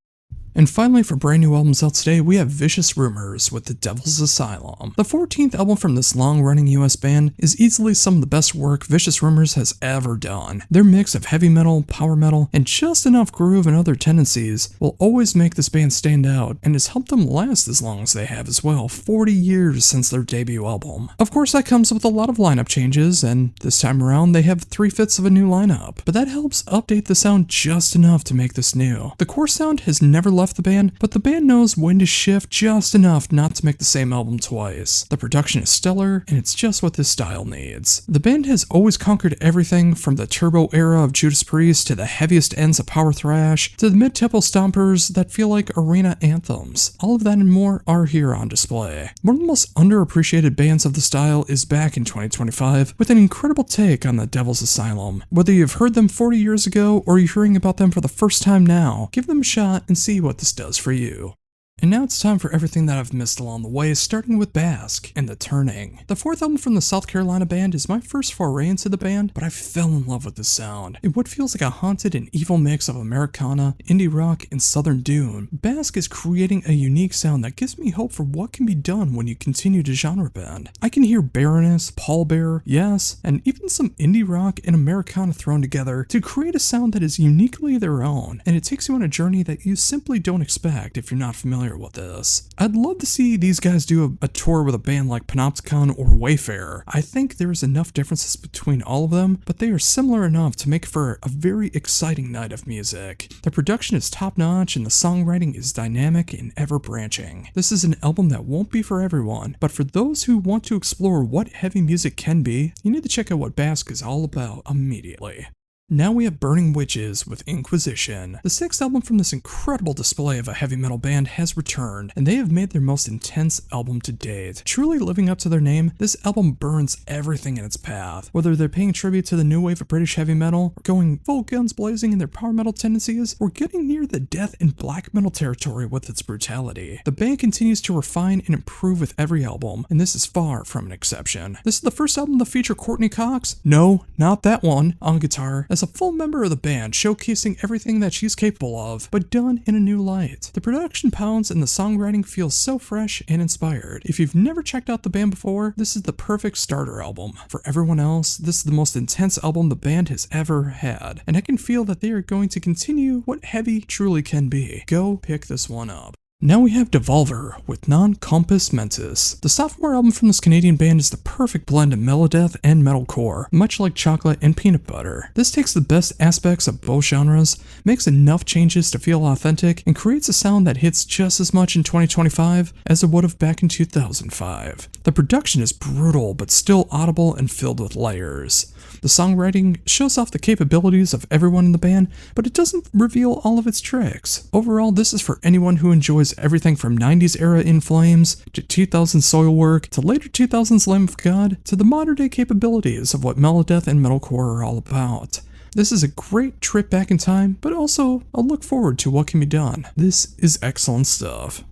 And finally, for brand new albums out today, we have Vicious Rumors with The Devil's Asylum. The 14th album from this long-running US band is easily some of the best work Vicious Rumors has ever done. Their mix of heavy metal, power metal, and just enough groove and other tendencies will always make this band stand out and has helped them last as long as they have as well, 40 years since their debut album. Of course, that comes with a lot of lineup changes, and this time around they have 3/5 of a new lineup, but that helps update the sound just enough to make this new. The core sound has never left the band, but the band knows when to shift just enough not to make the same album twice. The production is stellar, and it's just what this style needs. The band has always conquered everything from the turbo era of Judas Priest to the heaviest ends of power thrash to the mid-tempo stompers that feel like arena anthems. All of that and more are here on display. One of the most underappreciated bands of the style is back in 2025 with an incredible take on The Devil's Asylum. Whether you've heard them 40 years ago or you're hearing about them for the first time now, give them a shot and see what this does for you. And now it's time for everything that I've missed along the way, starting with Basque and The Turning. The 4th album from the South Carolina band is my first foray into the band, but I fell in love with this sound. In what feels like a haunted and evil mix of Americana, indie rock, and Southern doom, Basque is creating a unique sound that gives me hope for what can be done when you continue to genre bend. I can hear Baroness, Pallbearer, Yes, and even some indie rock and Americana thrown together to create a sound that is uniquely their own, and it takes you on a journey that you simply don't expect if you're not familiar with this. I'd love to see these guys do a tour with a band like Panopticon or Wayfarer. I think there's enough differences between all of them, but they are similar enough to make for a very exciting night of music. The production is top-notch and the songwriting is dynamic and ever-branching. This is an album that won't be for everyone, but for those who want to explore what heavy music can be, you need to check out what Basque is all about immediately. Now we have Burning Witches with Inquisition. The 6th album from this incredible display of a heavy metal band has returned, and they have made their most intense album to date. Truly living up to their name, this album burns everything in its path. Whether they're paying tribute to the new wave of British heavy metal, or going full guns blazing in their power metal tendencies, or getting near the death and black metal territory with its brutality. The band continues to refine and improve with every album, and this is far from an exception. This is the first album to feature Courtney Cox, no, not that one, on guitar, as a full member of the band, showcasing everything that she's capable of, but done in a new light. The production pounds and the songwriting feels so fresh and inspired. If you've never checked out the band before, this is the perfect starter album. For everyone else, this is the most intense album the band has ever had, and I can feel that they are going to continue what heavy truly can be. Go pick this one up. Now we have Devolver with Non Compos Mentis. The sophomore album from this Canadian band is the perfect blend of melodeath and metalcore, much like chocolate and peanut butter. This takes the best aspects of both genres, makes enough changes to feel authentic, and creates a sound that hits just as much in 2025 as it would have back in 2005. The production is brutal but still audible and filled with layers. The songwriting shows off the capabilities of everyone in the band, but it doesn't reveal all of its tricks. Overall, this is for anyone who enjoys everything from 90s era In Flames, to 2000s Soilwork, to later 2000s Lamb of God, to the modern day capabilities of what melodeath and metalcore are all about. This is a great trip back in time, but also a look forward to what can be done. This is excellent stuff.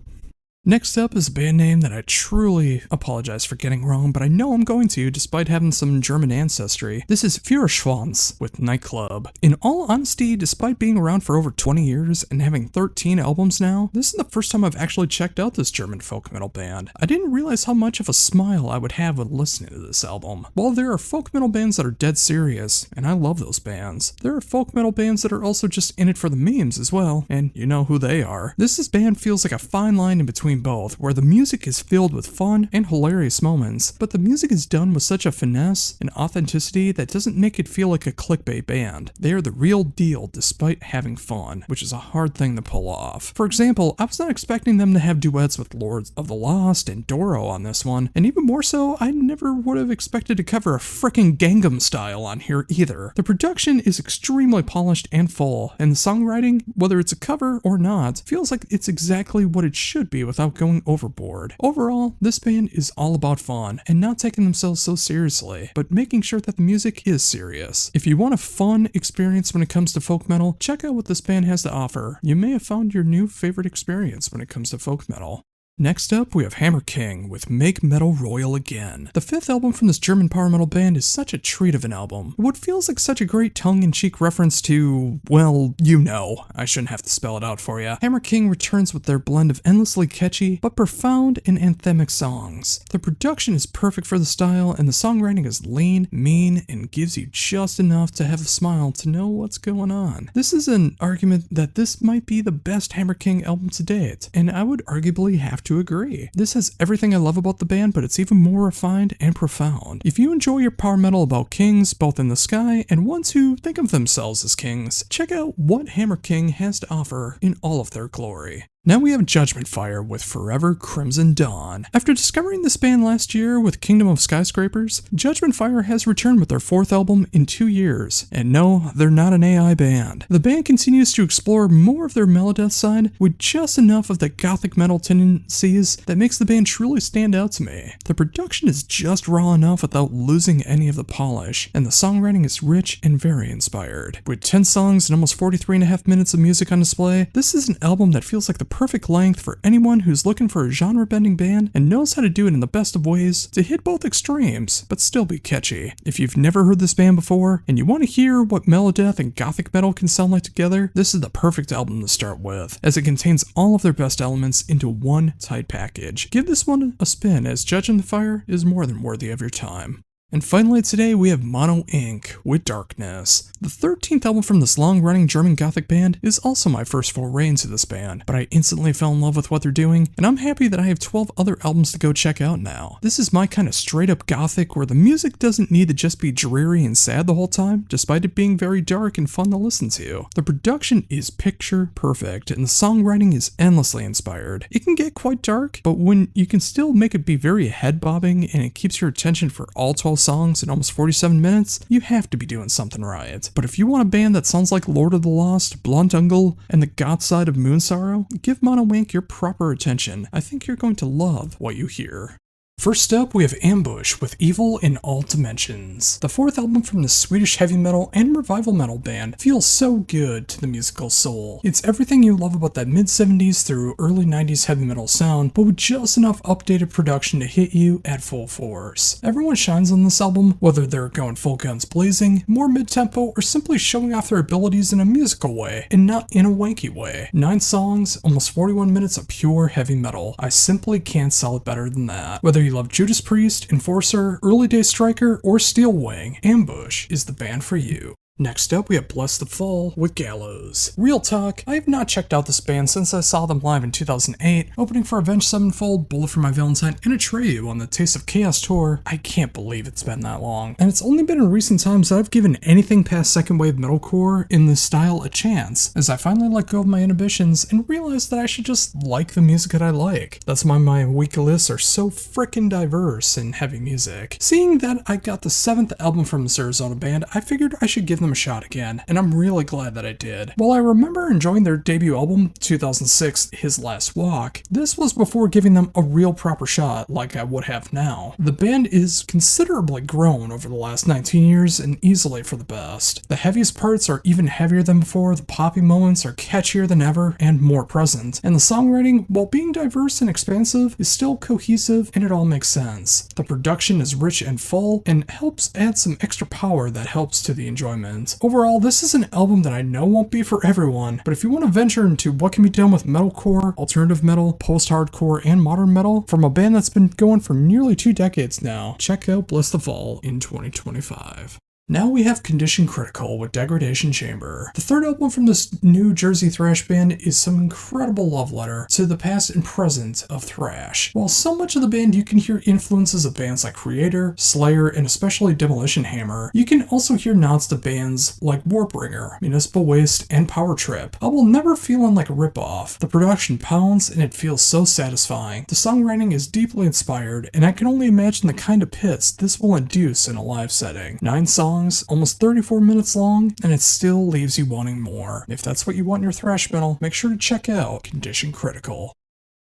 Next up is a band name that I truly apologize for getting wrong, but I know I'm going to despite having some German ancestry. This is Führerschwanz with Nightclub. In all honesty, despite being around for over 20 years and having 13 albums now, this is the first time I've actually checked out this German folk metal band. I didn't realize how much of a smile I would have when listening to this album. While there are folk metal bands that are dead serious, and I love those bands, there are folk metal bands that are also just in it for the memes as well, and you know who they are. This band feels like a fine line in between between both, where the music is filled with fun and hilarious moments, but the music is done with such a finesse and authenticity that doesn't make it feel like a clickbait band. They are the real deal despite having fun, which is a hard thing to pull off. For example, I was not expecting them to have duets with Lords of the Lost and Doro on this one, and even more so, I never would have expected to cover a frickin' Gangnam Style on here either. The production is extremely polished and full, and the songwriting, whether it's a cover or not, feels like it's exactly what it should be without going overboard. Overall, this band is all about fun and not taking themselves so seriously, but making sure that the music is serious. If you want a fun experience when it comes to folk metal, check out what this band has to offer. You may have found your new favorite experience when it comes to folk metal. Next up, we have Hammer King with Make Metal Royal Again. The fifth album from this German power metal band is such a treat of an album. What feels like such a great tongue-in-cheek reference to, well, you know, I shouldn't have to spell it out for you. Hammer King returns with their blend of endlessly catchy, but profound and anthemic songs. The production is perfect for the style, and the songwriting is lean, mean, and gives you just enough to have a smile to know what's going on. This is an argument that this might be the best Hammer King album to date, and I would arguably have to agree. This has everything I love about the band, but it's even more refined and profound. If you enjoy your power metal about kings, both in the sky and ones who think of themselves as kings, check out what Hammer King has to offer in all of their glory. Now we have Judgment Fire with Forever Crimson Dawn. After discovering this band last year with Kingdom of Skyscrapers, Judgment Fire has returned with their fourth album in 2 years. And no, they're not an AI band. The band continues to explore more of their melodeath side with just enough of the gothic metal tendencies that makes the band truly stand out to me. The production is just raw enough without losing any of the polish, and the songwriting is rich and very inspired. With 10 songs and almost 43.5 minutes of music on display, this is an album that feels like the perfect length for anyone who's looking for a genre-bending band and knows how to do it in the best of ways to hit both extremes, but still be catchy. If you've never heard this band before, and you want to hear what melodeath and gothic metal can sound like together, this is the perfect album to start with, as it contains all of their best elements into one tight package. Give this one a spin, as Judging the Fire is more than worthy of your time. And finally today we have Mono Inc. with Darkness. The 13th album from this long-running German gothic band is also my first foray into this band, but I instantly fell in love with what they're doing, and I'm happy that I have 12 other albums to go check out now. This is my kind of straight-up gothic where the music doesn't need to just be dreary and sad the whole time, despite it being very dark and fun to listen to. The production is picture perfect, and the songwriting is endlessly inspired. It can get quite dark, but when you can still make it be very head-bobbing and it keeps your attention for all 12 songs in almost 47 minutes, you have to be doing something right. But if you want a band that sounds like Lord of the Lost, Blunt Ungle, and the goth side of Moon Sorrow, give Mono Inc. your proper attention. I think you're going to love what you hear. First up, we have Ambush with Evil in All Dimensions. The fourth album from the Swedish heavy metal and revival metal band feels so good to the musical soul. It's everything you love about that mid-70s through early 90s heavy metal sound, but with just enough updated production to hit you at full force. Everyone shines on this album, whether they're going full guns blazing, more mid-tempo, or simply showing off their abilities in a musical way, and not in a wanky way. 9 songs, almost 41 minutes of pure heavy metal. I simply can't sell it better than that. Whether you love Judas Priest, Enforcer, Early Day Striker, or Steel Wing, Ambush is the band for you. Next up, we have Bless the Fall with Gallows. Real talk, I have not checked out this band since I saw them live in 2008, opening for Avenged Sevenfold, Bullet for My Valentine, and Atreyu on the Taste of Chaos tour. I can't believe it's been that long. And it's only been in recent times that I've given anything past second wave metalcore in this style a chance, as I finally let go of my inhibitions and realized that I should just like the music that I like. That's why my weekly lists are so frickin' diverse in heavy music. Seeing that I got the 7th album from this Arizona band, I figured I should give them a shot again, and I'm really glad that I did. While I remember enjoying their debut album, 2006, His Last Walk, this was before giving them a real proper shot like I would have now. The band is considerably grown over the last 19 years and easily for the best. The heaviest parts are even heavier than before, the poppy moments are catchier than ever and more present, and the songwriting, while being diverse and expansive, is still cohesive and it all makes sense. The production is rich and full and helps add some extra power that helps to the enjoyment. Overall, this is an album that I know won't be for everyone, but if you want to venture into what can be done with metalcore, alternative metal, post-hardcore, and modern metal from a band that's been going for nearly 2 decades now, check out Bless the Fall in 2025. Now we have Condition Critical with Degradation Chamber. The third album from this New Jersey thrash band is some incredible love letter to the past and present of thrash. While so much of the band you can hear influences of bands like Creator, Slayer, and especially Demolition Hammer, you can also hear nods to bands like Warbringer, Municipal Waste, and Power Trip. I will never feeling like a ripoff. The production pounds and it feels so satisfying. The songwriting is deeply inspired, and I can only imagine the kind of pits this will induce in a live setting. 9 songs, almost 34 minutes long, and it still leaves you wanting more. If that's what you want in your thrash metal, make sure to check out Condition Critical.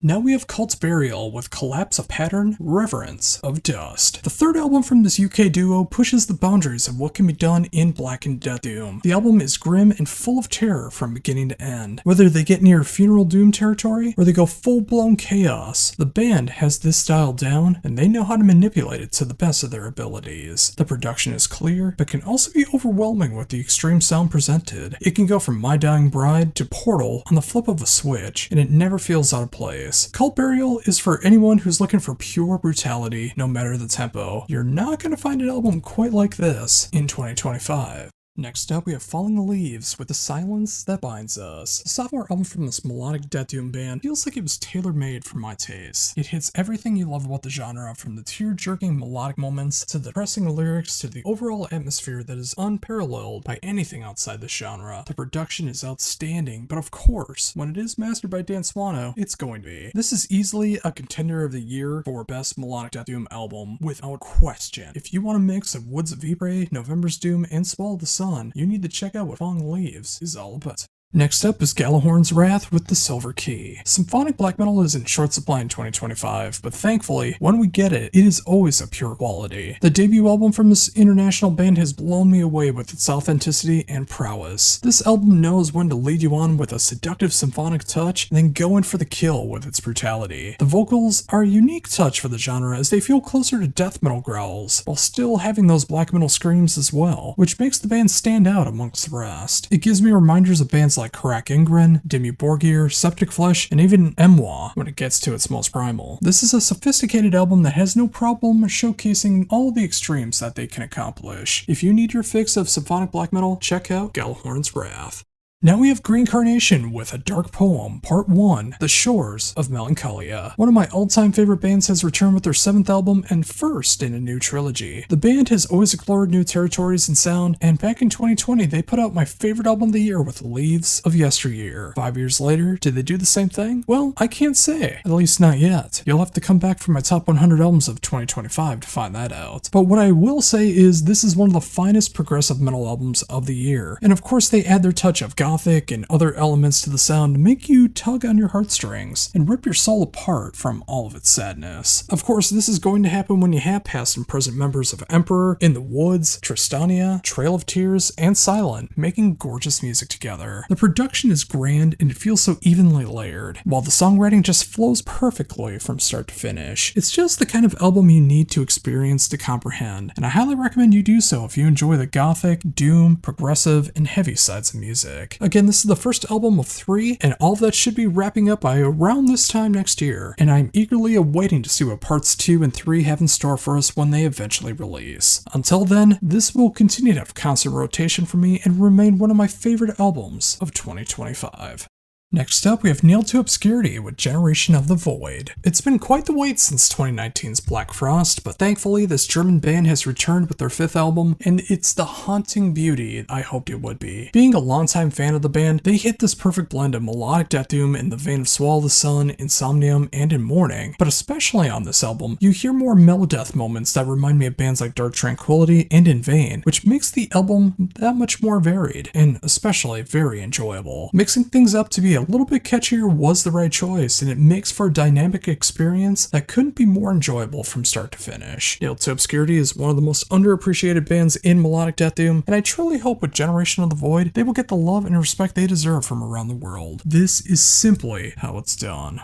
Now we have Cult's Burial with Collapse of Pattern, Reverence of Dust. The third album from this UK duo pushes the boundaries of what can be done in black and death doom. The album is grim and full of terror from beginning to end. Whether they get near funeral doom territory or they go full-blown chaos, the band has this style down and they know how to manipulate it to the best of their abilities. The production is clear, but can also be overwhelming with the extreme sound presented. It can go from My Dying Bride to Portal on the flip of a switch, and it never feels out of place. Cult Burial is for anyone who's looking for pure brutality, no matter the tempo. You're not going to find an album quite like this in 2025. Next up, we have Falling Leaves with The Silence That Binds Us. The sophomore album from this melodic death doom band feels like it was tailor-made for my taste. It hits everything you love about the genre, from the tear-jerking melodic moments to the depressing lyrics to the overall atmosphere that is unparalleled by anything outside the genre. The production is outstanding, but of course, when it is mastered by Dan Swano, it's going to be. This is easily a contender of the year for best melodic death doom album, without question. If you want a mix of Woods of Ypres, November's Doom, and Swallow the Sun, you need to check out what Falling Leaves is all about. Next up is Gallahorn's Wrath with The Silver Key. Symphonic black metal is in short supply in 2025, but thankfully, when we get it, it is always of pure quality. The debut album from this international band has blown me away with its authenticity and prowess. This album knows when to lead you on with a seductive symphonic touch, and then go in for the kill with its brutality. The vocals are a unique touch for the genre as they feel closer to death metal growls, while still having those black metal screams as well, which makes the band stand out amongst the rest. It gives me reminders of bands like Karak Ingrid, Dimmu Borgir, Septic Flesh, and even Emwa when it gets to its most primal. This is a sophisticated album that has no problem showcasing all the extremes that they can accomplish. If you need your fix of symphonic black metal, check out Gallahorn's Wrath. Now we have Green Carnation with A Dark Poem, Part 1, The Shores of Melancholia. One of my all-time favorite bands has returned with their 7th album and first in a new trilogy. The band has always explored new territories in sound, and back in 2020 they put out my favorite album of the year with Leaves of Yesteryear. 5 years later, did they do the same thing? Well, I can't say, at least not yet. You'll have to come back for my top 100 albums of 2025 to find that out. But what I will say is this is one of the finest progressive metal albums of the year, and of course they add their touch of gothic and other elements to the sound to make you tug on your heartstrings and rip your soul apart from all of its sadness. Of course, this is going to happen when you have past and present members of Emperor, In the Woods, Tristania, Trail of Tears, and Silent making gorgeous music together. The production is grand and it feels so evenly layered, while the songwriting just flows perfectly from start to finish. It's just the kind of album you need to experience to comprehend, and I highly recommend you do so if you enjoy the gothic, doom, progressive, and heavy sides of music. Again, this is the first album of 3, and all of that should be wrapping up by around this time next year, and I'm eagerly awaiting to see what parts 2 and 3 have in store for us when they eventually release. Until then, this will continue to have constant rotation for me and remain one of my favorite albums of 2025. Next up, we have Nailed to Obscurity with Generation of the Void. It's been quite the wait since 2019's Black Frost, but thankfully this German band has returned with their 5th album, and it's the haunting beauty I hoped it would be. Being a longtime fan of the band, they hit this perfect blend of melodic death doom in the vein of Swallow the Sun, Insomnium, and In Mourning, but especially on this album, you hear more melodeath moments that remind me of bands like Dark Tranquillity and In Vain, which makes the album that much more varied, and especially very enjoyable. Mixing things up to be a little bit catchier was the right choice, and it makes for a dynamic experience that couldn't be more enjoyable from start to finish. Nailed to Obscurity is one of the most underappreciated bands in melodic death doom, and I truly hope with Generation of the Void, they will get the love and respect they deserve from around the world. This is simply how it's done.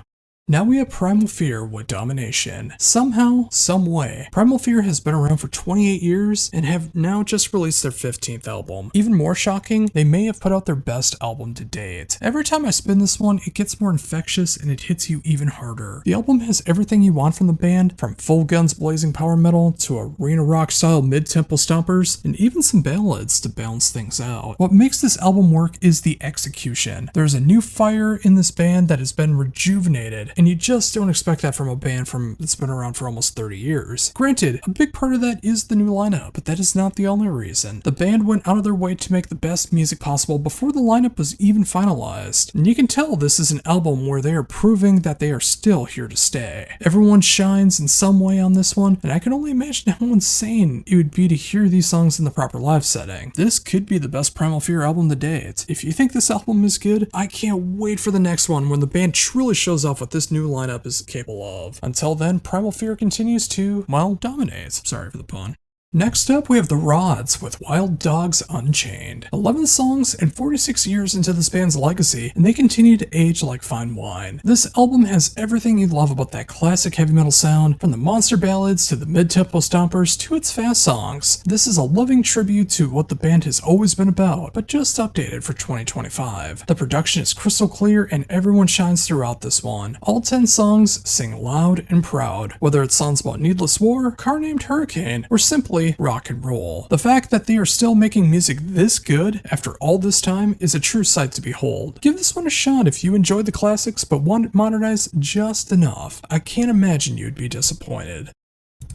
Now we have Primal Fear with Domination. Somehow, someway, Primal Fear has been around for 28 years and have now just released their 15th album. Even more shocking, they may have put out their best album to date. Every time I spin this one, it gets more infectious and it hits you even harder. The album has everything you want from the band, from full guns blazing power metal to arena rock style mid-tempo stompers, and even some ballads to balance things out. What makes this album work is the execution. There's a new fire in this band that has been rejuvenated, and you just don't expect that from a band that's been around for almost 30 years. Granted, a big part of that is the new lineup, but that is not the only reason. The band went out of their way to make the best music possible before the lineup was even finalized, and you can tell this is an album where they are proving that they are still here to stay. Everyone shines in some way on this one, and I can only imagine how insane it would be to hear these songs in the proper live setting. This could be the best Primal Fear album to date. If you think this album is good, I can't wait for the next one when the band truly shows off what this new lineup is capable of. Until then, Primal Fear continues to, well, dominate. Sorry for the pun. Next up, we have The Rods with Wild Dogs Unchained. 11 songs and 46 years into this band's legacy, and they continue to age like fine wine. This album has everything you love about that classic heavy metal sound, from the monster ballads to the mid-tempo stompers to its fast songs. This is a loving tribute to what the band has always been about, but just updated for 2025. The production is crystal clear and everyone shines throughout this one. All 10 songs sing loud and proud, whether it's songs about needless war, Car Named Hurricane, or simply rock and roll. The fact that they are still making music this good after all this time is a true sight to behold. Give this one a shot if you enjoyed the classics but want it modernized just enough. I can't imagine you'd be disappointed.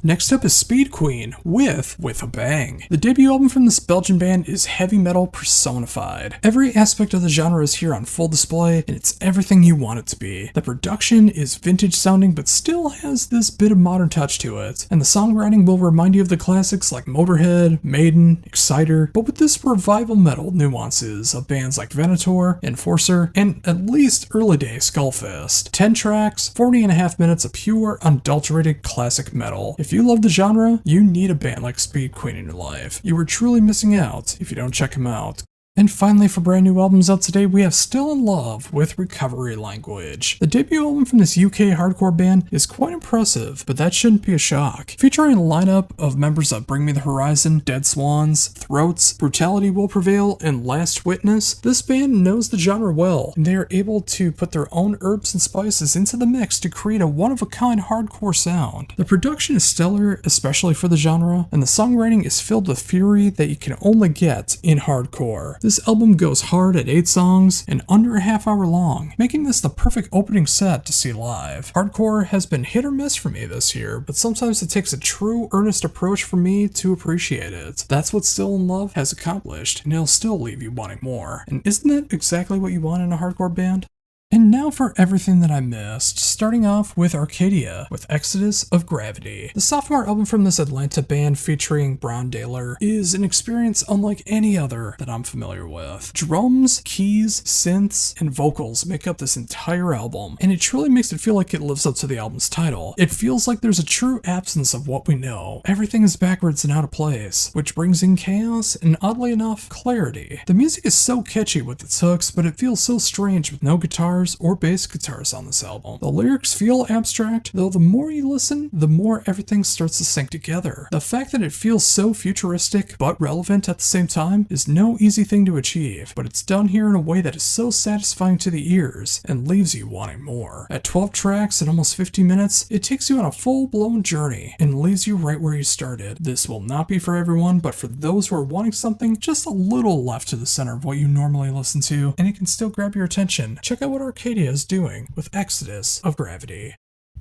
Next up is Speed Queen with a Bang. The debut album from this Belgian band is heavy metal personified. Every aspect of the genre is here on full display, and it's everything you want it to be. The production is vintage sounding but still has this bit of modern touch to it, and the songwriting will remind you of the classics like Motorhead, Maiden, Exciter, but with this revival metal nuances of bands like Venator, Enforcer, and at least early day Skullfest. 10 tracks, 40.5 minutes of pure, unadulterated classic metal. If you love the genre, you need a band like Speed Queen in your life. You are truly missing out if you don't check them out. And finally, for brand new albums out today, we have Still in Love with Recovery Language. The debut album from this UK hardcore band is quite impressive, but that shouldn't be a shock. Featuring a lineup of members of Bring Me the Horizon, Dead Swans, Throats, Brutality Will Prevail, and Last Witness, this band knows the genre well, and they are able to put their own herbs and spices into the mix to create a one-of-a-kind hardcore sound. The production is stellar, especially for the genre, and the songwriting is filled with fury that you can only get in hardcore. This album goes hard at 8 songs and under a half hour long, making this the perfect opening set to see live. Hardcore has been hit or miss for me this year, but sometimes it takes a true, earnest approach for me to appreciate it. That's what Still in Love has accomplished, and it'll still leave you wanting more. And isn't that exactly what you want in a hardcore band? And now for everything that I missed, starting off with Arcadia, with Exodus of Gravity. The sophomore album from this Atlanta band featuring Brown Daler is an experience unlike any other that I'm familiar with. Drums, keys, synths, and vocals make up this entire album, and it truly makes it feel like it lives up to the album's title. It feels like there's a true absence of what we know. Everything is backwards and out of place, which brings in chaos and, oddly enough, clarity. The music is so catchy with its hooks, but it feels so strange with no guitars or bass guitars on this album. The lyrics feel abstract, though the more you listen, the more everything starts to sync together. The fact that it feels so futuristic but relevant at the same time is no easy thing to achieve, but it's done here in a way that is so satisfying to the ears and leaves you wanting more. At 12 tracks and almost 50 minutes, it takes you on a full-blown journey and leaves you right where you started. This will not be for everyone, but for those who are wanting something just a little left to the center of what you normally listen to, and it can still grab your attention, check out what Arcadia is doing with Exodus of Gravity.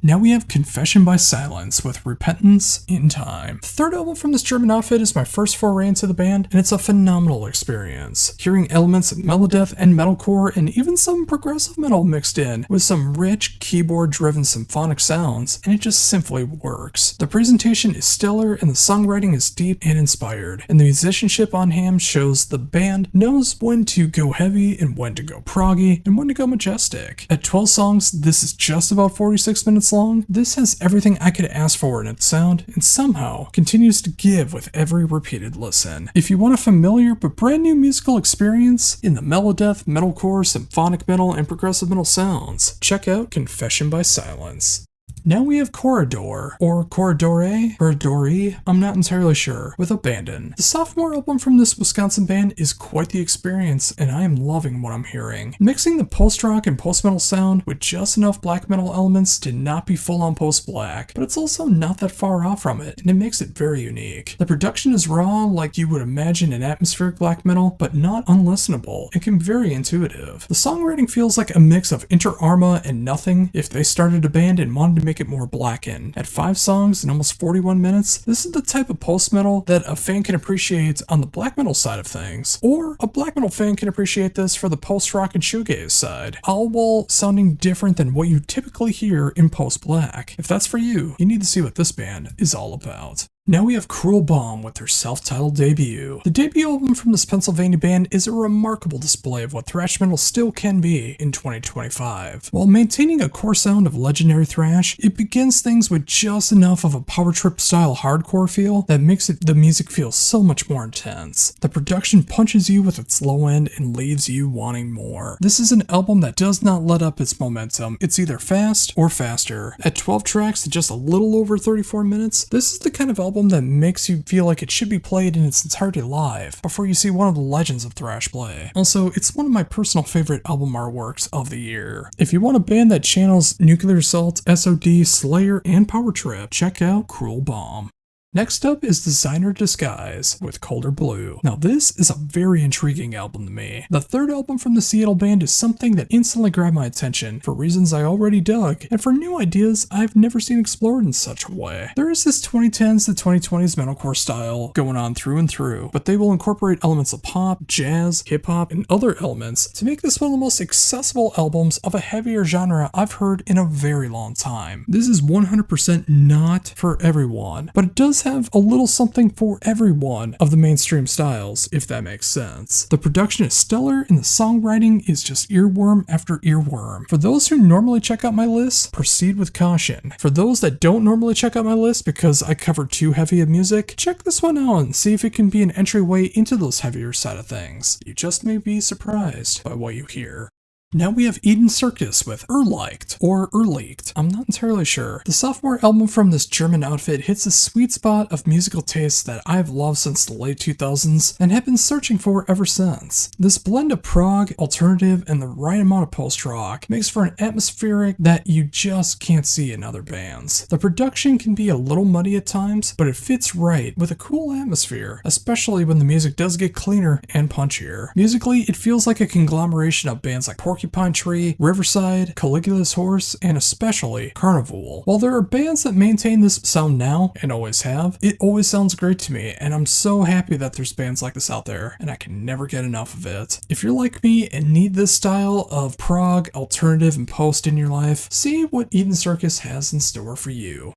Now we have Confession by Silence with Repentance in Time. The third album from this German outfit is my first foray into the band, and it's a phenomenal experience. Hearing elements of melodeath and metalcore and even some progressive metal mixed in with some rich keyboard-driven symphonic sounds, and it just simply works. The presentation is stellar and the songwriting is deep and inspired, and the musicianship on hand shows the band knows when to go heavy and when to go proggy and when to go majestic. At 12 songs, this is just about 46 minutes minutes long, this has everything I could ask for in its sound and somehow continues to give with every repeated listen. If you want a familiar but brand new musical experience in the melodeath, metalcore, symphonic metal, and progressive metal sounds, check out Confession by Silence. Now we have Corridor, or Corridore, I'm not entirely sure, with Abandon. The sophomore album from this Wisconsin band is quite the experience, and I am loving what I'm hearing. Mixing the post-rock and post-metal sound with just enough black metal elements to not be full-on post-black, but it's also not that far off from it, and it makes it very unique. The production is raw, like you would imagine in atmospheric black metal, but not unlistenable, and can be very intuitive. The songwriting feels like a mix of Inter Arma and Nothing if they started a band and wanted to make it more blackened. At 5 songs and almost 41 minutes, this is the type of post-metal that a fan can appreciate on the black metal side of things, or a black metal fan can appreciate this for the post-rock and shoegaze side, all while sounding different than what you typically hear in post-black. If that's for you, you need to see what this band is all about. Now we have Cruel Bomb with their self-titled debut. The debut album from this Pennsylvania band is a remarkable display of what thrash metal still can be in 2025. While maintaining a core sound of legendary thrash, it begins things with just enough of a power trip style hardcore feel that makes the music feel so much more intense. The production punches you with its low end and leaves you wanting more. This is an album that does not let up its momentum. It's either fast or faster. At 12 tracks and just a little over 34 minutes, this is the kind of album that makes you feel like it should be played in its entirety live before you see one of the legends of thrash play. Also, it's one of my personal favorite album artworks of the year. If you want a band that channels Nuclear Assault, SOD, Slayer, and Power Trip, check out Cruel Bomb. Next up is Designer Disguise with Colder Blue. Now this is a very intriguing album to me. The third album from the Seattle band is something that instantly grabbed my attention for reasons I already dug, and for new ideas I've never seen explored in such a way. There is this 2010s to 2020s metalcore style going on through and through, but they will incorporate elements of pop, jazz, hip-hop, and other elements to make this one of the most accessible albums of a heavier genre I've heard in a very long time. This is 100% not for everyone, but it does have a little something for everyone of the mainstream styles, if that makes sense. The production is stellar and the songwriting is just earworm after earworm. For those who normally check out my list, proceed with caution. For those that don't normally check out my list because I cover too heavy of music, check this one out and see if it can be an entryway into those heavier side of things. You just may be surprised by what you hear. Now we have Eden Circus with Erleicht, or Erlicht, I'm not entirely sure. The sophomore album from this German outfit hits a sweet spot of musical tastes that I've loved since the late 2000s and have been searching for ever since. This blend of prog, alternative, and the right amount of post-rock makes for an atmospheric that you just can't see in other bands. The production can be a little muddy at times, but it fits right with a cool atmosphere, especially when the music does get cleaner and punchier. Musically, it feels like a conglomeration of bands like Porcupine Tree, Riverside, Caligula's Horse, and especially Carnival. While there are bands that maintain this sound now, and always have, it always sounds great to me, and I'm so happy that there's bands like this out there, and I can never get enough of it. If you're like me and need this style of prog, alternative, and post in your life, see what Eden Circus has in store for you.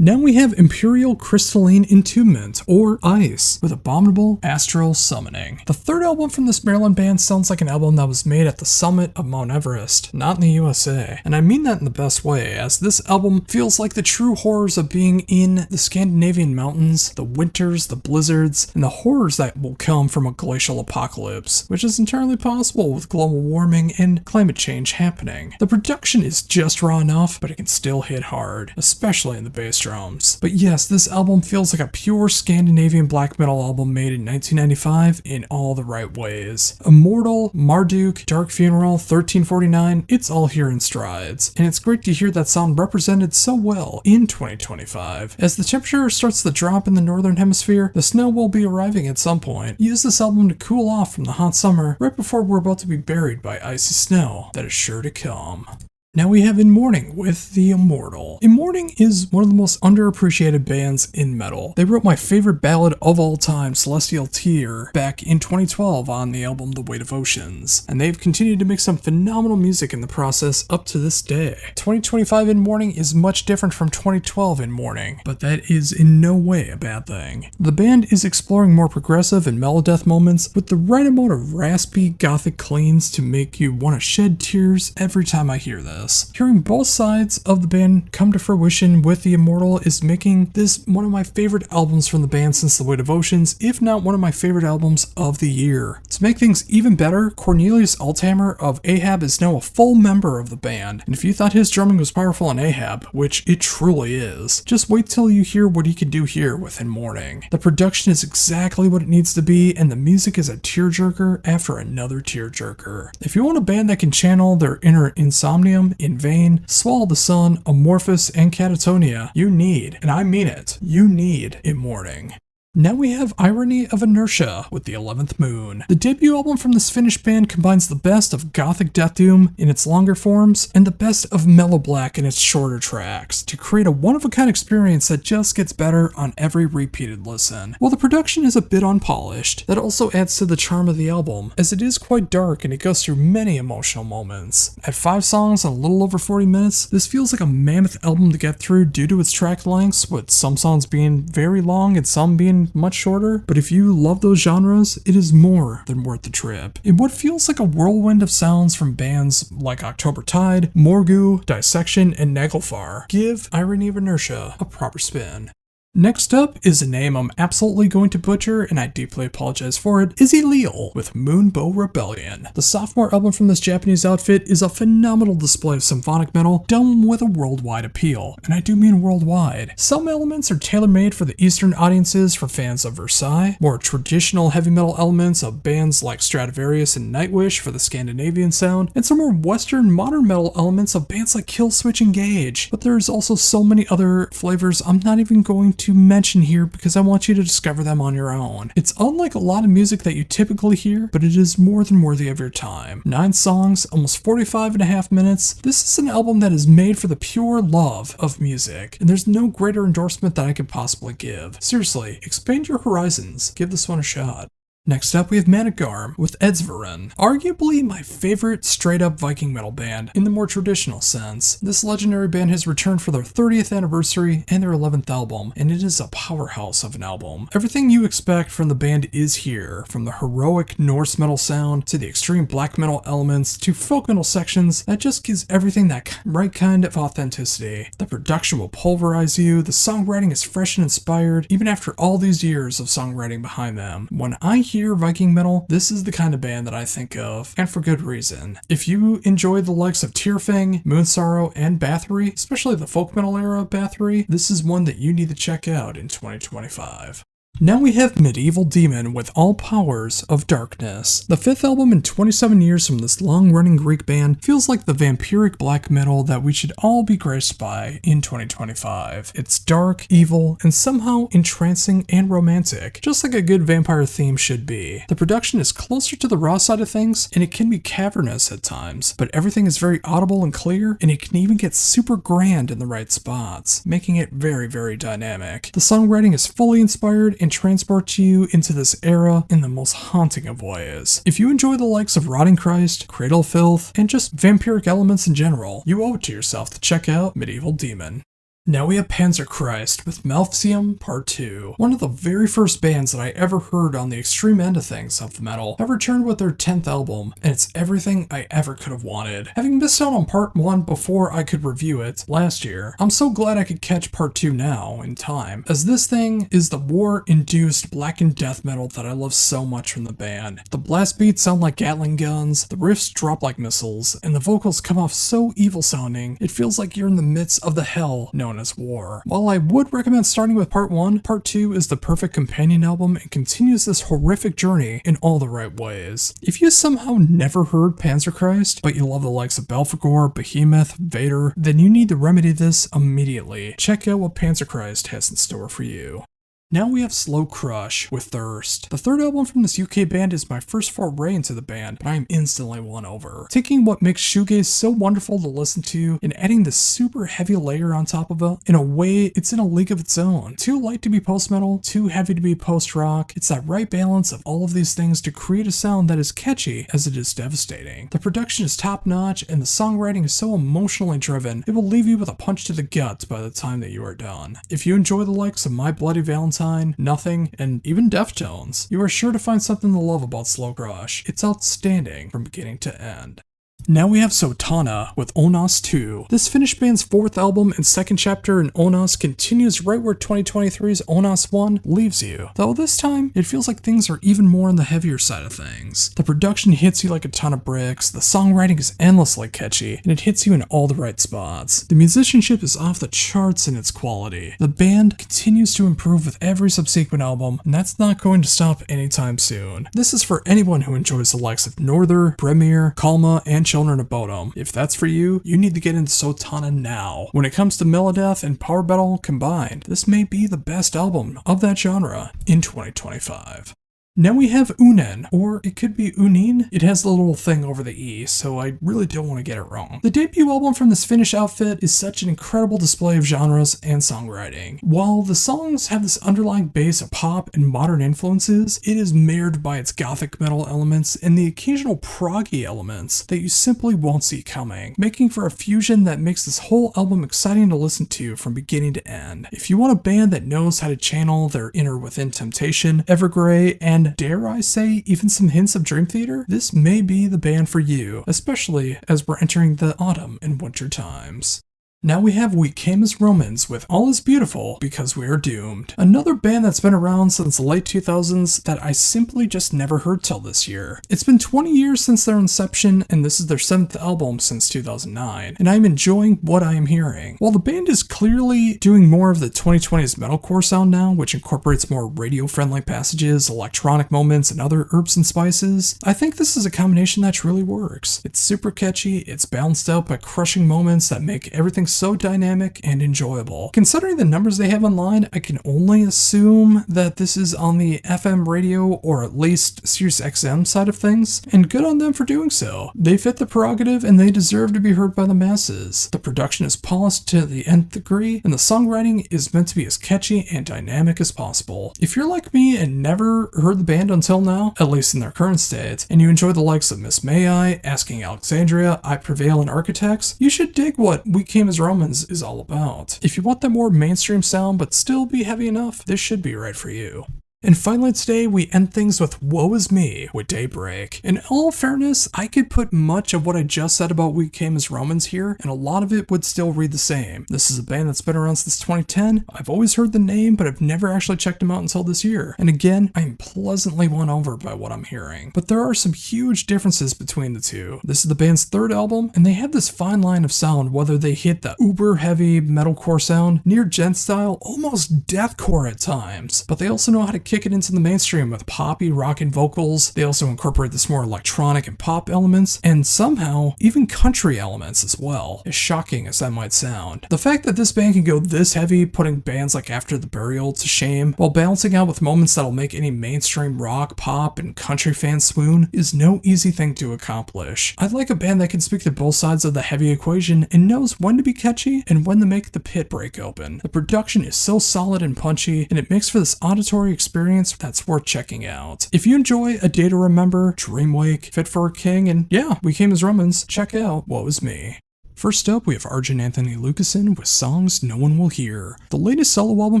Now we have Imperial Crystalline Entombment, or ICE, with Abominable Astral Summoning. The third album from this Maryland band sounds like an album that was made at the summit of Mount Everest, not in the USA. And I mean that in the best way, as this album feels like the true horrors of being in the Scandinavian mountains, the winters, the blizzards, and the horrors that will come from a glacial apocalypse, which is entirely possible with global warming and climate change happening. The production is just raw enough, but it can still hit hard, especially in the bass drum. But yes, this album feels like a pure Scandinavian black metal album made in 1995 in all the right ways. Immortal, Marduk, Dark Funeral, 1349, it's all here in strides, and it's great to hear that sound represented so well in 2025. As the temperature starts to drop in the northern hemisphere, the snow will be arriving at some point. Use this album to cool off from the hot summer right before we're about to be buried by icy snow that is sure to come. Now we have In Mourning with The Immortal. In Mourning is one of the most underappreciated bands in metal. They wrote my favorite ballad of all time, Celestial Tear, back in 2012 on the album The Weight of Oceans, and they've continued to make some phenomenal music in the process up to this day. 2025 In Mourning is much different from 2012 In Mourning, but that is in no way a bad thing. The band is exploring more progressive and melodeath moments with the right amount of raspy gothic cleans to make you want to shed tears every time I hear this. this. Hearing both sides of the band come to fruition with The Immortal is making this one of my favorite albums from the band since The Weight of Oceans, if not one of my favorite albums of the year. To make things even better, Cornelius Althammer of Ahab is now a full member of the band, and if you thought his drumming was powerful on Ahab, which it truly is, just wait till you hear what he can do here with In Mourning. The production is exactly what it needs to be, and the music is a tearjerker after another tearjerker. If you want a band that can channel their inner Insomnium, In Vain, Swallow the Sun, Amorphous, and Catatonia, you need, and I mean it, you need In Mourning. Now we have Irony of Inertia with The 11th Moon. The debut album from this Finnish band combines the best of gothic death doom in its longer forms and the best of mellow black in its shorter tracks to create a one-of-a-kind experience that just gets better on every repeated listen. While the production is a bit unpolished, that also adds to the charm of the album, as it is quite dark and it goes through many emotional moments. At 5 songs and a little over 40 minutes, this feels like a mammoth album to get through due to its track lengths, with some songs being very long and some being much shorter, but if you love those genres, it is more than worth the trip. In what feels like a whirlwind of sounds from bands like October Tide, Morgu, Dissection, and Nagelfar, give Irony of Inertia a proper spin. Next up is a name I'm absolutely going to butcher, and I deeply apologize for it, Izzy Leal with Moonbow Rebellion. The sophomore album from this Japanese outfit is a phenomenal display of symphonic metal done with a worldwide appeal, and I do mean worldwide. Some elements are tailor-made for the Eastern audiences for fans of Versailles, more traditional heavy metal elements of bands like Stratovarius and Nightwish for the Scandinavian sound, and some more Western modern metal elements of bands like Killswitch and Gage. But there's also so many other flavors I'm not even going to mention here because I want you to discover them on your own. It's unlike a lot of music that you typically hear, but it is more than worthy of your time. 9 songs, almost 45.5 minutes. This is an album that is made for the pure love of music, and there's no greater endorsement that I could possibly give. Seriously, expand your horizons. Give this one a shot. Next up, we have Manigarm with Edsveren, arguably my favorite straight-up Viking metal band in the more traditional sense. This legendary band has returned for their 30th anniversary and their 11th album, and it is a powerhouse of an album. Everything you expect from the band is here, from the heroic Norse metal sound to the extreme black metal elements to folk metal sections that just gives everything that right kind of authenticity. The production will pulverize you, the songwriting is fresh and inspired, even after all these years of songwriting behind them. When I hear Viking metal, this is the kind of band that I think of, and for good reason. If you enjoy the likes of Tearfang, Moonsorrow, and Bathory, especially the folk metal era of Bathory, this is one that you need to check out in 2025. Now we have Medieval Demon with All Powers of Darkness. The 5th album in 27 years from this long-running Greek band feels like the vampiric black metal that we should all be graced by in 2025. It's dark, evil, and somehow entrancing and romantic, just like a good vampire theme should be. The production is closer to the raw side of things, and it can be cavernous at times, but everything is very audible and clear, and it can even get super grand in the right spots, making it very, very dynamic. The songwriting is fully inspired and transports you into this era in the most haunting of ways. If you enjoy the likes of Rotting Christ, Cradle of Filth, and just vampiric elements in general, you owe it to yourself to check out Medieval Demon. Now we have Panzerchrist with Malphium Part 2. One of the very first bands that I ever heard on the extreme end of things of metal have returned with their 10th album, and it's everything I ever could have wanted. Having missed out on Part 1 before I could review it last year, I'm so glad I could catch Part 2 now, in time, as this thing is the war-induced blackened death metal that I love so much from the band. The blast beats sound like Gatling guns, the riffs drop like missiles, and the vocals come off so evil sounding, it feels like you're in the midst of the hell known as war. While I would recommend starting with Part 1, Part 2 is the perfect companion album and continues this horrific journey in all the right ways. If you somehow never heard Panzerchrist, but you love the likes of Belphegor, Behemoth, Vader, then you need to remedy this immediately. Check out what Panzerchrist has in store for you. Now we have Slow Crush with Thirst. The 3rd album from this UK band is my first foray into the band, but I am instantly won over. Taking what makes shoegaze so wonderful to listen to and adding this super heavy layer on top of it, in a way it's in a league of its own. Too light to be post-metal, too heavy to be post-rock. It's that right balance of all of these things to create a sound that is catchy as it is devastating. The production is top-notch and the songwriting is so emotionally driven, it will leave you with a punch to the gut by the time that you are done. If you enjoy the likes of My Bloody Valentine, Nothing, and even Deftones, you are sure to find something to love about Slow Crush. It's outstanding from beginning to end. Now we have Sotana with Onas 2. This Finnish band's fourth album and second chapter in Onas continues right where 2023's Onas 1 leaves you, though this time it feels like things are even more on the heavier side of things. The production hits you like a ton of bricks, the songwriting is endlessly catchy, and it hits you in all the right spots. The musicianship is off the charts in its quality. The band continues to improve with every subsequent album, and that's not going to stop anytime soon. This is for anyone who enjoys the likes of Norther, Bremir, Kalma, and Children of Bodom. If that's for you, you need to get into Sotana now. When it comes to melodeath and power metal combined, this may be the best album of that genre in 2025. Now we have Unen, or it could be Unin. It has the little thing over the E, so I really don't want to get it wrong. The debut album from this Finnish outfit is such an incredible display of genres and songwriting. While the songs have this underlying base of pop and modern influences, it is marred by its gothic metal elements and the occasional proggy elements that you simply won't see coming, making for a fusion that makes this whole album exciting to listen to from beginning to end. If you want a band that knows how to channel their inner Within Temptation, Evergrey, and dare I say, even some hints of Dream Theater, this may be the band for you, especially as we're entering the autumn and winter times. Now we have We Came as Romans with All Is Beautiful Because We Are Doomed. Another band that's been around since the late 2000s that I simply just never heard till this year. It's been 20 years since their inception, and this is their 7th album since 2009, and I'm enjoying what I am hearing. While the band is clearly doing more of the 2020s metalcore sound now, which incorporates more radio-friendly passages, electronic moments, and other herbs and spices, I think this is a combination that truly works. It's super catchy, it's balanced out by crushing moments that make everything so dynamic and enjoyable. Considering the numbers they have online, I can only assume that this is on the FM radio or at least Sirius XM side of things, and good on them for doing so. They fit the prerogative and they deserve to be heard by the masses. The production is polished to the nth degree, and the songwriting is meant to be as catchy and dynamic as possible. If you're like me and never heard the band until now, at least in their current state, and you enjoy the likes of Miss May I, Asking Alexandria, I Prevail, and Architects, you should dig what We Came as Romans is all about. If you want that more mainstream sound but still be heavy enough, this should be right for you. And finally today, we end things with Woe Is Me with Daybreak. In all fairness, I could put much of what I just said about We Came as Romans here, and a lot of it would still read the same. This is a band that's been around since 2010. I've always heard the name, but I've never actually checked them out until this year. And again, I'm pleasantly won over by what I'm hearing. But there are some huge differences between the two. This is the band's third album, and they have this fine line of sound, whether they hit the uber heavy metalcore sound, near gent style, almost deathcore at times. But they also know how to kick it into the mainstream with poppy rockin' vocals. They also incorporate this more electronic and pop elements, and somehow even country elements as well, as shocking as that might sound. The fact that this band can go this heavy, putting bands like After the Burial to shame, while balancing out with moments that'll make any mainstream rock, pop, and country fan swoon, is no easy thing to accomplish. I like a band that can speak to both sides of the heavy equation and knows when to be catchy and when to make the pit break open. The production is so solid and punchy, and it makes for this auditory experience that's worth checking out. If you enjoy A Day to Remember, Dreamwake, Fit for a King, and yeah, We Came as Romans, check out Woe Is Me. First up, we have Arjun Anthony Lucassen with Songs No One Will Hear. The latest solo album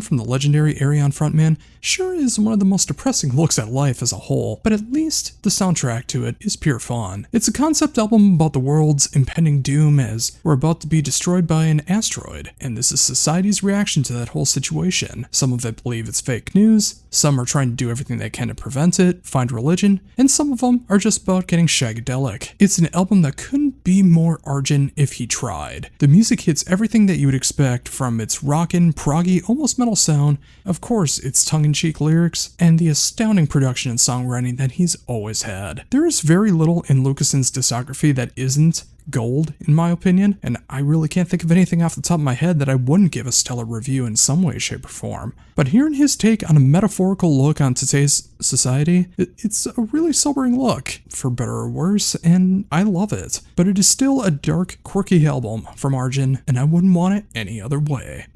from the legendary Ayreon frontman sure is one of the most depressing looks at life as a whole, but at least the soundtrack to it is pure fun. It's a concept album about the world's impending doom as we're about to be destroyed by an asteroid, and this is society's reaction to that whole situation. Some of it believe it's fake news, some are trying to do everything they can to prevent it, find religion, and some of them are just about getting shagadelic. It's an album that couldn't be more Arjun if he tried. The music hits everything that you would expect from its rockin', proggy, almost metal sound, of course its tongue-in-cheek lyrics, and the astounding production and songwriting that he's always had. There is very little in Lucassen's discography that isn't gold, in my opinion, and I really can't think of anything off the top of my head that I wouldn't give a stellar review in some way, shape, or form. But hearing his take on a metaphorical look on today's society, it's a really sobering look, for better or worse, and I love it. But it is still a dark, quirky album from Arjun, and I wouldn't want it any other way.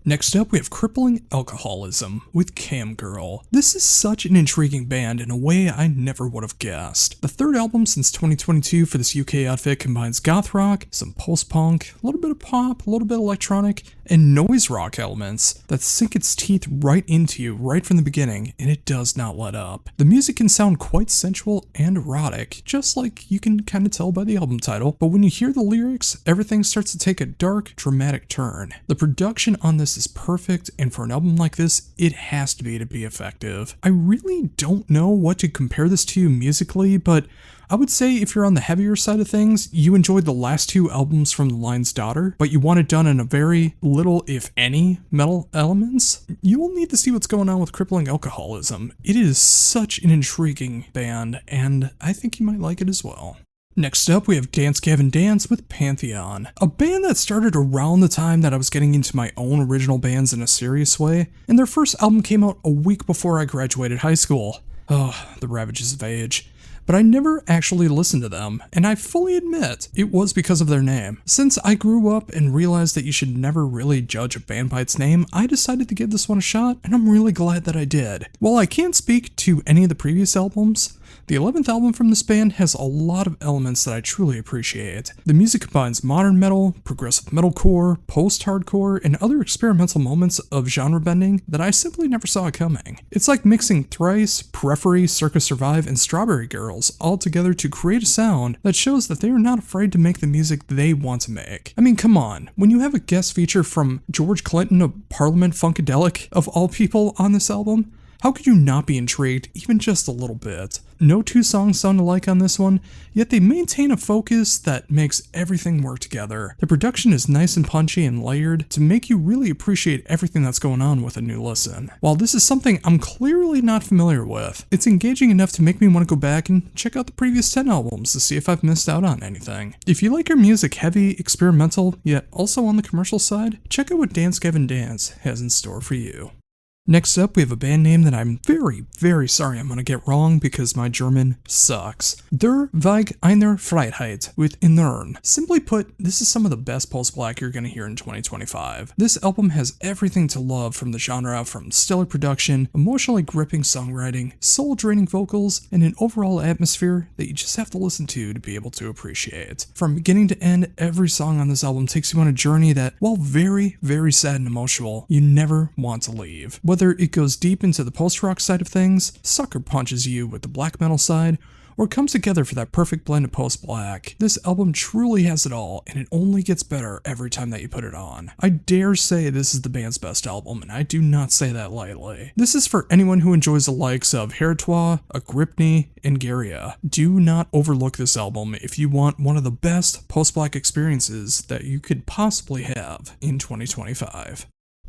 Next up, we have Crippling Alcoholism with Cam Girl. This is such an intriguing band in a way I never would have guessed. The third album since 2022 for this UK outfit combines goth rock, some post-punk, a little bit of pop, a little bit electronic, and noise rock elements that sink its teeth right into you right from the beginning, and it does not let up. The music can sound quite sensual and erotic, just like you can kind of tell by the album title, but when you hear the lyrics, everything starts to take a dark, dramatic turn. The production on this is perfect, and for an album like this, it has to be effective. I really don't know what to compare this to musically, but I would say if you're on the heavier side of things, you enjoyed the last two albums from The Lion's Daughter, but you want it done in a very little, if any, metal elements, you will need to see what's going on with Crippling Alcoholism. It is such an intriguing band, and I think you might like it as well. Next up, we have Dance Gavin Dance with Pantheon, a band that started around the time that I was getting into my own original bands in a serious way, and their first album came out a week before I graduated high school. Oh, the ravages of age. But I never actually listened to them, and I fully admit it was because of their name. Since I grew up and realized that you should never really judge a band by its name, I decided to give this one a shot, and I'm really glad that I did. While I can't speak to any of the previous albums, the 11th album from this band has a lot of elements that I truly appreciate. The music combines modern metal, progressive metalcore, post-hardcore, and other experimental moments of genre bending that I simply never saw coming. It's like mixing Thrice, Periphery, Circus Survive, and Strawberry Girls all together to create a sound that shows that they are not afraid to make the music they want to make. I mean, come on, when you have a guest feature from George Clinton of Parliament Funkadelic, of all people, on this album, how could you not be intrigued even just a little bit? No two songs sound alike on this one, yet they maintain a focus that makes everything work together. The production is nice and punchy and layered to make you really appreciate everything that's going on with a new listen. While this is something I'm clearly not familiar with, it's engaging enough to make me want to go back and check out the previous 10 albums to see if I've missed out on anything. If you like your music heavy, experimental, yet also on the commercial side, check out what Dance Gavin Dance has in store for you. Next up, we have a band name that I'm very sorry I'm gonna get wrong because my German sucks. Der Weg einer Freiheit with Innern. Simply put, this is some of the best post-black you're gonna hear in 2025. This album has everything to love from the genre, from stellar production, emotionally gripping songwriting, soul-draining vocals, and an overall atmosphere that you just have to listen to be able to appreciate. From beginning to end, every song on this album takes you on a journey that, while very sad and emotional, you never want to leave. Whether it goes deep into the post-rock side of things, sucker punches you with the black metal side, or comes together for that perfect blend of post-black, this album truly has it all, and it only gets better every time that you put it on. I dare say this is the band's best album, and I do not say that lightly. This is for anyone who enjoys the likes of Heretois, Agrippni, and Garia. Do not overlook this album if you want one of the best post-black experiences that you could possibly have in 2025.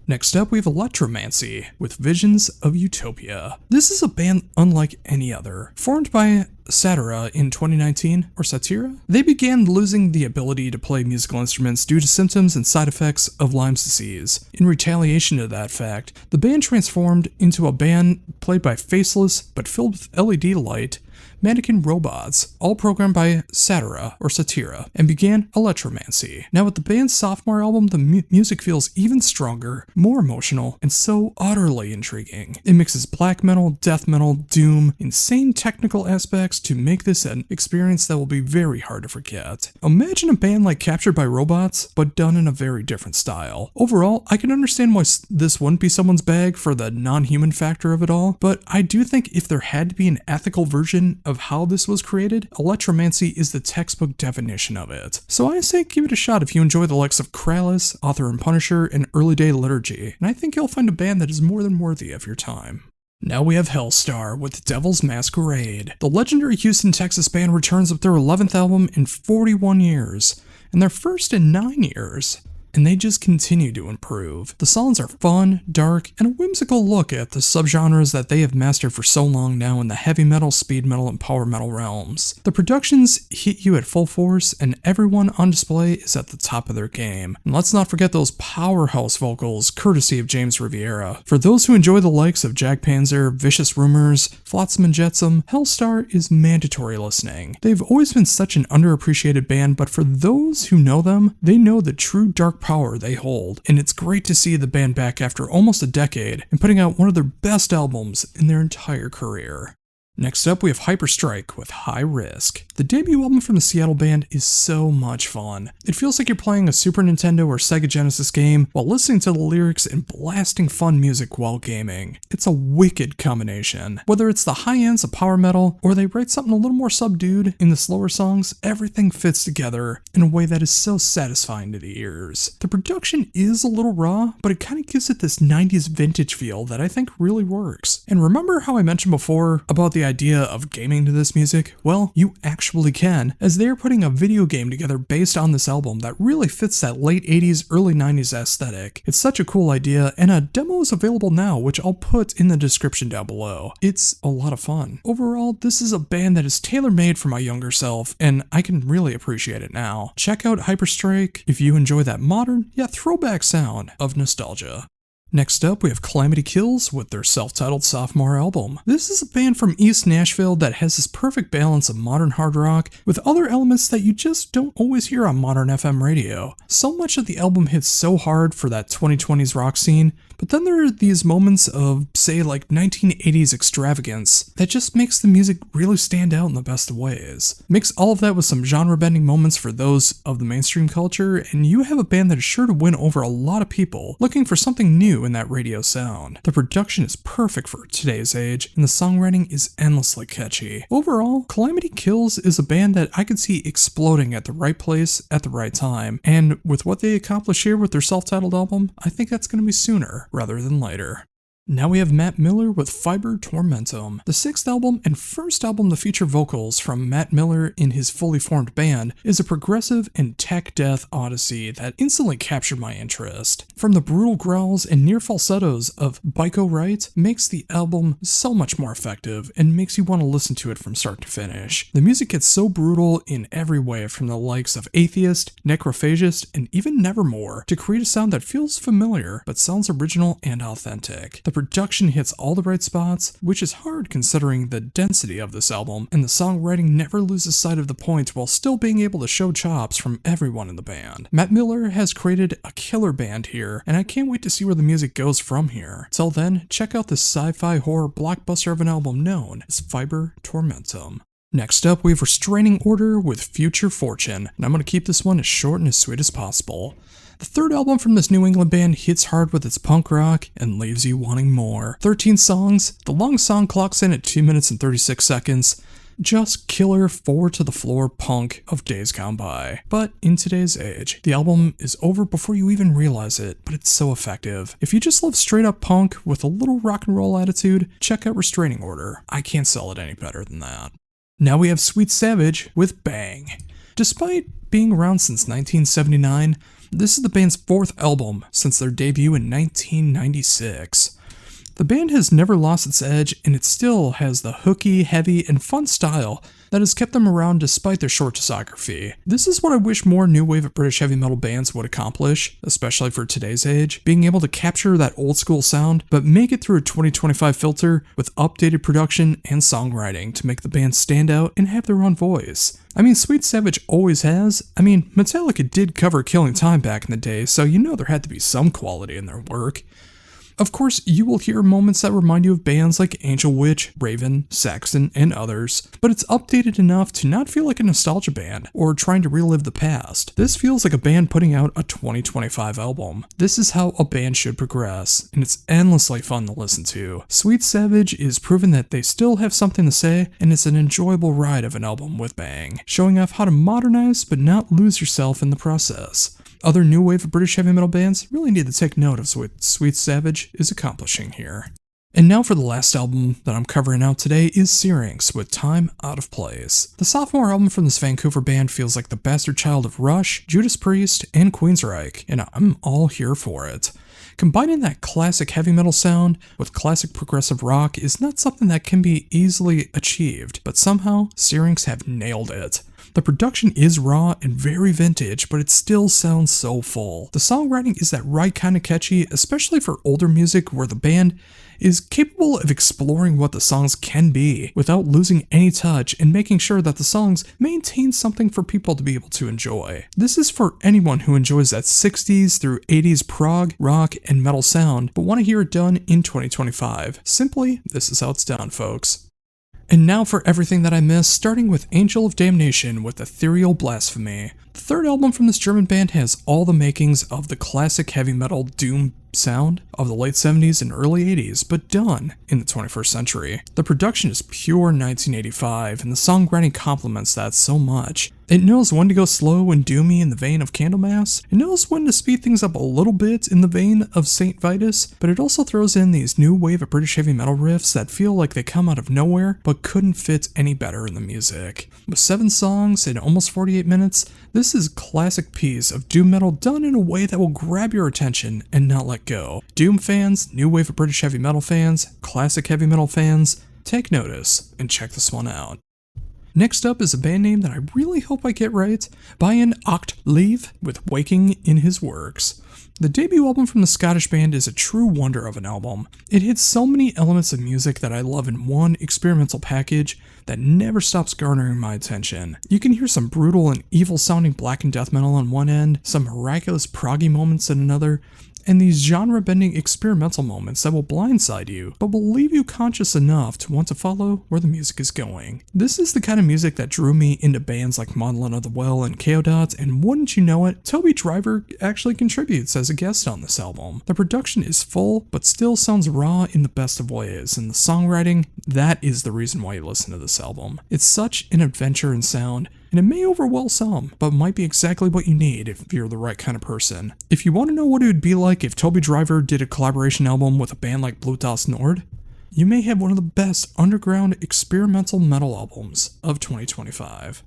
Next up, we have Electromancy with Visions of Utopia. This is a band unlike any other. Formed by Satira in 2019, or Satira, they began losing the ability to play musical instruments due to symptoms and side effects of Lyme's disease. In retaliation to that fact, the band transformed into a band played by faceless but filled with LED light mannequin robots, all programmed by Satira, and began Electromancy. Now with the band's sophomore album, the music feels even stronger, more emotional, and so utterly intriguing. It mixes black metal, death metal, doom, insane technical aspects to make this an experience that will be very hard to forget. Imagine a band like Captured by Robots, but done in a very different style. Overall, I can understand why this wouldn't be someone's bag for the non-human factor of it all, but I do think if there had to be an ethical version of how this was created, Electromancy is the textbook definition of it. So I say give it a shot if you enjoy the likes of Kralis, Author and Punisher, and Early Day Liturgy, and I think you'll find a band that is more than worthy of your time. Now we have Hellstar with Devil's Masquerade. The legendary Houston, Texas band returns with their 11th album in 41 years, and their first in 9 years. And they just continue to improve. The songs are fun, dark, and a whimsical look at the subgenres that they have mastered for so long now in the heavy metal, speed metal, and power metal realms. The productions hit you at full force, and everyone on display is at the top of their game. And let's not forget those powerhouse vocals, courtesy of James Riviera. For those who enjoy the likes of Jag Panzer, Vicious Rumors, Flotsam and Jetsam, Hellstar is mandatory listening. They've always been such an underappreciated band, but for those who know them, they know the true dark power they hold, and it's great to see the band back after almost a decade and putting out one of their best albums in their entire career. Next up, we have Hyperstrike with High Risk. The debut album from the Seattle band is so much fun. It feels like you're playing a Super Nintendo or Sega Genesis game while listening to the lyrics and blasting fun music while gaming. It's a wicked combination. Whether it's the high ends of power metal or they write something a little more subdued in the slower songs, everything fits together in a way that is so satisfying to the ears. The production is a little raw, but it kind of gives it this 90s vintage feel that I think really works. And remember how I mentioned before about the idea of gaming to this music? Well, you actually can, as they're putting a video game together based on this album that really fits that late 80s, early 90s aesthetic. It's such a cool idea, and a demo is available now, which I'll put in the description down below. It's a lot of fun. Overall, this is a band that is tailor-made for my younger self, and I can really appreciate it now. Check out Hyperstrike if you enjoy that modern, yet throwback sound of nostalgia. Next up, we have Calamity Kills with their self-titled sophomore album. This is a band from East Nashville that has this perfect balance of modern hard rock with other elements that you just don't always hear on modern FM radio. So much of the album hits so hard for that 2020s rock scene, but then there are these moments of, say, like 1980s extravagance that just makes the music really stand out in the best of ways. Mix all of that with some genre-bending moments for those of the mainstream culture, and you have a band that is sure to win over a lot of people looking for something new in that radio sound. The production is perfect for today's age, and the songwriting is endlessly catchy. Overall, Calamity Kills is a band that I could see exploding at the right place at the right time, and with what they accomplish here with their self-titled album, I think that's going to be sooner rather than later. Now we have Matt Miller with Fiber Tormentum. The sixth album and first album to feature vocals from Matt Miller in his fully formed band is a progressive and tech death odyssey that instantly captured my interest. From the brutal growls and near falsettos of Bico Wright makes the album so much more effective and makes you want to listen to it from start to finish. The music gets so brutal in every way, from the likes of Atheist, Necrophagist, and even Nevermore, to create a sound that feels familiar but sounds original and authentic. The production hits all the right spots, which is hard considering the density of this album, and the songwriting never loses sight of the point while still being able to show chops from everyone in the band. Matt Miller has created a killer band here, and I can't wait to see where the music goes from here. Till then, check out this sci-fi horror blockbuster of an album known as Fiber Tormentum. Next up, we have Restraining Order with Future Fortune, and I'm going to keep this one as short and as sweet as possible. The third album from this New England band hits hard with its punk rock and leaves you wanting more. 13 songs, the long song clocks in at 2 minutes and 36 seconds. Just killer four-to-the-floor punk of days gone by. But in today's age, the album is over before you even realize it, but it's so effective. If you just love straight-up punk with a little rock and roll attitude, check out Restraining Order. I can't sell it any better than that. Now we have Sweet Savage with Bang. Despite being around since 1979, this is the band's fourth album since their debut in 1996. The band has never lost its edge, and it still has the hooky, heavy, and fun style that has kept them around despite their short discography. This is what I wish more new wave of British heavy metal bands would accomplish, especially for today's age, being able to capture that old school sound, but make it through a 2025 filter with updated production and songwriting to make the band stand out and have their own voice. I mean, Sweet Savage always has. I mean, Metallica did cover Killing Time back in the day, so you know there had to be some quality in their work. Of course, you will hear moments that remind you of bands like Angel Witch, Raven, Saxon, and others, but it's updated enough to not feel like a nostalgia band or trying to relive the past. This feels like a band putting out a 2025 album. This is how a band should progress, and it's endlessly fun to listen to. Sweet Savage is proven that they still have something to say, and it's an enjoyable ride of an album with Bang, showing off how to modernize but not lose yourself in the process. Other new wave of British heavy metal bands really need to take note of what Sweet Savage is accomplishing here. And now for the last album that I'm covering out today is Syrinx with Time Out of Place. The sophomore album from this Vancouver band feels like the bastard child of Rush, Judas Priest, and Queensryche, and I'm all here for it. Combining that classic heavy metal sound with classic progressive rock is not something that can be easily achieved, but somehow Syrinx have nailed it. The production is raw and very vintage, but it still sounds so full. The songwriting is that right kind of catchy, especially for older music where the band is capable of exploring what the songs can be without losing any touch and making sure that the songs maintain something for people to be able to enjoy. This is for anyone who enjoys that 60s through 80s prog, rock, and metal sound, but want to hear it done in 2025. Simply, this is how it's done, folks. And now for everything that I missed, starting with Angel of Damnation with Ethereal Blasphemy. The third album from this German band has all the makings of the classic heavy metal doom sound of the late 70s and early 80s, but done in the 21st century. The production is pure 1985, and the songwriting complements that so much. It knows when to go slow and doomy in the vein of Candlemass. It knows when to speed things up a little bit in the vein of Saint Vitus, but it also throws in these new wave of British heavy metal riffs that feel like they come out of nowhere, but couldn't fit any better in the music. With 7 songs in almost 48 minutes, this is a classic piece of doom metal done in a way that will grab your attention and not let go. Doom fans, new wave of British heavy metal fans, classic heavy metal fans, take notice and check this one out. Next up is a band name that I really hope I get right, Bayan Ochtleave with Waking in His Works. The debut album from the Scottish band is a true wonder of an album. It hits so many elements of music that I love in one experimental package that never stops garnering my attention. You can hear some brutal and evil sounding black and death metal on one end, some miraculous proggy moments at another, and these genre-bending experimental moments that will blindside you, but will leave you conscious enough to want to follow where the music is going. This is the kind of music that drew me into bands like Maudlin of the Well and Chaodot, and wouldn't you know it, Toby Driver actually contributes as a guest on this album. The production is full, but still sounds raw in the best of ways, and the songwriting, that is the reason why you listen to this album. It's such an adventure in sound, and it may overwhelm some, but might be exactly what you need if you're the right kind of person. If you want to know what it would be like if Toby Driver did a collaboration album with a band like Blutas Nord, you may have one of the best underground experimental metal albums of 2025.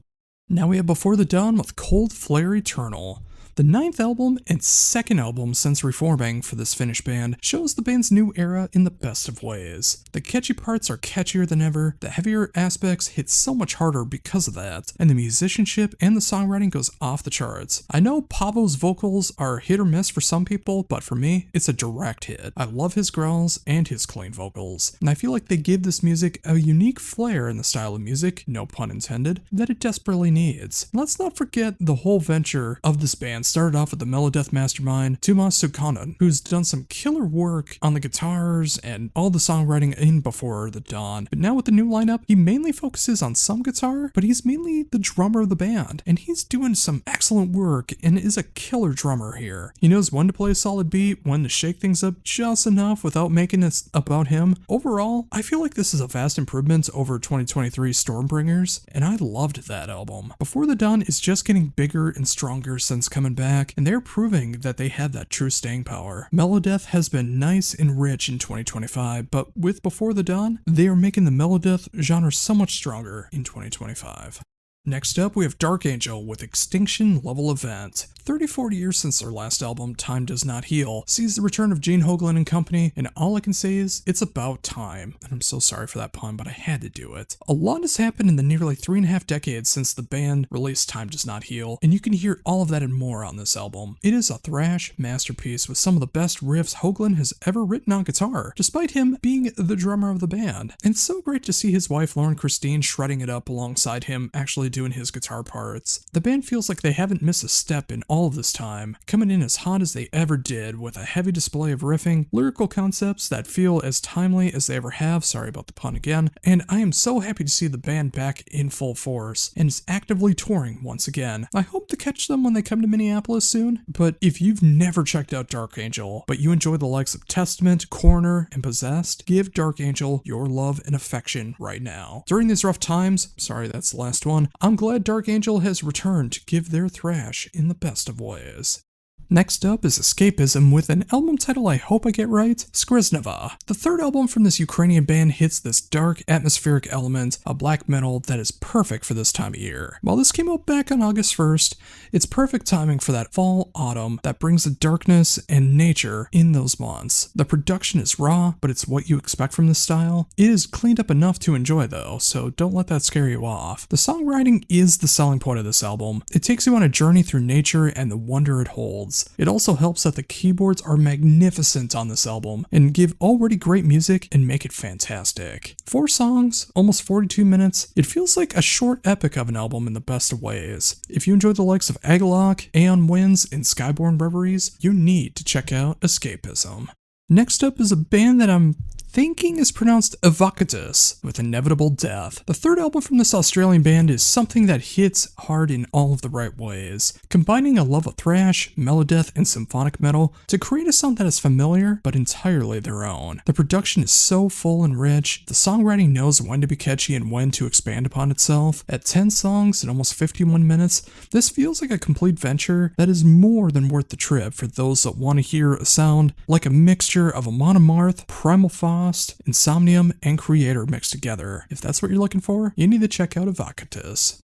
Now we have Before the Dawn with Cold Flare Eternal. The 9th album and 2nd album since reforming for this Finnish band shows the band's new era in the best of ways. The catchy parts are catchier than ever, the heavier aspects hit so much harder because of that, and the musicianship and the songwriting goes off the charts. I know Pavo's vocals are hit or miss for some people, but for me, it's a direct hit. I love his growls and his clean vocals, and I feel like they give this music a unique flair in the style of music, no pun intended, that it desperately needs. Let's not forget the whole venture of this band started off with the melodeath mastermind Tuomas Sukkonen, who's done some killer work on the guitars and all the songwriting in Before the Dawn. But now with the new lineup, he mainly focuses on some guitar, but he's mainly the drummer of the band, and he's doing some excellent work and is a killer drummer here. He knows when to play a solid beat, when to shake things up just enough without making it about him. Overall, I feel like this is a vast improvement over 2023 Stormbringers, and I loved that album. Before the Dawn is just getting bigger and stronger since coming back, and they're proving that they have that true staying power. Melodeath has been nice and rich in 2025, but with Before the Dawn, they are making the melodeath genre so much stronger in 2025. Next up, we have Dark Angel with Extinction Level Event. 34 years since their last album, Time Does Not Heal, sees the return of Gene Hoglan and company, and all I can say is, it's about time. And I'm so sorry for that pun, but I had to do it. A lot has happened in the nearly 3.5 decades since the band released Time Does Not Heal, and you can hear all of that and more on this album. It is a thrash masterpiece with some of the best riffs Hoglan has ever written on guitar, despite him being the drummer of the band. And it's so great to see his wife Lauren Christine shredding it up alongside him, actually doing his guitar parts. The band feels like they haven't missed a step in all of this time, coming in as hot as they ever did with a heavy display of riffing, lyrical concepts that feel as timely as they ever have, sorry about the pun again, and I am so happy to see the band back in full force and is actively touring once again. I hope to catch them when they come to Minneapolis soon, but if you've never checked out Dark Angel, but you enjoy the likes of Testament, Corner, and Possessed, give Dark Angel your love and affection right now. During these rough times, sorry that's the last one, I'm glad Dark Angel has returned to give their thrash in the best of ways. Next up is Escapism with an album title I hope I get right, Skresneva. The third album from this Ukrainian band hits this dark, atmospheric element of black metal that is perfect for this time of year. While this came out back on August 1st, it's perfect timing for that fall-autumn that brings the darkness and nature in those months. The production is raw, but it's what you expect from this style. It is cleaned up enough to enjoy though, so don't let that scare you off. The songwriting is the selling point of this album. It takes you on a journey through nature and the wonder it holds. It also helps that the keyboards are magnificent on this album and give already great music and make it fantastic. 4 songs, almost 42 minutes, it feels like a short epic of an album in the best of ways. If you enjoy the likes of Agalok, Aeon Winds, and Skyborn Reveries, you need to check out Escapism. Next up is a band that I'm thinking is pronounced evocatus, with inevitable death. The third album from this Australian band is something that hits hard in all of the right ways, combining a love of thrash, melodeath, and symphonic metal to create a sound that is familiar but entirely their own. The production is so full and rich, the songwriting knows when to be catchy and when to expand upon itself. At 10 songs and almost 51 minutes, this feels like a complete venture that is more than worth the trip for those that want to hear a sound like a mixture of Amon Amarth, Primal Faust, Insomnium, and Creator mixed together. If that's what you're looking for, you need to check out Evocatus.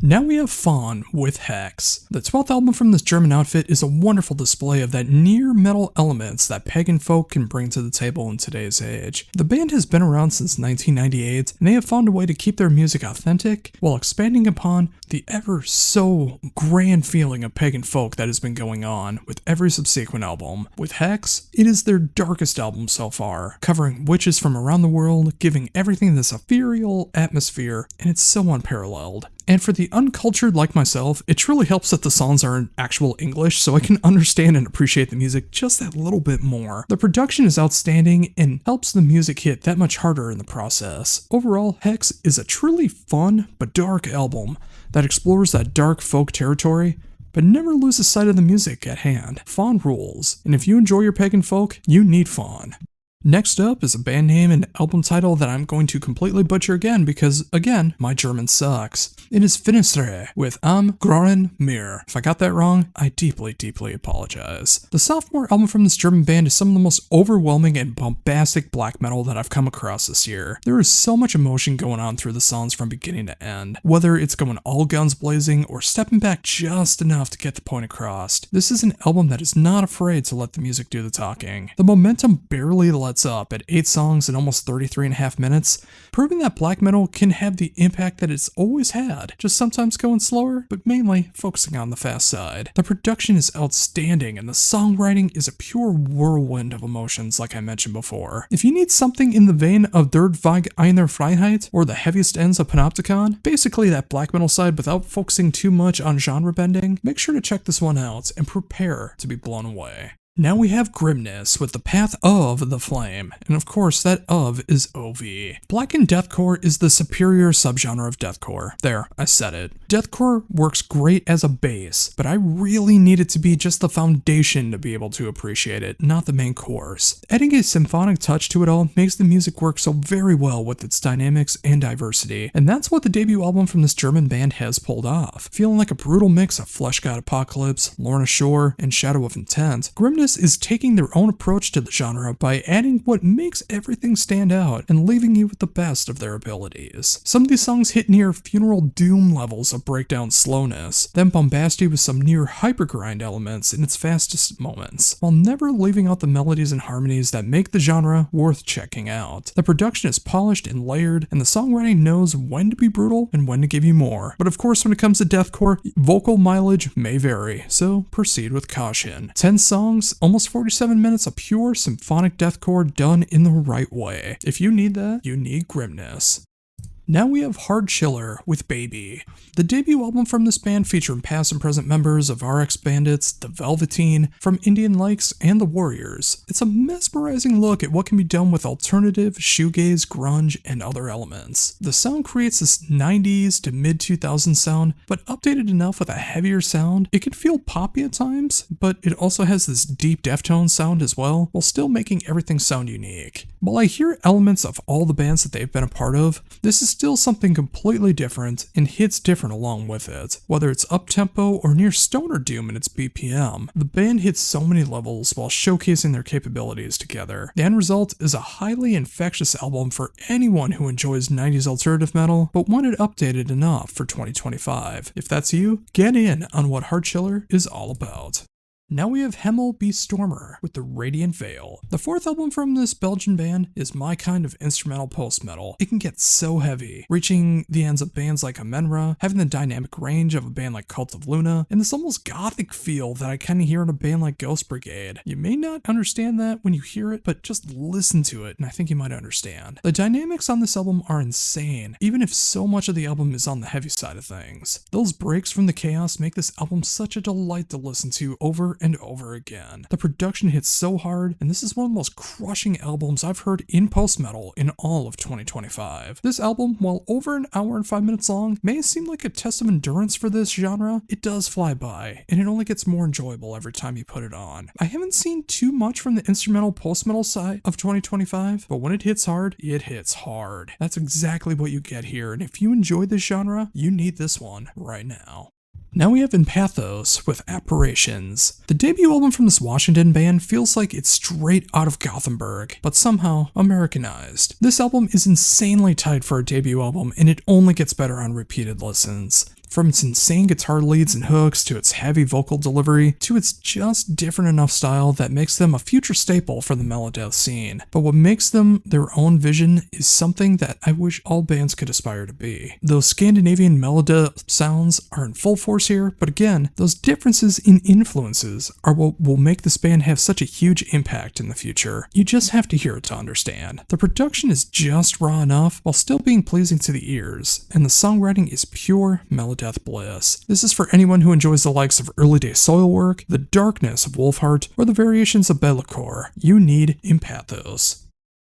Now we have Fawn with Hex. The 12th album from this German outfit is a wonderful display of that near metal elements that pagan folk can bring to the table in today's age. The band has been around since 1998, and they have found a way to keep their music authentic while expanding upon the ever so grand feeling of pagan folk that has been going on with every subsequent album. With Hex, it is their darkest album so far, covering witches from around the world, giving everything this ethereal atmosphere, and it's so unparalleled. And for the uncultured like myself, it truly helps that the songs are in actual English so I can understand and appreciate the music just that little bit more. The production is outstanding and helps the music hit that much harder in the process. Overall, Hex is a truly fun but dark album that explores that dark folk territory, but never loses sight of the music at hand. Fawn rules, and if you enjoy your pagan folk, you need Fawn. Next up is a band name and album title that I'm going to completely butcher again because, again, my German sucks. It is Finistre with Am Grauen Meer. If I got that wrong, I deeply apologize. The sophomore album from this German band is some of the most overwhelming and bombastic black metal that I've come across this year. There is so much emotion going on through the songs from beginning to end, whether it's going all guns blazing or stepping back just enough to get the point across. This is an album that is not afraid to let the music do the talking. The momentum barely lets up at 8 songs and almost 33.5 minutes, proving that black metal can have the impact that it's always had, just sometimes going slower, but mainly focusing on the fast side. The production is outstanding and the songwriting is a pure whirlwind of emotions like I mentioned before. If you need something in the vein of Der Weg einer Freiheit or the heaviest ends of Panopticon, basically that black metal side without focusing too much on genre bending, make sure to check this one out and prepare to be blown away. Now we have Grimness with the Path of the Flame, and of course that of is OV. Blackened deathcore is the superior subgenre of deathcore. There, I said it. Deathcore works great as a base, but I really need it to be just the foundation to be able to appreciate it, not the main course. Adding a symphonic touch to it all makes the music work so very well with its dynamics and diversity, and that's what the debut album from this German band has pulled off. Feeling like a brutal mix of Flesh God Apocalypse, Lorna Shore, and Shadow of Intent, Grimness is taking their own approach to the genre by adding what makes everything stand out and leaving you with the best of their abilities. Some of these songs hit near funeral doom levels of breakdown slowness, then bombastic with some near hypergrind elements in its fastest moments, while never leaving out the melodies and harmonies that make the genre worth checking out. The production is polished and layered, and the songwriting knows when to be brutal and when to give you more. But of course, when it comes to deathcore, vocal mileage may vary, so proceed with caution. 10 songs, almost 47 minutes of pure symphonic deathcore done in the right way. If you need that, you need Grimness. Now we have Hard Chiller with Baby. The debut album from this band featuring past and present members of RX Bandits, The Velveteen, From Indian Lakes, and The Warriors. It's a mesmerizing look at what can be done with alternative, shoegaze, grunge, and other elements. The sound creates this 90s to mid-2000s sound, but updated enough with a heavier sound. It can feel poppy at times, but it also has this deep Deftones sound as well, while still making everything sound unique. While I hear elements of all the bands that they've been a part of, this is still something completely different and hits different along with it. Whether it's up-tempo or near stoner doom in its BPM, the band hits so many levels while showcasing their capabilities together. The end result is a highly infectious album for anyone who enjoys 90s alternative metal, but wanted updated enough for 2025. If that's you, get in on what Hard Chiller is all about. Now we have Hemel B. Stormer with The Radiant Veil. The fourth album from this Belgian band is my kind of instrumental post-metal. It can get so heavy, reaching the ends of bands like Amenra, having the dynamic range of a band like Cult of Luna, and this almost gothic feel that I kind of hear in a band like Ghost Brigade. You may not understand that when you hear it, but just listen to it and I think you might understand. The dynamics on this album are insane, even if so much of the album is on the heavy side of things. Those breaks from the chaos make this album such a delight to listen to over over and over again. The production hits so hard, and this is one of the most crushing albums I've heard in post-metal in all of 2025. This album, while over an hour and 5 minutes long, may seem like a test of endurance for this genre. It does fly by, and it only gets more enjoyable every time you put it on. I haven't seen too much from the instrumental post-metal side of 2025, but when it hits hard, it hits hard. That's exactly what you get here, and if you enjoy this genre, you need this one right now. Now we have Empathos with Apparitions. The debut album from this Washington band feels like it's straight out of Gothenburg, but somehow Americanized. This album is insanely tight for a debut album, and it only gets better on repeated listens. From its insane guitar leads and hooks, to its heavy vocal delivery, to its just different enough style that makes them a future staple for the melodeath scene. But what makes them their own vision is something that I wish all bands could aspire to be. Those Scandinavian melodeath sounds are in full force here, but again, those differences in influences are what will make this band have such a huge impact in the future. You just have to hear it to understand. The production is just raw enough while still being pleasing to the ears, and the songwriting is pure melodeath bliss. This is for anyone who enjoys the likes of early day Soilwork, the darkness of Wolfheart, or the variations of Bellacore. You need Empathos.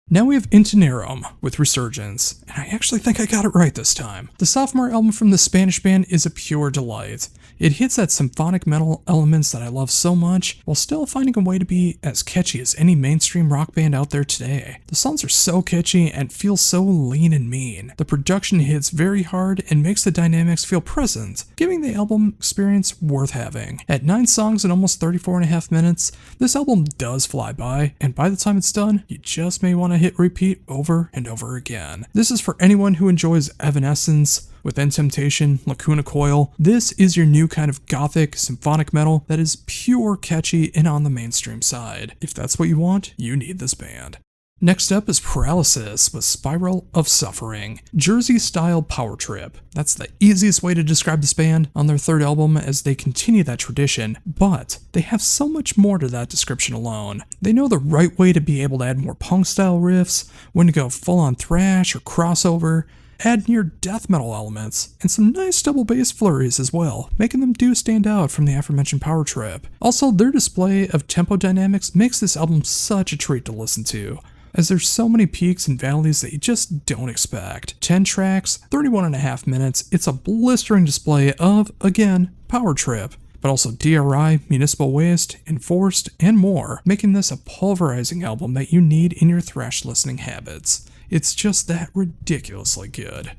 Now we have Intinerum with Resurgence, and I actually think I got it right this time. The sophomore album from the Spanish band is a pure delight. It hits that symphonic metal elements that I love so much, while still finding a way to be as catchy as any mainstream rock band out there today. The songs are so catchy and feel so lean and mean. The production hits very hard and makes the dynamics feel present, giving the album experience worth having. At 9 songs and almost 34.5 minutes, this album does fly by, and by the time it's done, you just may want to hit repeat over and over again. This is for anyone who enjoys Evanescence, with End Temptation, Lacuna Coil. This is your new kind of gothic, symphonic metal that is pure catchy and on the mainstream side. If that's what you want, you need this band. Next up is Paralysis with Spiral of Suffering. Jersey-style power trip. That's the easiest way to describe this band on their third album, as they continue that tradition, but they have so much more to that description alone. They know the right way to be able to add more punk-style riffs, when to go full-on thrash or crossover, add near death metal elements, and some nice double bass flurries as well, making them do stand out from the aforementioned power trip. Also, their display of tempo dynamics makes this album such a treat to listen to, as there's so many peaks and valleys that you just don't expect. 10 tracks, 31.5 minutes, it's a blistering display of, again, power trip, but also DRI, Municipal Waste, Enforced, and more, making this a pulverizing album that you need in your thrash listening habits. It's just that ridiculously good.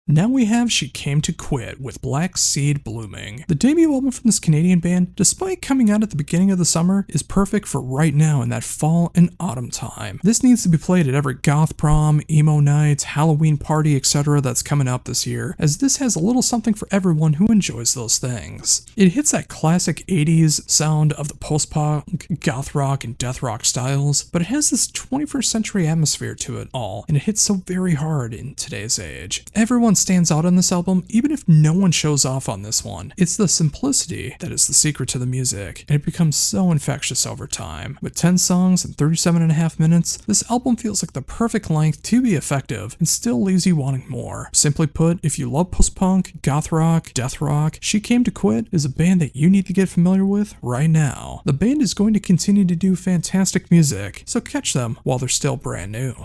Now we have She Came to Quit with Black Seed Blooming. The debut album from this Canadian band, despite coming out at the beginning of the summer, is perfect for right now in that fall and autumn time. This needs to be played at every goth prom, emo night, Halloween party, etc. that's coming up this year, as this has a little something for everyone who enjoys those things. It hits that classic 80s sound of the post-punk, goth rock, and death rock styles, but it has this 21st century atmosphere to it all, and it hits so very hard in today's age. Everyone stands out on this album, even if no one shows off on this one. It's the simplicity that is the secret to the music, and it becomes so infectious over time. With 10 songs and 37.5 minutes, this album feels like the perfect length to be effective and still leaves you wanting more. Simply put, if you love post-punk, goth rock, death rock, She Came to Quit is a band that you need to get familiar with right now. The band is going to continue to do fantastic music, so catch them while they're still brand new.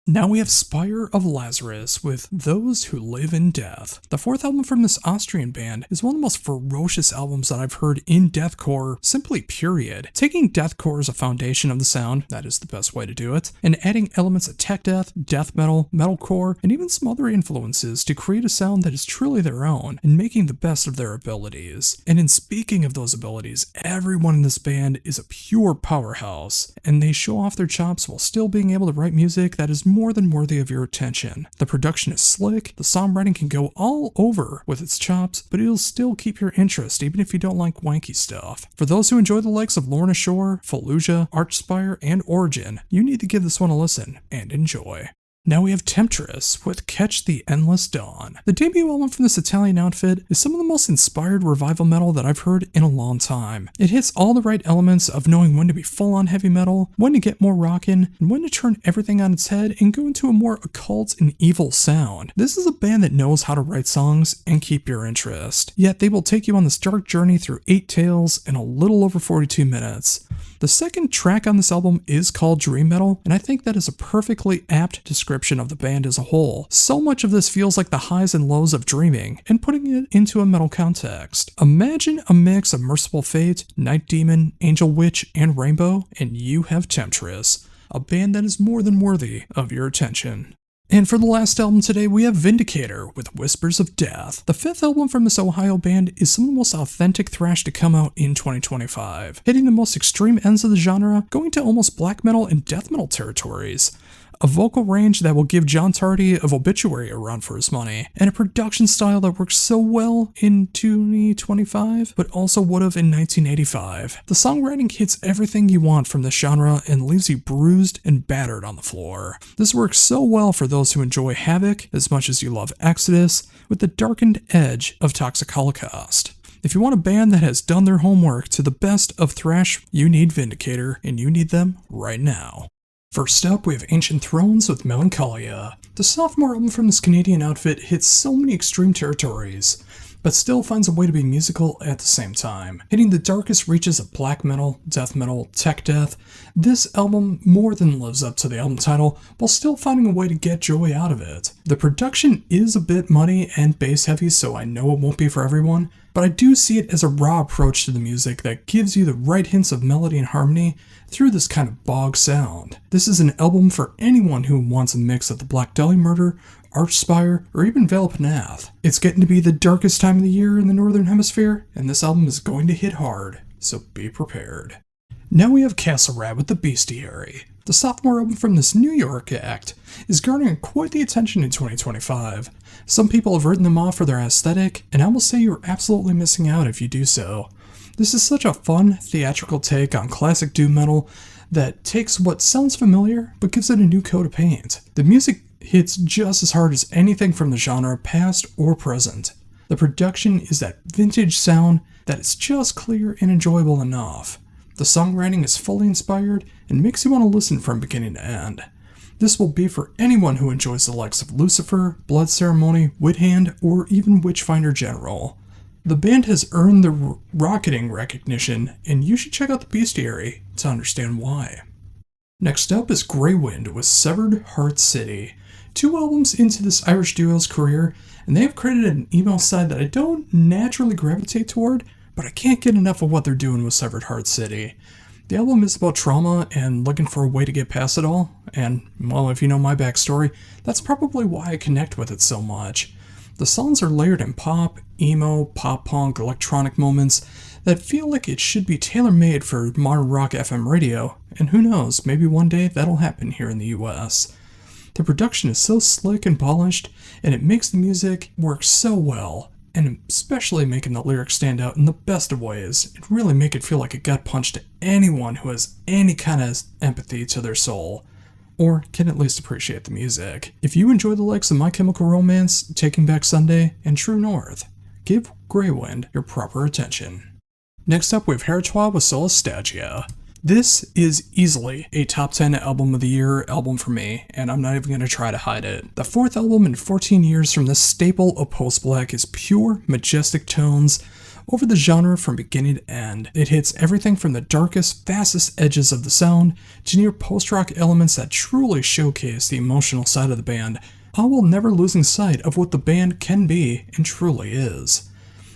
Now we have Spire of Lazarus with Those Who Live in Death. The fourth album from this Austrian band is one of the most ferocious albums that I've heard in deathcore, simply period. Taking deathcore as a foundation of the sound, that is the best way to do it, and adding elements of tech death, death metal, metalcore, and even some other influences to create a sound that is truly their own, and making the best of their abilities. And in speaking of those abilities, everyone in this band is a pure powerhouse, and they show off their chops while still being able to write music that is more than worthy of your attention. The production is slick, the songwriting can go all over with its chops, but it'll still keep your interest even if you don't like wanky stuff. For those who enjoy the likes of Lorna Shore, Fallujah, Archspire, and Origin, you need to give this one a listen and enjoy. Now we have Temptress with Catch the Endless Dawn. The debut album from this Italian outfit is some of the most inspired revival metal that I've heard in a long time. It hits all the right elements of knowing when to be full on heavy metal, when to get more rockin', and when to turn everything on its head and go into a more occult and evil sound. This is a band that knows how to write songs and keep your interest. Yet they will take you on this dark journey through 8 tales in a little over 42 minutes. The second track on this album is called Dream Metal, and I think that is a perfectly apt description of the band as a whole. So much of this feels like the highs and lows of dreaming, and putting it into a metal context. Imagine a mix of Merciful Fate, Night Demon, Angel Witch, and Rainbow, and you have Temptress, a band that is more than worthy of your attention. And for the last album today, we have Vindicator with Whispers of Death. The 5th album from this Ohio band is some of the most authentic thrash to come out in 2025, hitting the most extreme ends of the genre, going to almost black metal and death metal territories. A vocal range that will give John Tardy of Obituary a run for his money, and a production style that works so well in 2025, but also would have in 1985. The songwriting hits everything you want from this genre and leaves you bruised and battered on the floor. This works so well for those who enjoy Havoc as much as you love Exodus, with the darkened edge of Toxic Holocaust. If you want a band that has done their homework to the best of thrash, you need Vindicator, and you need them right now. First up, we have Ancient Thrones with Melancholia. The sophomore album from this Canadian outfit hits so many extreme territories, but still finds a way to be musical at the same time. Hitting the darkest reaches of black metal, death metal, tech death, this album more than lives up to the album title while still finding a way to get joy out of it. The production is a bit muddy and bass heavy, so I know it won't be for everyone, but I do see it as a raw approach to the music that gives you the right hints of melody and harmony through this kind of bog sound. This is an album for anyone who wants a mix of the Black Dahlia Murder, Archspire, or even Veil of Pnath. It's getting to be the darkest time of the year in the Northern Hemisphere, and this album is going to hit hard, so be prepared. Now we have Castle Rat with The Bestiary. The sophomore album from this New York act is garnering quite the attention in 2025. Some people have written them off for their aesthetic, and I will say you're absolutely missing out if you do so. This is such a fun, theatrical take on classic doom metal that takes what sounds familiar but gives it a new coat of paint. The music hits just as hard as anything from the genre, past or present. The production is that vintage sound that is just clear and enjoyable enough. The songwriting is fully inspired and makes you want to listen from beginning to end. This will be for anyone who enjoys the likes of Lucifer, Blood Ceremony, Withhand, or even Witchfinder General. The band has earned the rocketing recognition, and you should check out The Bestiary to understand why. Next up is Grey Wind with Severed Heart City. 2 albums into this Irish duo's career, and they have credited an emo side that I don't naturally gravitate toward, but I can't get enough of what they're doing with Severed Heart City. The album is about trauma and looking for a way to get past it all, and, well, if you know my backstory, that's probably why I connect with it so much. The songs are layered in pop, emo, pop-punk, electronic moments that feel like it should be tailor-made for modern rock FM radio, and who knows, maybe one day that'll happen here in the US. The production is so slick and polished, and it makes the music work so well, and especially making the lyrics stand out in the best of ways, and really make it feel like a gut punch to anyone who has any kind of empathy to their soul, or can at least appreciate the music. If you enjoy the likes of My Chemical Romance, Taking Back Sunday, and True North, give Grey Wind your proper attention. Next up, we have Heretois with Sola Stagia. This is easily a top 10 album of the year album for me, and I'm not even going to try to hide it. The 4th album in 14 years from this staple of post-black is pure, majestic tones over the genre from beginning to end. It hits everything from the darkest, fastest edges of the sound to near post-rock elements that truly showcase the emotional side of the band, all while never losing sight of what the band can be and truly is.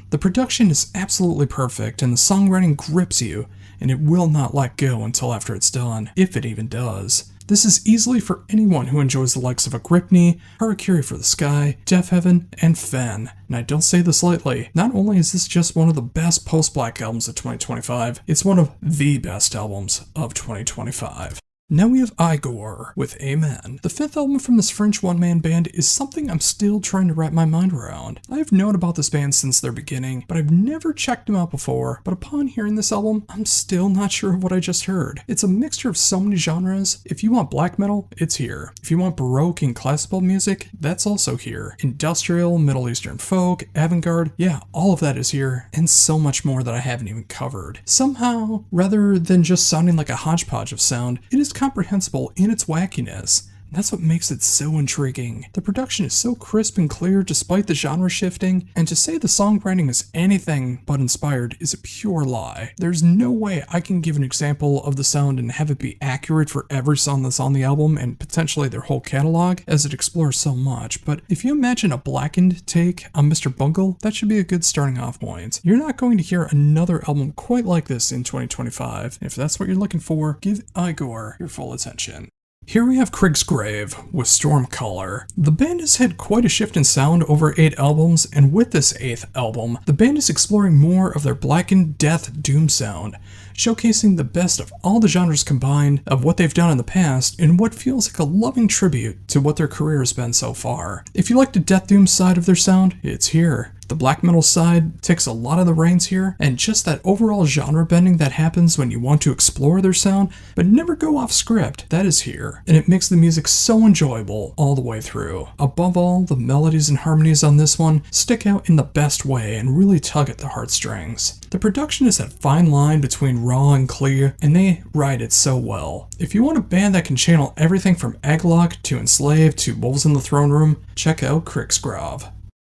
The production is absolutely perfect, and the songwriting grips you, and it will not let go until after it's done, if it even does. This is easily for anyone who enjoys the likes of Agrippni, Harakiri for the Sky, Death Heaven, and Fen. And I don't say this lightly. Not only is this just one of the best post-black albums of 2025, it's one of the best albums of 2025. Now we have Igor with Amen. The 5th album from this French one-man band is something I'm still trying to wrap my mind around. I've known about this band since their beginning, but I've never checked them out before. But upon hearing this album, I'm still not sure of what I just heard. It's a mixture of so many genres. If you want black metal, it's here. If you want baroque and classical music, that's also here. Industrial, Middle Eastern folk, avant-garde, yeah, all of that is here, and so much more that I haven't even covered. Somehow, rather than just sounding like a hodgepodge of sound, it is comprehensible in its wackiness. That's what makes it so intriguing. The production is so crisp and clear despite the genre shifting, and to say the songwriting is anything but inspired is a pure lie. There's no way I can give an example of the sound and have it be accurate for every song that's on the album and potentially their whole catalog, as it explores so much, but if you imagine a blackened take on Mr. Bungle, that should be a good starting off point. You're not going to hear another album quite like this in 2025, and if that's what you're looking for, give Igor your full attention. Here we have Krigsgrave with Stormcaller. The band has had quite a shift in sound over 8 albums, and with this 8th album, the band is exploring more of their blackened death doom sound, showcasing the best of all the genres combined of what they've done in the past in what feels like a loving tribute to what their career has been so far. If you like the death doom side of their sound, it's here. The black metal side takes a lot of the reins here, and just that overall genre bending that happens when you want to explore their sound but never go off script, that is here, and it makes the music so enjoyable all the way through. Above all, the melodies and harmonies on this one stick out in the best way and really tug at the heartstrings. The production is that fine line between raw and clear, and they ride it so well. If you want a band that can channel everything from Aglock to Enslaved to Wolves in the Throne Room, check out Krigsgrave.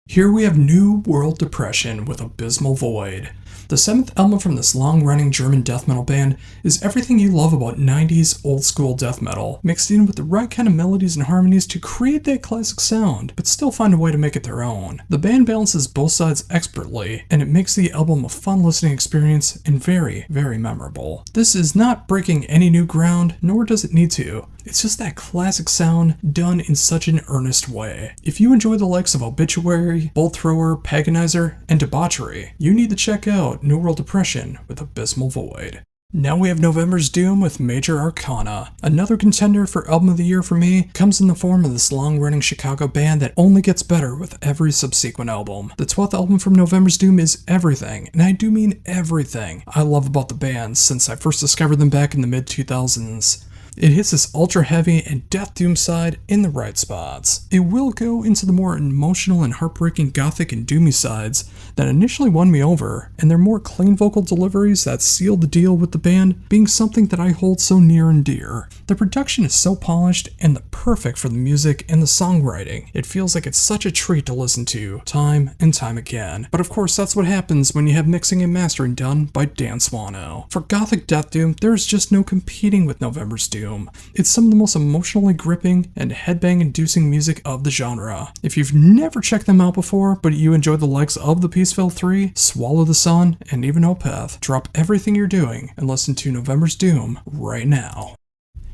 Here we have New World Depression with Abysmal Void. The 7th album from this long-running German death metal band is everything you love about 90s old-school death metal, mixed in with the right kind of melodies and harmonies to create that classic sound, but still find a way to make it their own. The band balances both sides expertly, and it makes the album a fun listening experience and very, very memorable. This is not breaking any new ground, nor does it need to. It's just that classic sound done in such an earnest way. If you enjoy the likes of Obituary, Bolt Thrower, Paganizer, and Debauchery, you need to check out New World Depression with Abysmal Void. Now we have November's Doom with Major Arcana. Another contender for Album of the Year for me comes in the form of this long-running Chicago band that only gets better with every subsequent album. The 12th album from November's Doom is everything, and I do mean everything, I love about the band since I first discovered them back in the mid-2000s. It hits this ultra-heavy and death doom side in the right spots. It will go into the more emotional and heartbreaking gothic and doomy sides that initially won me over, and their more clean vocal deliveries that sealed the deal with the band being something that I hold so near and dear. The production is so polished and perfect for the music and the songwriting. It feels like it's such a treat to listen to, time and time again. But of course that's what happens when you have mixing and mastering done by Dan Swano. For gothic death doom, there's just no competing with November's Doom. It's some of the most emotionally gripping and headbang-inducing music of the genre. If you've never checked them out before, but you enjoy the likes of the Peaceville 3, Swallow the Sun, and even Opeth, drop everything you're doing and listen to November's Doom right now.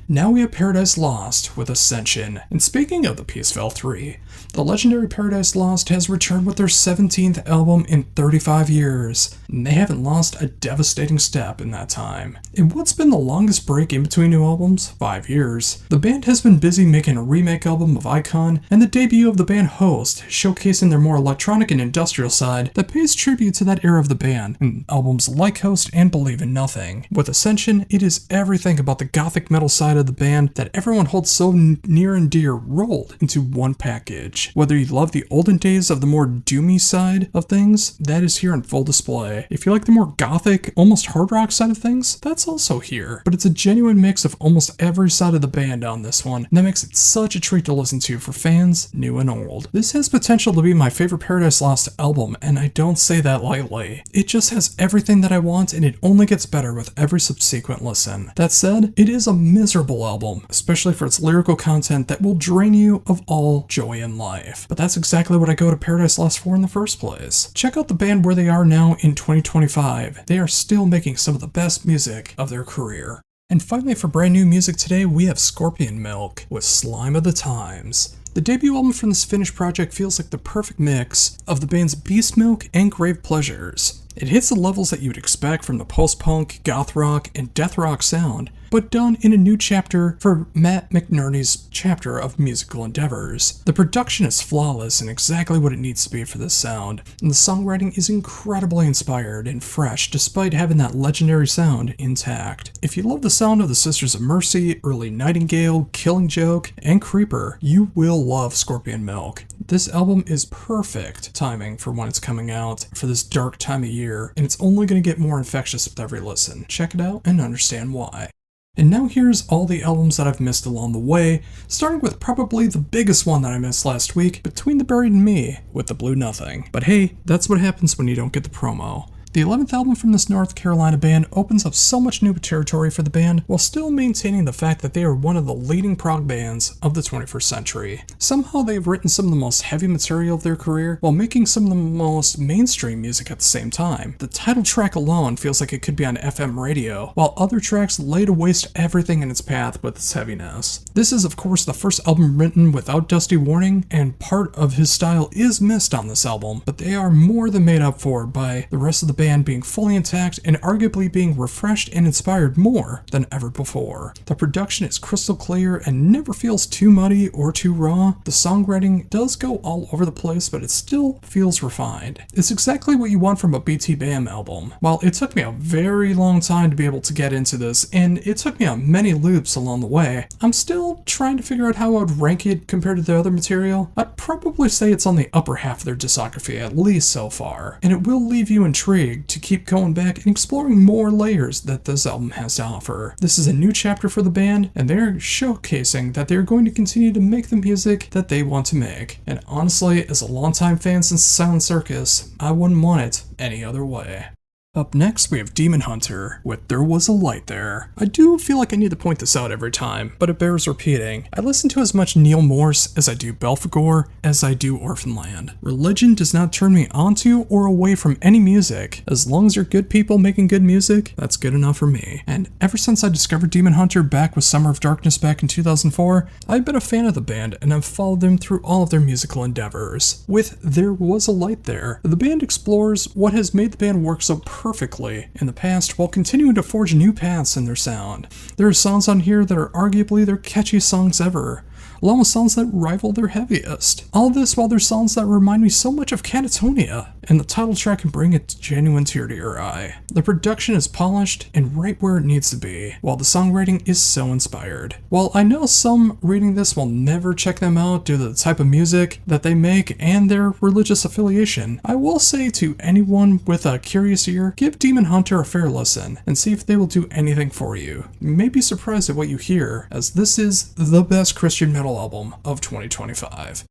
Now we have Paradise Lost with Ascension. And speaking of the Peaceville 3, the legendary Paradise Lost has returned with their 17th album in 35 years, and they haven't lost a devastating step in that time. In what's been the longest break in between new albums, 5 years, the band has been busy making a remake album of Icon and the debut of the band Host, showcasing their more electronic and industrial side that pays tribute to that era of the band in albums like Host and Believe in Nothing. With Ascension, it is everything about the gothic metal side of the band that everyone holds so near and dear rolled into one package. Whether you love the olden days of the more doomy side of things, that is here on full display. If you like the more gothic, almost hard rock side of things, that's also here. But it's a genuine mix of almost every side of the band on this one, and that makes it such a treat to listen to for fans, new and old. This has potential to be my favorite Paradise Lost album, and I don't say that lightly. It just has everything that I want, and it only gets better with every subsequent listen. That said, it is a miserable album, especially for its lyrical content that will drain you of all joy in life. But that's exactly what I go to Paradise Lost for in the first place. Check out the band where they are now in 2025. They are still making some of the best music of their career. And finally, for brand new music today, we have Scorpion Milk with Slime of the Times. The debut album from this Finnish project feels like the perfect mix of the band's beast milk and grave pleasures. It hits the levels that you'd expect from the post-punk, goth rock, and death rock sound, but done in a new chapter for Matt McNerney's chapter of musical endeavors. The production is flawless and exactly what it needs to be for this sound, and the songwriting is incredibly inspired and fresh despite having that legendary sound intact. If you love the sound of the Sisters of Mercy, Early Nightingale, Killing Joke, and Creeper, you will love Scorpion Milk. This album is perfect timing for when it's coming out for this dark time of year, and it's only going to get more infectious with every listen. Check it out and understand why. And now here's all the albums that I've missed along the way, starting with probably the biggest one that I missed last week, Between the Buried and Me, with the Blue Nothing. But hey, that's what happens when you don't get the promo. The 11th album from this North Carolina band opens up so much new territory for the band while still maintaining the fact that they are one of the leading prog bands of the 21st century. Somehow they've written some of the most heavy material of their career while making some of the most mainstream music at the same time. The title track alone feels like it could be on FM radio, while other tracks lay to waste everything in its path with its heaviness. This is of course the first album written without Dusty Warning, and part of his style is missed on this album, but they are more than made up for by the rest of the band being fully intact and arguably being refreshed and inspired more than ever before. The production is crystal clear and never feels too muddy or too raw. The songwriting does go all over the place, but it still feels refined. It's exactly what you want from a BT Bam album. While it took me a very long time to be able to get into this, and it took me on many loops along the way, I'm still trying to figure out how I would rank it compared to the other material. I'd probably say it's on the upper half of their discography, at least so far, and it will leave you intrigued to keep going back and exploring more layers that this album has to offer. This is a new chapter for the band, and they're showcasing that they're going to continue to make the music that they want to make. And honestly, as a longtime fan since Silent Circus, I wouldn't want it any other way. Up next, we have Demon Hunter with There Was a Light There. I do feel like I need to point this out every time, but it bears repeating. I listen to as much Neil Morse as I do Belphegor, as I do Orphanland. Religion does not turn me onto or away from any music. As long as you're good people making good music, that's good enough for me. And ever since I discovered Demon Hunter back with Summer of Darkness back in 2004, I've been a fan of the band and I've followed them through all of their musical endeavors. With There Was a Light There, the band explores what has made the band work so perfectly in the past while continuing to forge new paths in their sound. There are songs on here that are arguably their catchiest songs ever, along with songs that rival their heaviest. All this while there's songs that remind me so much of Catatonia, and the title track can bring a genuine tear to your eye. The production is polished and right where it needs to be, while the songwriting is so inspired. While I know some reading this will never check them out due to the type of music that they make and their religious affiliation, I will say to anyone with a curious ear, give Demon Hunter a fair listen and see if they will do anything for you. You may be surprised at what you hear, as this is the best Christian metal album of 2025.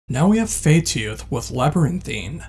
Now we have Feytooth with Labyrinthine.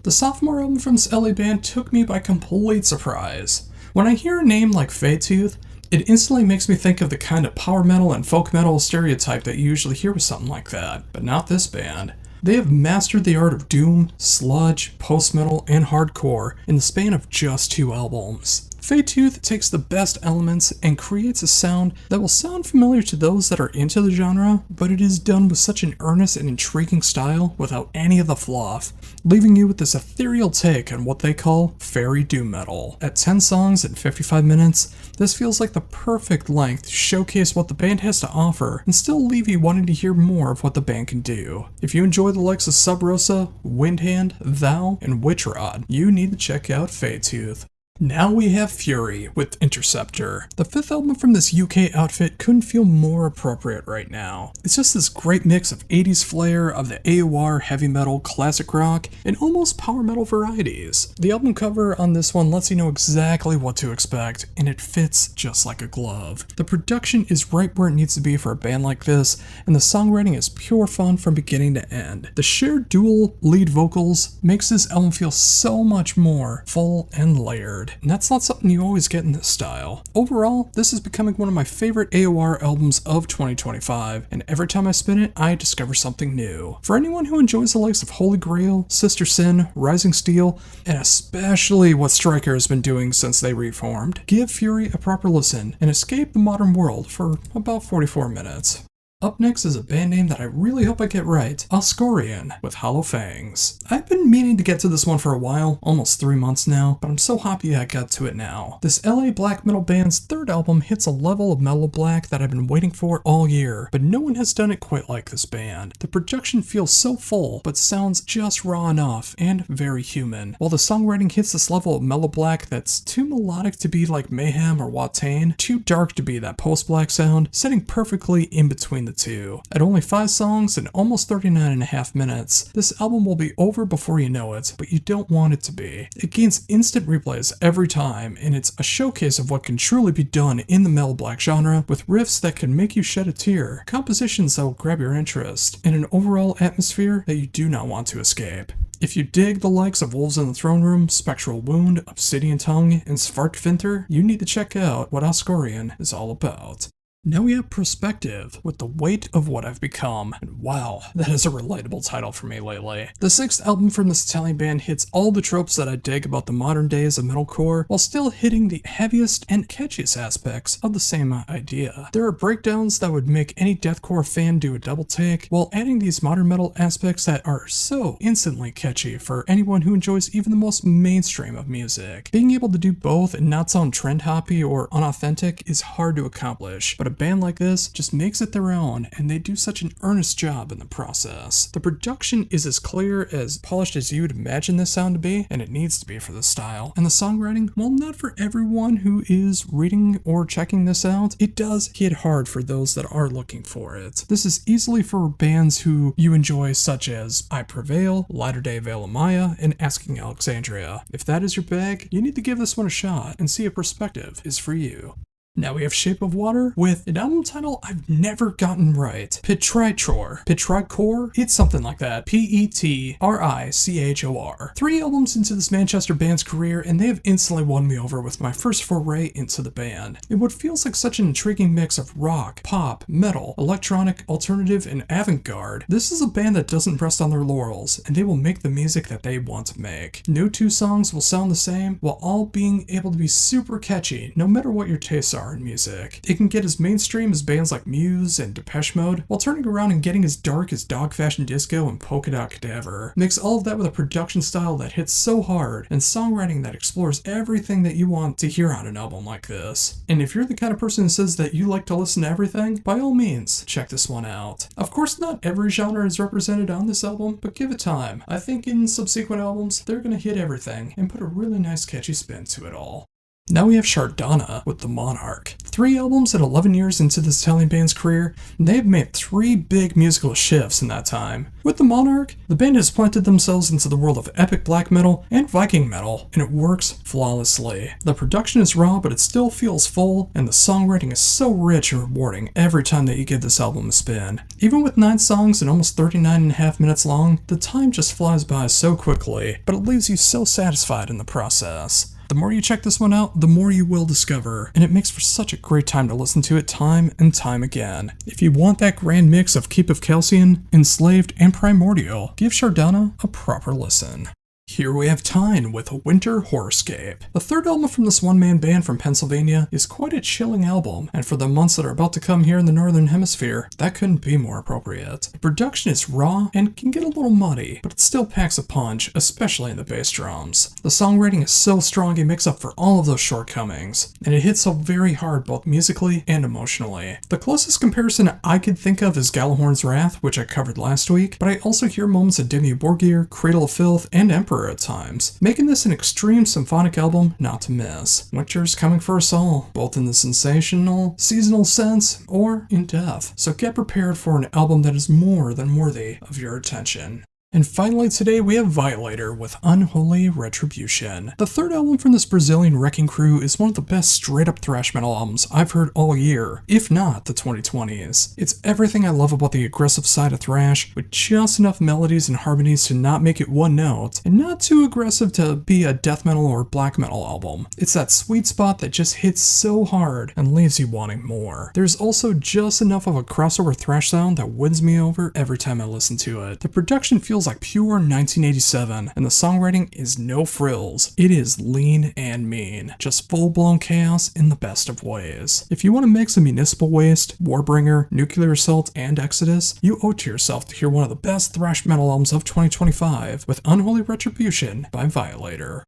The sophomore album from this LA band took me by complete surprise. When I hear a name like Feytooth, it instantly makes me think of the kind of power metal and folk metal stereotype that you usually hear with something like that, but not this band. They have mastered the art of doom, sludge, post-metal, and hardcore in the span of just 2 albums. Feytooth takes the best elements and creates a sound that will sound familiar to those that are into the genre, but it is done with such an earnest and intriguing style without any of the fluff, leaving you with this ethereal take on what they call fairy doom metal. At 10 songs and 55 minutes, this feels like the perfect length to showcase what the band has to offer and still leave you wanting to hear more of what the band can do. If you enjoy the likes of Sub Rosa, Windhand, Thou, and Witchrod, you need to check out Feytooth. Now we have Fury with Interceptor. The 5th album from this UK outfit couldn't feel more appropriate right now. It's just this great mix of 80s flair, of the AOR, heavy metal, classic rock, and almost power metal varieties. The album cover on this one lets you know exactly what to expect, and it fits just like a glove. The production is right where it needs to be for a band like this, and the songwriting is pure fun from beginning to end. The shared dual lead vocals makes this album feel so much more full and layered. And that's not something you always get in this style. Overall, this is becoming one of my favorite AOR albums of 2025, and every time I spin it, I discover something new. For anyone who enjoys the likes of Holy Grail, Sister Sin, Rising Steel, and especially what Stryker has been doing since they reformed, give Fury a proper listen and escape the modern world for about 44 minutes. Up next is a band name that I really hope I get right, Skullet with Hollow Fangs. I've been meaning to get to this one for a while, almost 3 months now, but I'm so happy I got to it now. This LA black metal band's third album hits a level of mellow black that I've been waiting for all year, but no one has done it quite like this band. The production feels so full, but sounds just raw enough and very human, while the songwriting hits this level of mellow black that's too melodic to be like Mayhem or Watain, too dark to be that post-black sound, sitting perfectly in between the two. At only 5 songs and almost 39.5 minutes, this album will be over before you know it, but you don't want it to be. It gains instant replays every time, and it's a showcase of what can truly be done in the mellow black genre, with riffs that can make you shed a tear, compositions that will grab your interest, and an overall atmosphere that you do not want to escape. If you dig the likes of Wolves in the Throne Room, Spectral Wound, Obsidian Tongue, and Svartvinter, you need to check out what Skullet is all about. Now we have Perspective, with The Weight of What I've Become, and wow, that is a relatable title for me lately. The 6th album from this Italian band hits all the tropes that I dig about the modern days of metalcore, while still hitting the heaviest and catchiest aspects of the same idea. There are breakdowns that would make any deathcore fan do a double take, while adding these modern metal aspects that are so instantly catchy for anyone who enjoys even the most mainstream of music. Being able to do both and not sound trend hoppy or unauthentic is hard to accomplish, but a band like this just makes it their own, and they do such an earnest job in the process. The production is as clear, as polished as you would imagine this sound to be, and it needs to be for this style. And the songwriting, while not for everyone who is reading or checking this out, it does hit hard for those that are looking for it. This is easily for bands who you enjoy, such as I Prevail, Latter Day Veil of Maya, and Asking Alexandria. If that is your bag, you need to give this one a shot and see if Perspective is for you. Now we have Shape of Water with an album title I've never gotten right. Petrichor? It's something like that. Petrichor. 3 albums into this Manchester band's career, and they have instantly won me over with my first foray into the band. In what feels like such an intriguing mix of rock, pop, metal, electronic, alternative, and avant-garde, this is a band that doesn't rest on their laurels, and they will make the music that they want to make. No 2 songs will sound the same, while all being able to be super catchy, no matter what your tastes are in music. It can get as mainstream as bands like Muse and Depeche Mode, while turning around and getting as dark as Dog Fashion Disco and Polka Dot Cadaver. Mix all of that with a production style that hits so hard, and songwriting that explores everything that you want to hear on an album like this. And if you're the kind of person who says that you like to listen to everything, by all means, check this one out. Of course, not every genre is represented on this album, but give it time. I think in subsequent albums, they're gonna hit everything and put a really nice catchy spin to it all. Now we have Shardana with The Monarch. 3 albums and 11 years into this Italian band's career, and they have made 3 big musical shifts in that time. With The Monarch, the band has planted themselves into the world of epic black metal and Viking metal, and it works flawlessly. The production is raw, but it still feels full, and the songwriting is so rich and rewarding every time that you give this album a spin. Even with 9 songs and almost 39.5 minutes long, the time just flies by so quickly, but it leaves you so satisfied in the process. The more you check this one out, the more you will discover, and it makes for such a great time to listen to it time and time again. If you want that grand mix of Keep of Calcium, Enslaved, and Primordial, give Shardana a proper listen. Here we have Tyne with Winter Horrorscape. The 3rd album from this one-man band from Pennsylvania is quite a chilling album, and for the months that are about to come here in the Northern Hemisphere, that couldn't be more appropriate. The production is raw and can get a little muddy, but it still packs a punch, especially in the bass drums. The songwriting is so strong it makes up for all of those shortcomings, and it hits so very hard both musically and emotionally. The closest comparison I could think of is Gjallarhorn's Wrath, which I covered last week, but I also hear moments of Dimmu Borgir, Cradle of Filth, and Emperor at times, making this an extreme symphonic album not to miss. Winter's coming for us all, both in the sensational, seasonal sense, or in depth, so get prepared for an album that is more than worthy of your attention. And finally today we have Violator with Unholy Retribution. The 3rd album from this Brazilian wrecking crew is one of the best straight up thrash metal albums I've heard all year, if not the 2020s. It's everything I love about the aggressive side of thrash, with just enough melodies and harmonies to not make it one note, and not too aggressive to be a death metal or black metal album. It's that sweet spot that just hits so hard and leaves you wanting more. There's also just enough of a crossover thrash sound that wins me over every time I listen to it. The production feels feels like pure 1987, and the songwriting is no frills. It is lean and mean, just full-blown chaos in the best of ways. If you want to mix a Municipal Waste, Warbringer, Nuclear Assault, and Exodus, you owe it to yourself to hear one of the best thrash metal albums of 2025 with Unholy Retribution by Violator.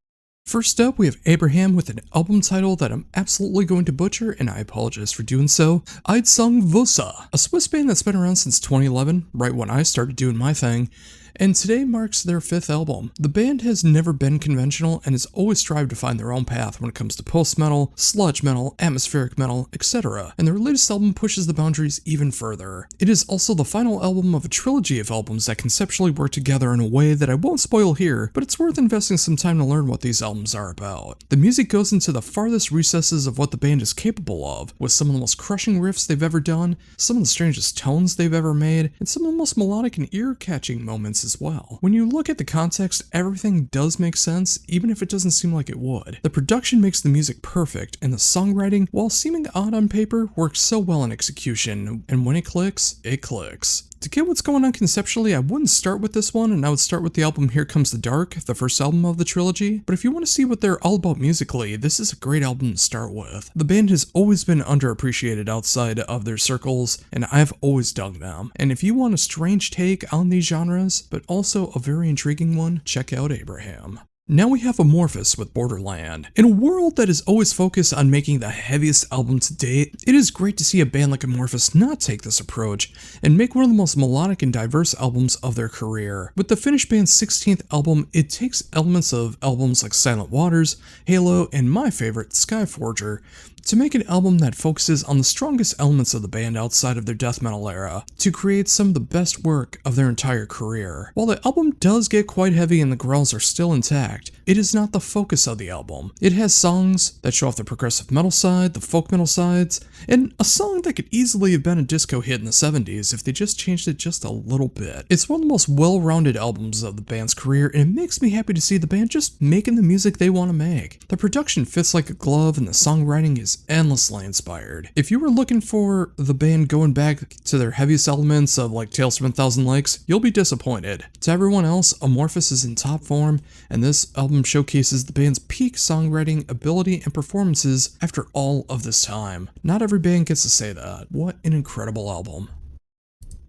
First up, we have Abraham with an album title that I'm absolutely going to butcher, and I apologize for doing so. I'd Sung Vosa, a Swiss band that's been around since 2011, right when I started doing my thing, and today marks their 5th album. The band has never been conventional and has always strived to find their own path when it comes to post-metal, sludge metal, atmospheric metal, etc., and their latest album pushes the boundaries even further. It is also the final album of a trilogy of albums that conceptually work together in a way that I won't spoil here, but it's worth investing some time to learn what these albums are about. The music goes into the farthest recesses of what the band is capable of, with some of the most crushing riffs they've ever done, some of the strangest tones they've ever made, and some of the most melodic and ear-catching moments as well. When you look at the context, everything does make sense, even if it doesn't seem like it would. The production makes the music perfect, and the songwriting, while seeming odd on paper, works so well in execution, and when it clicks, it clicks. To get what's going on conceptually, I wouldn't start with this one, and I would start with the album Here Comes the Dark, the first album of the trilogy, but if you want to see what they're all about musically, this is a great album to start with. The band has always been underappreciated outside of their circles, and I've always dug them. And if you want a strange take on these genres, but also a very intriguing one, check out Abraham. Now we have Amorphous with Borderland. In a world that is always focused on making the heaviest album to date, it is great to see a band like Amorphous not take this approach and make one of the most melodic and diverse albums of their career. With the Finnish band's 16th album, it takes elements of albums like Silent Waters, Halo, and my favorite, Skyforger, to make an album that focuses on the strongest elements of the band outside of their death metal era, to create some of the best work of their entire career. While the album does get quite heavy and the growls are still intact, it is not the focus of the album. It has songs that show off the progressive metal side, the folk metal sides, and a song that could easily have been a disco hit in the 70s if they just changed it just a little bit. It's one of the most well-rounded albums of the band's career, and it makes me happy to see the band just making the music they want to make. The production fits like a glove, and the songwriting is endlessly inspired. If you were looking for the band going back to their heaviest elements of like Tales from a Thousand Lakes, you'll be disappointed. To everyone else, Amorphous is in top form, and this album showcases the band's peak songwriting ability and performances after all of this time. Not every band gets to say that. What an incredible album.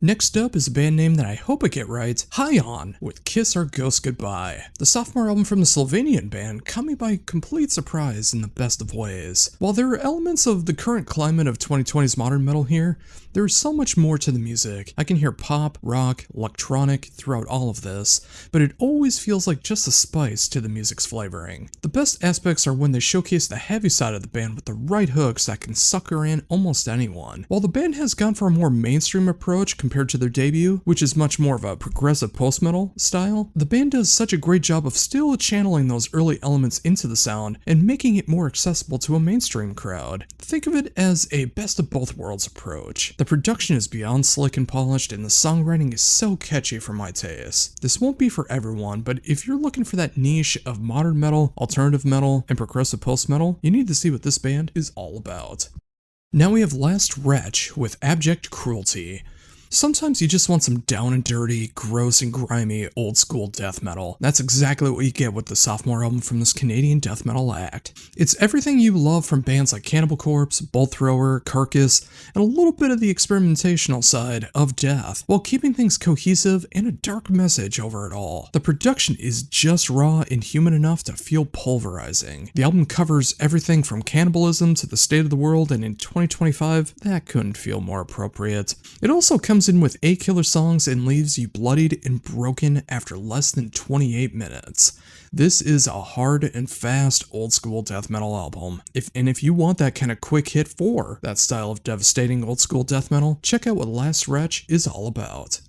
Next up is a band name that I hope I get right, High On, with Kiss Our Ghost Goodbye. The sophomore album from the Slovenian band caught me by complete surprise in the best of ways. While there are elements of the current climate of 2020's modern metal here, there is so much more to the music. I can hear pop, rock, electronic throughout all of this, but it always feels like just a spice to the music's flavoring. The best aspects are when they showcase the heavy side of the band with the right hooks that can sucker in almost anyone. While the band has gone for a more mainstream approach compared to their debut, which is much more of a progressive post-metal style, the band does such a great job of still channeling those early elements into the sound and making it more accessible to a mainstream crowd. Think of it as a best of both worlds approach. The production is beyond slick and polished, and the songwriting is so catchy for my taste. This won't be for everyone, but if you're looking for that niche of modern metal, alternative metal, and progressive post-metal, you need to see what this band is all about. Now we have Last Wretch with Abject Cruelty. Sometimes you just want some down and dirty, gross and grimy, old school death metal. That's exactly what you get with the sophomore album from this Canadian death metal act. It's everything you love from bands like Cannibal Corpse, Bolt Thrower, Carcass, and a little bit of the experimentational side of death, while keeping things cohesive and a dark message over it all. The production is just raw and human enough to feel pulverizing. The album covers everything from cannibalism to the state of the world, and in 2025, that couldn't feel more appropriate. It also comes in with 8 killer songs and leaves you bloodied and broken after less than 28 minutes. This is a hard and fast old school death metal album. If you want that kind of quick hit for that style of devastating old school death metal, check out what Last Wretch is all about.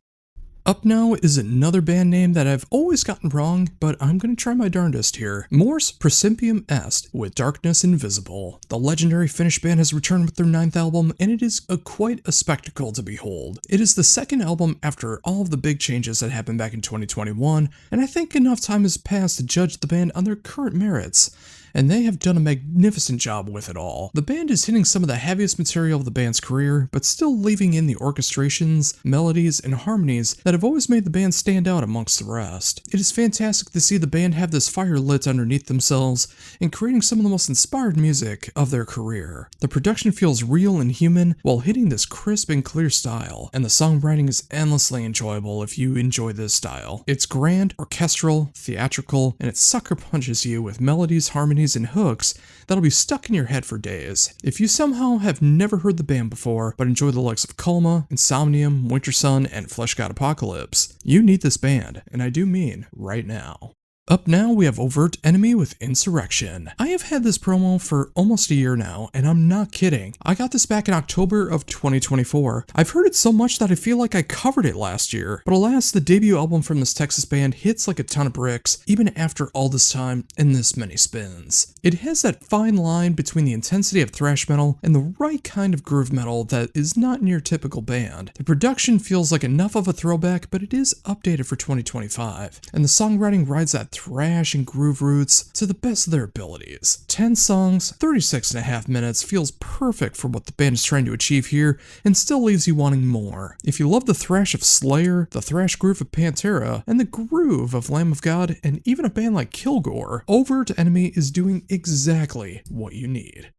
Up now is another band name that I've always gotten wrong, but I'm going to try my darndest here. Mors Principium Est with Darkness Invisible. The legendary Finnish band has returned with their 9th album, and it is quite a spectacle to behold. It is the second album after all of the big changes that happened back in 2021, and I think enough time has passed to judge the band on their current merits. and they have done a magnificent job with it all. The band is hitting some of the heaviest material of the band's career, but still leaving in the orchestrations, melodies, and harmonies that have always made the band stand out amongst the rest. It is fantastic to see the band have this fire lit underneath themselves and creating some of the most inspired music of their career. The production feels real and human while hitting this crisp and clear style, and the songwriting is endlessly enjoyable if you enjoy this style. It's grand, orchestral, theatrical, and it sucker punches you with melodies, harmonies, and hooks that'll be stuck in your head for days. If you somehow have never heard the band before, but enjoy the likes of Kulma, Insomnium, Winter Sun, and Flesh God Apocalypse, you need this band, and I do mean right now. Up now, we have Overt Enemy with Insurrection. I have had this promo for almost a year now, and I'm not kidding. I got this back in October of 2024. I've heard it so much that I feel like I covered it last year, but alas, the debut album from this Texas band hits like a ton of bricks, even after all this time and this many spins. It has that fine line between the intensity of thrash metal and the right kind of groove metal that is not in your typical band. The production feels like enough of a throwback, but it is updated for 2025, and the songwriting rides that thrash and groove roots to the best of their abilities. 10 songs, 36.5 minutes feels perfect for what the band is trying to achieve here and still leaves you wanting more. If you love the thrash of Slayer, the thrash groove of Pantera, and the groove of Lamb of God, and even a band like Kilgore, Overt Enemy is doing exactly what you need.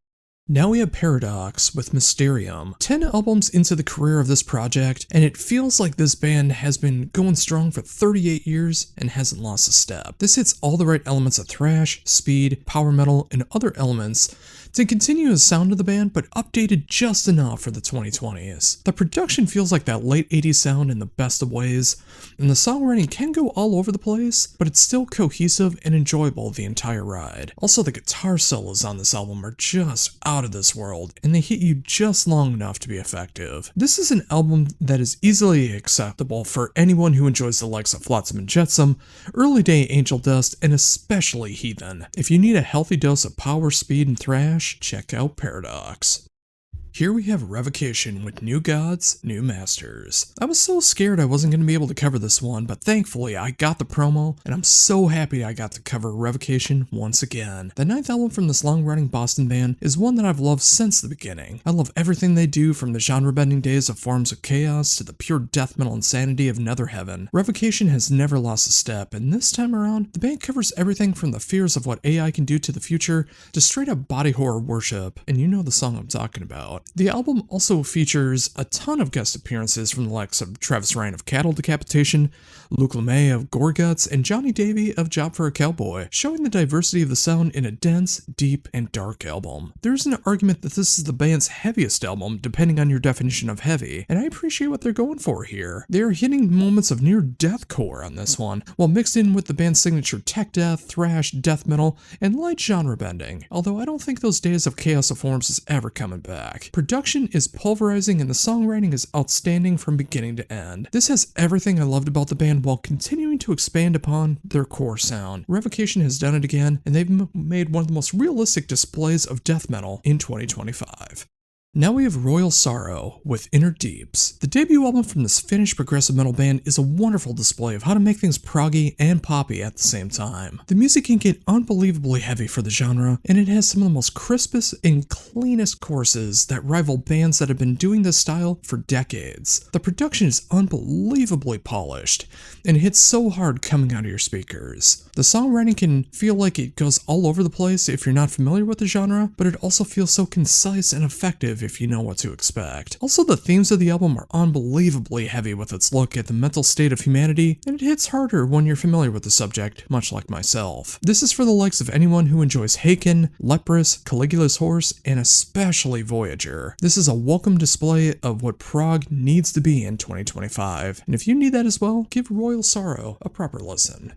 Now we have Paradox with Mysterium. 10 albums into the career of this project, and it feels like this band has been going strong for 38 years and hasn't lost a step. This hits all the right elements of thrash, speed, power metal, and other elements to continue the sound of the band, but updated just enough for the 2020s. The production feels like that late 80s sound in the best of ways, and the songwriting can go all over the place, but it's still cohesive and enjoyable the entire ride. Also, the guitar solos on this album are just out of this world, and they hit you just long enough to be effective. This is an album that is easily acceptable for anyone who enjoys the likes of Flotsam and Jetsam, early day Angel Dust, and especially Heathen. If you need a healthy dose of power, speed, and thrash, check out Paradox. Here we have Revocation with New Gods, New Masters. I was so scared I wasn't going to be able to cover this one, but thankfully I got the promo, and I'm so happy I got to cover Revocation once again. The 9th album from this long-running Boston band is one that I've loved since the beginning. I love everything they do, from the genre-bending days of Forms of Chaos to the pure death metal insanity of Nether Heaven. Revocation has never lost a step, and this time around, the band covers everything from the fears of what AI can do to the future to straight-up body horror worship, and you know the song I'm talking about. The album also features a ton of guest appearances from the likes of Travis Ryan of Cattle Decapitation, Luke LeMay of Goreguts, and Johnny Davey of Job for a Cowboy, showing the diversity of the sound in a dense, deep, and dark album. There's an argument that this is the band's heaviest album, depending on your definition of heavy, and I appreciate what they're going for here. They are hitting moments of near deathcore on this one, while mixed in with the band's signature tech death, thrash, death metal, and light genre bending, although I don't think those days of Chaos of Forms is ever coming back. Production is pulverizing and the songwriting is outstanding from beginning to end. This has everything I loved about the band while continuing to expand upon their core sound. Revocation has done it again, and they've made one of the most realistic displays of death metal in 2025. Now we have Royal Sorrow with Inner Deeps. The debut album from this Finnish progressive metal band is a wonderful display of how to make things proggy and poppy at the same time. The music can get unbelievably heavy for the genre, and it has some of the most crispest and cleanest choruses that rival bands that have been doing this style for decades. The production is unbelievably polished, and hits so hard coming out of your speakers. The songwriting can feel like it goes all over the place if you're not familiar with the genre, but it also feels so concise and effective if you know what to expect. Also, the themes of the album are unbelievably heavy with its look at the mental state of humanity, and it hits harder when you're familiar with the subject, much like myself. This is for the likes of anyone who enjoys Haken, Leprous, Caligula's Horse, and especially Voyager. This is a welcome display of what prog needs to be in 2025, and if you need that as well, give Royal Sorrow a proper listen.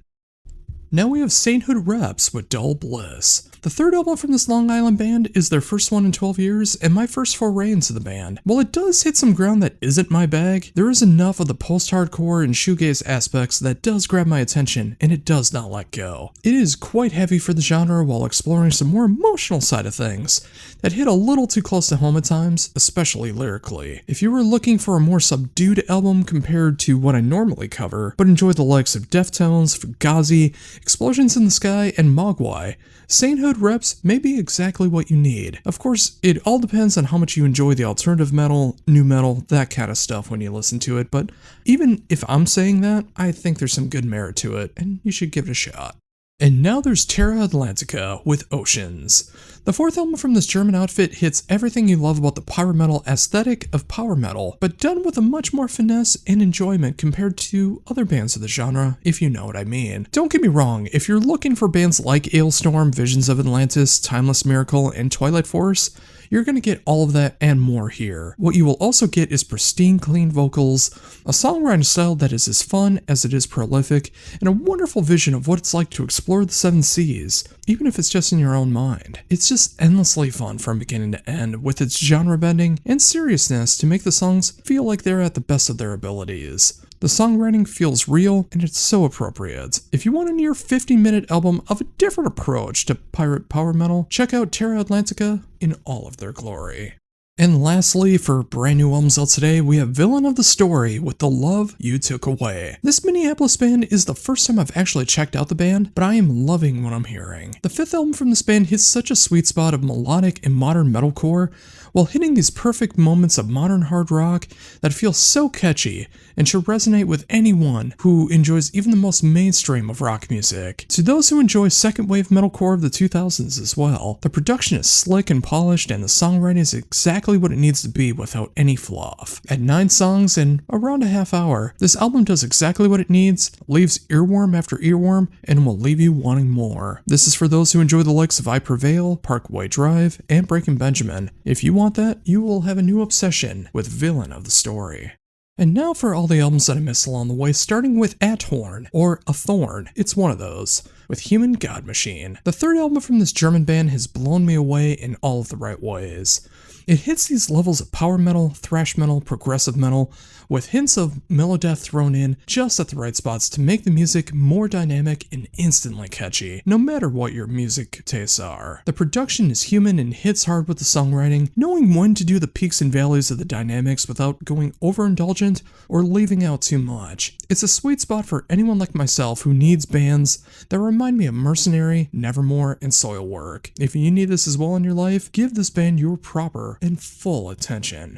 Now we have Sainthood Reps with Dull Bliss. The third album from this Long Island band is their first one in 12 years, and my first foray into the band. While it does hit some ground that isn't my bag, there is enough of the post-hardcore and shoegaze aspects that does grab my attention, and it does not let go. It is quite heavy for the genre while exploring some more emotional side of things that hit a little too close to home at times, especially lyrically. If you were looking for a more subdued album compared to what I normally cover, but enjoy the likes of Deftones, Fugazi, explosions in the sky, and mogwai, sainthood reps may be exactly what you need. Of course, it all depends on how much you enjoy the alternative metal, new metal, that kind of stuff when you listen to it, but even if I'm saying that, I think there's some good merit to it, and you should give it a shot. And now there's Terra Atlantica with Oceans. The fourth album from this German outfit hits everything you love about the power metal aesthetic of power metal, but done with a much more finesse and enjoyment compared to other bands of the genre, if you know what I mean. Don't get me wrong, if you're looking for bands like Ailstorm, Visions of Atlantis, Timeless Miracle, and Twilight Force, you're going to get all of that and more here. What you will also get is pristine, clean vocals, a songwriting style that is as fun as it is prolific, and a wonderful vision of what it's like to explore the seven seas, even if it's just in your own mind. It's just endlessly fun from beginning to end, with its genre bending and seriousness to make the songs feel like they're at the best of their abilities. The songwriting feels real, and it's so appropriate. If you want a near 50-minute album of a different approach to pirate power metal, check out Terra Atlantica in all of their glory. And lastly, for brand new albums out today, we have Villain of the Story with The Love You Took Away. This Minneapolis band is the first time I've actually checked out the band, but I am loving what I'm hearing. The fifth album from this band hits such a sweet spot of melodic and modern metalcore, while hitting these perfect moments of modern hard rock that feel so catchy and should resonate with anyone who enjoys even the most mainstream of rock music. To those who enjoy second wave metalcore of the 2000s as well, the production is slick and polished, and the songwriting is exactly what it needs to be without any fluff. At 9 songs and around a half hour, this album does exactly what it needs, leaves earworm after earworm, and will leave you wanting more. This is for those who enjoy the likes of I Prevail, Parkway Drive, and Breaking Benjamin. If you want that, you will have a new obsession with Villain of the Story. And now for all the albums that I missed along the way, starting with Athorn, or A Thorn, it's one of those, with Human God Machine. The third album from this German band has blown me away in all of the right ways. It hits these levels of power metal, thrash metal, progressive metal, with hints of melodeath thrown in just at the right spots to make the music more dynamic and instantly catchy, no matter what your music tastes are. The production is human and hits hard with the songwriting, knowing when to do the peaks and valleys of the dynamics without going overindulgent or leaving out too much. It's a sweet spot for anyone like myself who needs bands that remind me of Mercenary, Nevermore, and Soilwork. If you need this as well in your life, give this band your proper and full attention.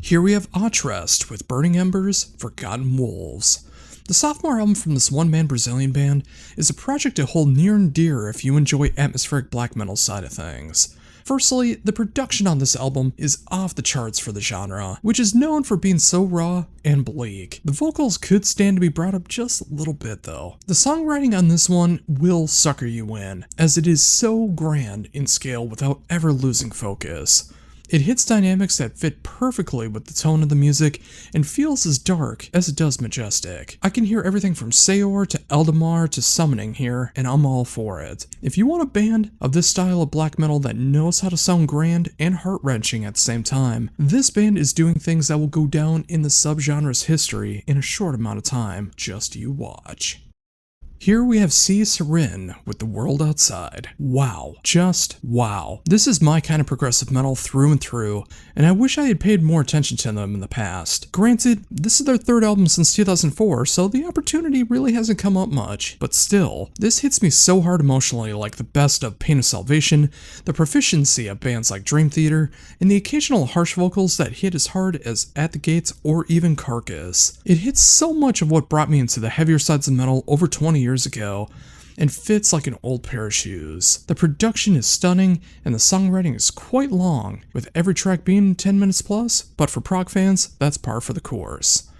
Here we have Atrest with Burning Embers, Forgotten Wolves. The sophomore album from this one-man Brazilian band is a project to hold near and dear if you enjoy atmospheric black metal side of things. Firstly, the production on this album is off the charts for the genre, which is known for being so raw and bleak. The vocals could stand to be brought up just a little bit though. The songwriting on this one will sucker you in, as it is so grand in scale without ever losing focus. It hits dynamics that fit perfectly with the tone of the music and feels as dark as it does majestic. I can hear everything from Seor to Eldamar to Summoning here, and I'm all for it. If you want a band of this style of black metal that knows how to sound grand and heart-wrenching at the same time, this band is doing things that will go down in the subgenre's history in a short amount of time. Just you watch. Here we have C. Serin with The World Outside. Wow. Just wow. This is my kind of progressive metal through and through, and I wish I had paid more attention to them in the past. Granted, this is their third album since 2004, so the opportunity really hasn't come up much, but still, this hits me so hard emotionally, like the best of Pain of Salvation, the proficiency of bands like Dream Theater, and the occasional harsh vocals that hit as hard as At the Gates or even Carcass. It hits so much of what brought me into the heavier sides of metal over 20 years ago, and fits like an old pair of shoes. The production is stunning, and the songwriting is quite long, with every track being 10 minutes plus, but for prog fans, that's par for the course.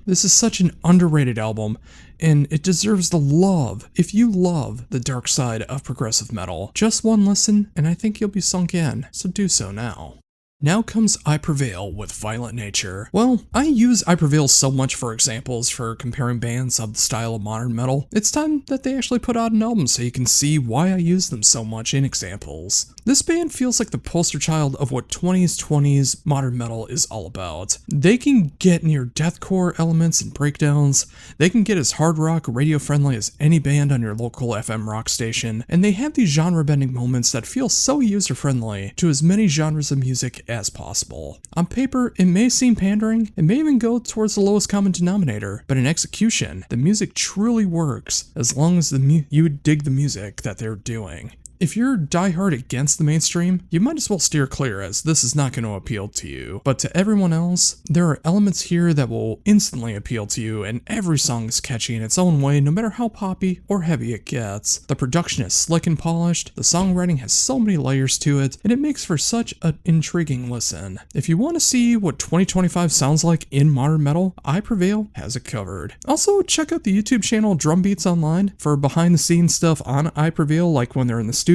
This is such an underrated album, and it deserves the love if you love the dark side of progressive metal. Just one listen, and I think you'll be sunk in, so do so now. Now comes I Prevail with Violent Nature. Well, I use I Prevail so much for examples for comparing bands of the style of modern metal. It's time that they actually put out an album so you can see why I use them so much in examples. This band feels like the poster child of what 20s modern metal is all about. They can get near deathcore elements and breakdowns, they can get as hard rock radio friendly as any band on your local FM rock station, and they have these genre bending moments that feel so user friendly to as many genres of music as possible. On paper, it may seem pandering, it may even go towards the lowest common denominator, but in execution, the music truly works as long as you dig the music that they're doing. If you're diehard against the mainstream, you might as well steer clear, as this is not going to appeal to you. But to everyone else, there are elements here that will instantly appeal to you, and every song is catchy in its own way, no matter how poppy or heavy it gets. The production is slick and polished, the songwriting has so many layers to it, and it makes for such an intriguing listen. If you want to see what 2025 sounds like in modern metal, I Prevail has it covered. Also, check out the YouTube channel Drumbeats Online for behind the scenes stuff on I Prevail, like when they're in the studio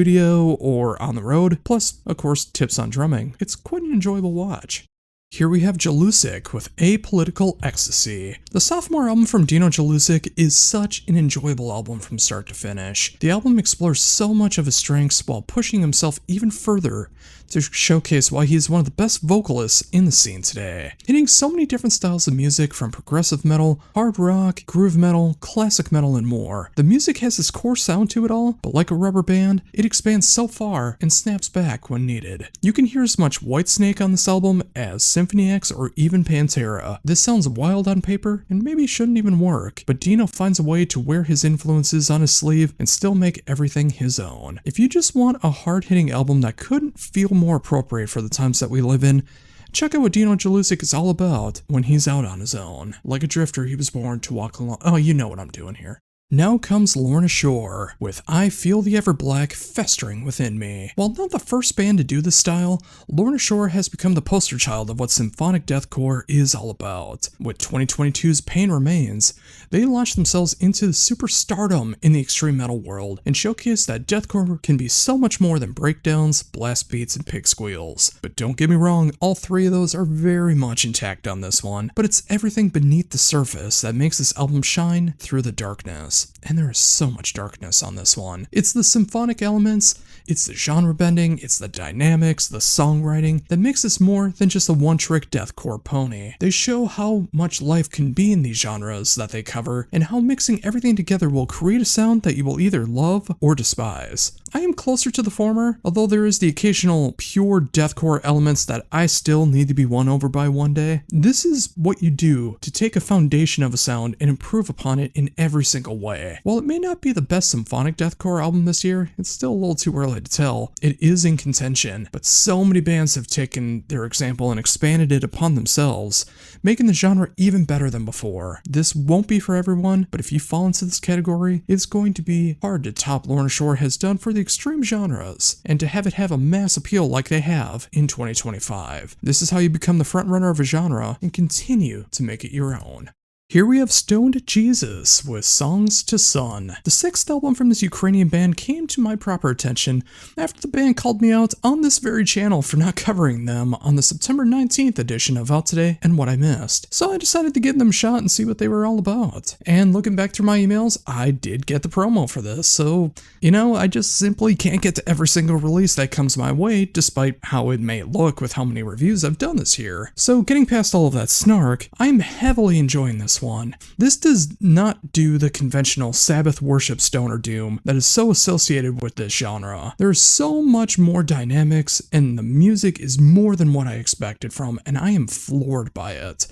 or on the road, plus, of course, tips on drumming. It's quite an enjoyable watch. Here we have Jalusic with Apolitical Ecstasy. The sophomore album from Dino Jalusic is such an enjoyable album from start to finish. The album explores so much of his strengths while pushing himself even further to showcase why he is one of the best vocalists in the scene today. Hitting so many different styles of music from progressive metal, hard rock, groove metal, classic metal, and more. The music has this core sound to it all, but like a rubber band, it expands so far and snaps back when needed. You can hear as much Whitesnake on this album as Symphony X or even Pantera. This sounds wild on paper and maybe shouldn't even work, but Dino finds a way to wear his influences on his sleeve and still make everything his own. If you just want a hard-hitting album that couldn't feel more appropriate for the times that we live in, check out what Dino Jalusic is all about when he's out on his own. Like a drifter, he was born to walk along. Oh, you know what I'm doing here. Now comes Lorna Shore with I Feel the Everblack Festering Within Me. While not the first band to do this style, Lorna Shore has become the poster child of what symphonic deathcore is all about. With 2022's Pain Remains, they launched themselves into the superstardom in the extreme metal world and showcased that deathcore can be so much more than breakdowns, blast beats, and pig squeals. But don't get me wrong, all three of those are very much intact on this one, but it's everything beneath the surface that makes this album shine through the darkness. And there is so much darkness on this one. It's the symphonic elements, it's the genre bending, it's the dynamics, the songwriting that makes this more than just a one-trick deathcore pony. They show how much life can be in these genres that they cover, and how mixing everything together will create a sound that you will either love or despise. I am closer to the former, although there is the occasional pure deathcore elements that I still need to be won over by one day. This is what you do to take a foundation of a sound and improve upon it in every single way. While it may not be the best symphonic deathcore album this year, it's still a little too early to tell. It is in contention, but so many bands have taken their example and expanded it upon themselves, making the genre even better than before. This won't be for everyone, but if you fall into this category, it's going to be hard to top Lorna Shore has done for the extreme genres, and to have it have a mass appeal like they have in 2025. This is how you become the frontrunner of a genre and continue to make it your own. Here we have Stoned Jesus with Songs to Sun. The sixth album from this Ukrainian band came to my proper attention after the band called me out on this very channel for not covering them on the September 19th edition of Out Today and What I Missed. So I decided to give them a shot and see what they were all about. And looking back through my emails, I did get the promo for this, so, I just simply can't get to every single release that comes my way, despite how it may look with how many reviews I've done this year. So getting past all of that snark, I'm heavily enjoying this one. This does not do the conventional Sabbath worship stoner doom that is so associated with this genre. There's so much more dynamics, and the music is more than what I expected from, and I am floored by it.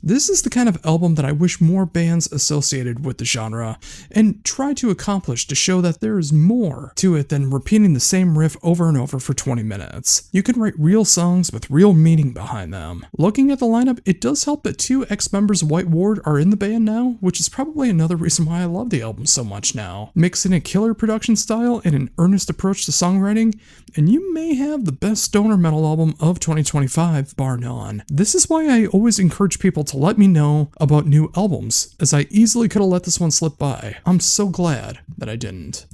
This is the kind of album that I wish more bands associated with the genre and try to accomplish to show that there is more to it than repeating the same riff over and over for 20 minutes. You can write real songs with real meaning behind them. Looking at the lineup, it does help that 2 ex-members of White Ward are in the band now, which is probably another reason why I love the album so much now. Mix in a killer production style and an earnest approach to songwriting, and you may have the best stoner metal album of 2025, bar none. This is why I always encourage people to let me know about new albums, as I easily could have let this one slip by. I'm so glad that I didn't.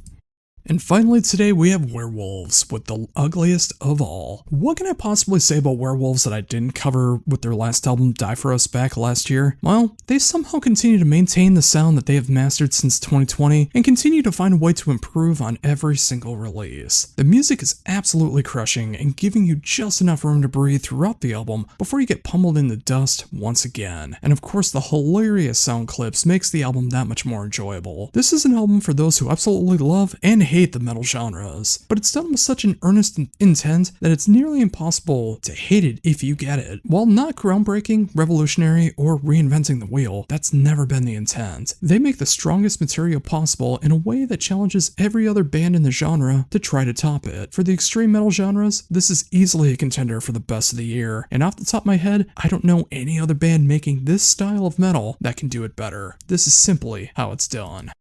And finally today we have Werewolves with The Ugliest of All. What can I possibly say about Werewolves that I didn't cover with their last album Die For Us back last year? Well, they somehow continue to maintain the sound that they have mastered since 2020 and continue to find a way to improve on every single release. The music is absolutely crushing and giving you just enough room to breathe throughout the album before you get pummeled in the dust once again. And of course the hilarious sound clips makes the album that much more enjoyable. This is an album for those who absolutely love and hate the metal genres, but it's done with such an earnest intent that it's nearly impossible to hate it if you get it. While not groundbreaking, revolutionary, or reinventing the wheel, that's never been the intent. They make the strongest material possible in a way that challenges every other band in the genre to try to top it. For the extreme metal genres, this is easily a contender for the best of the year, and off the top of my head, I don't know any other band making this style of metal that can do it better. This is simply how it's done.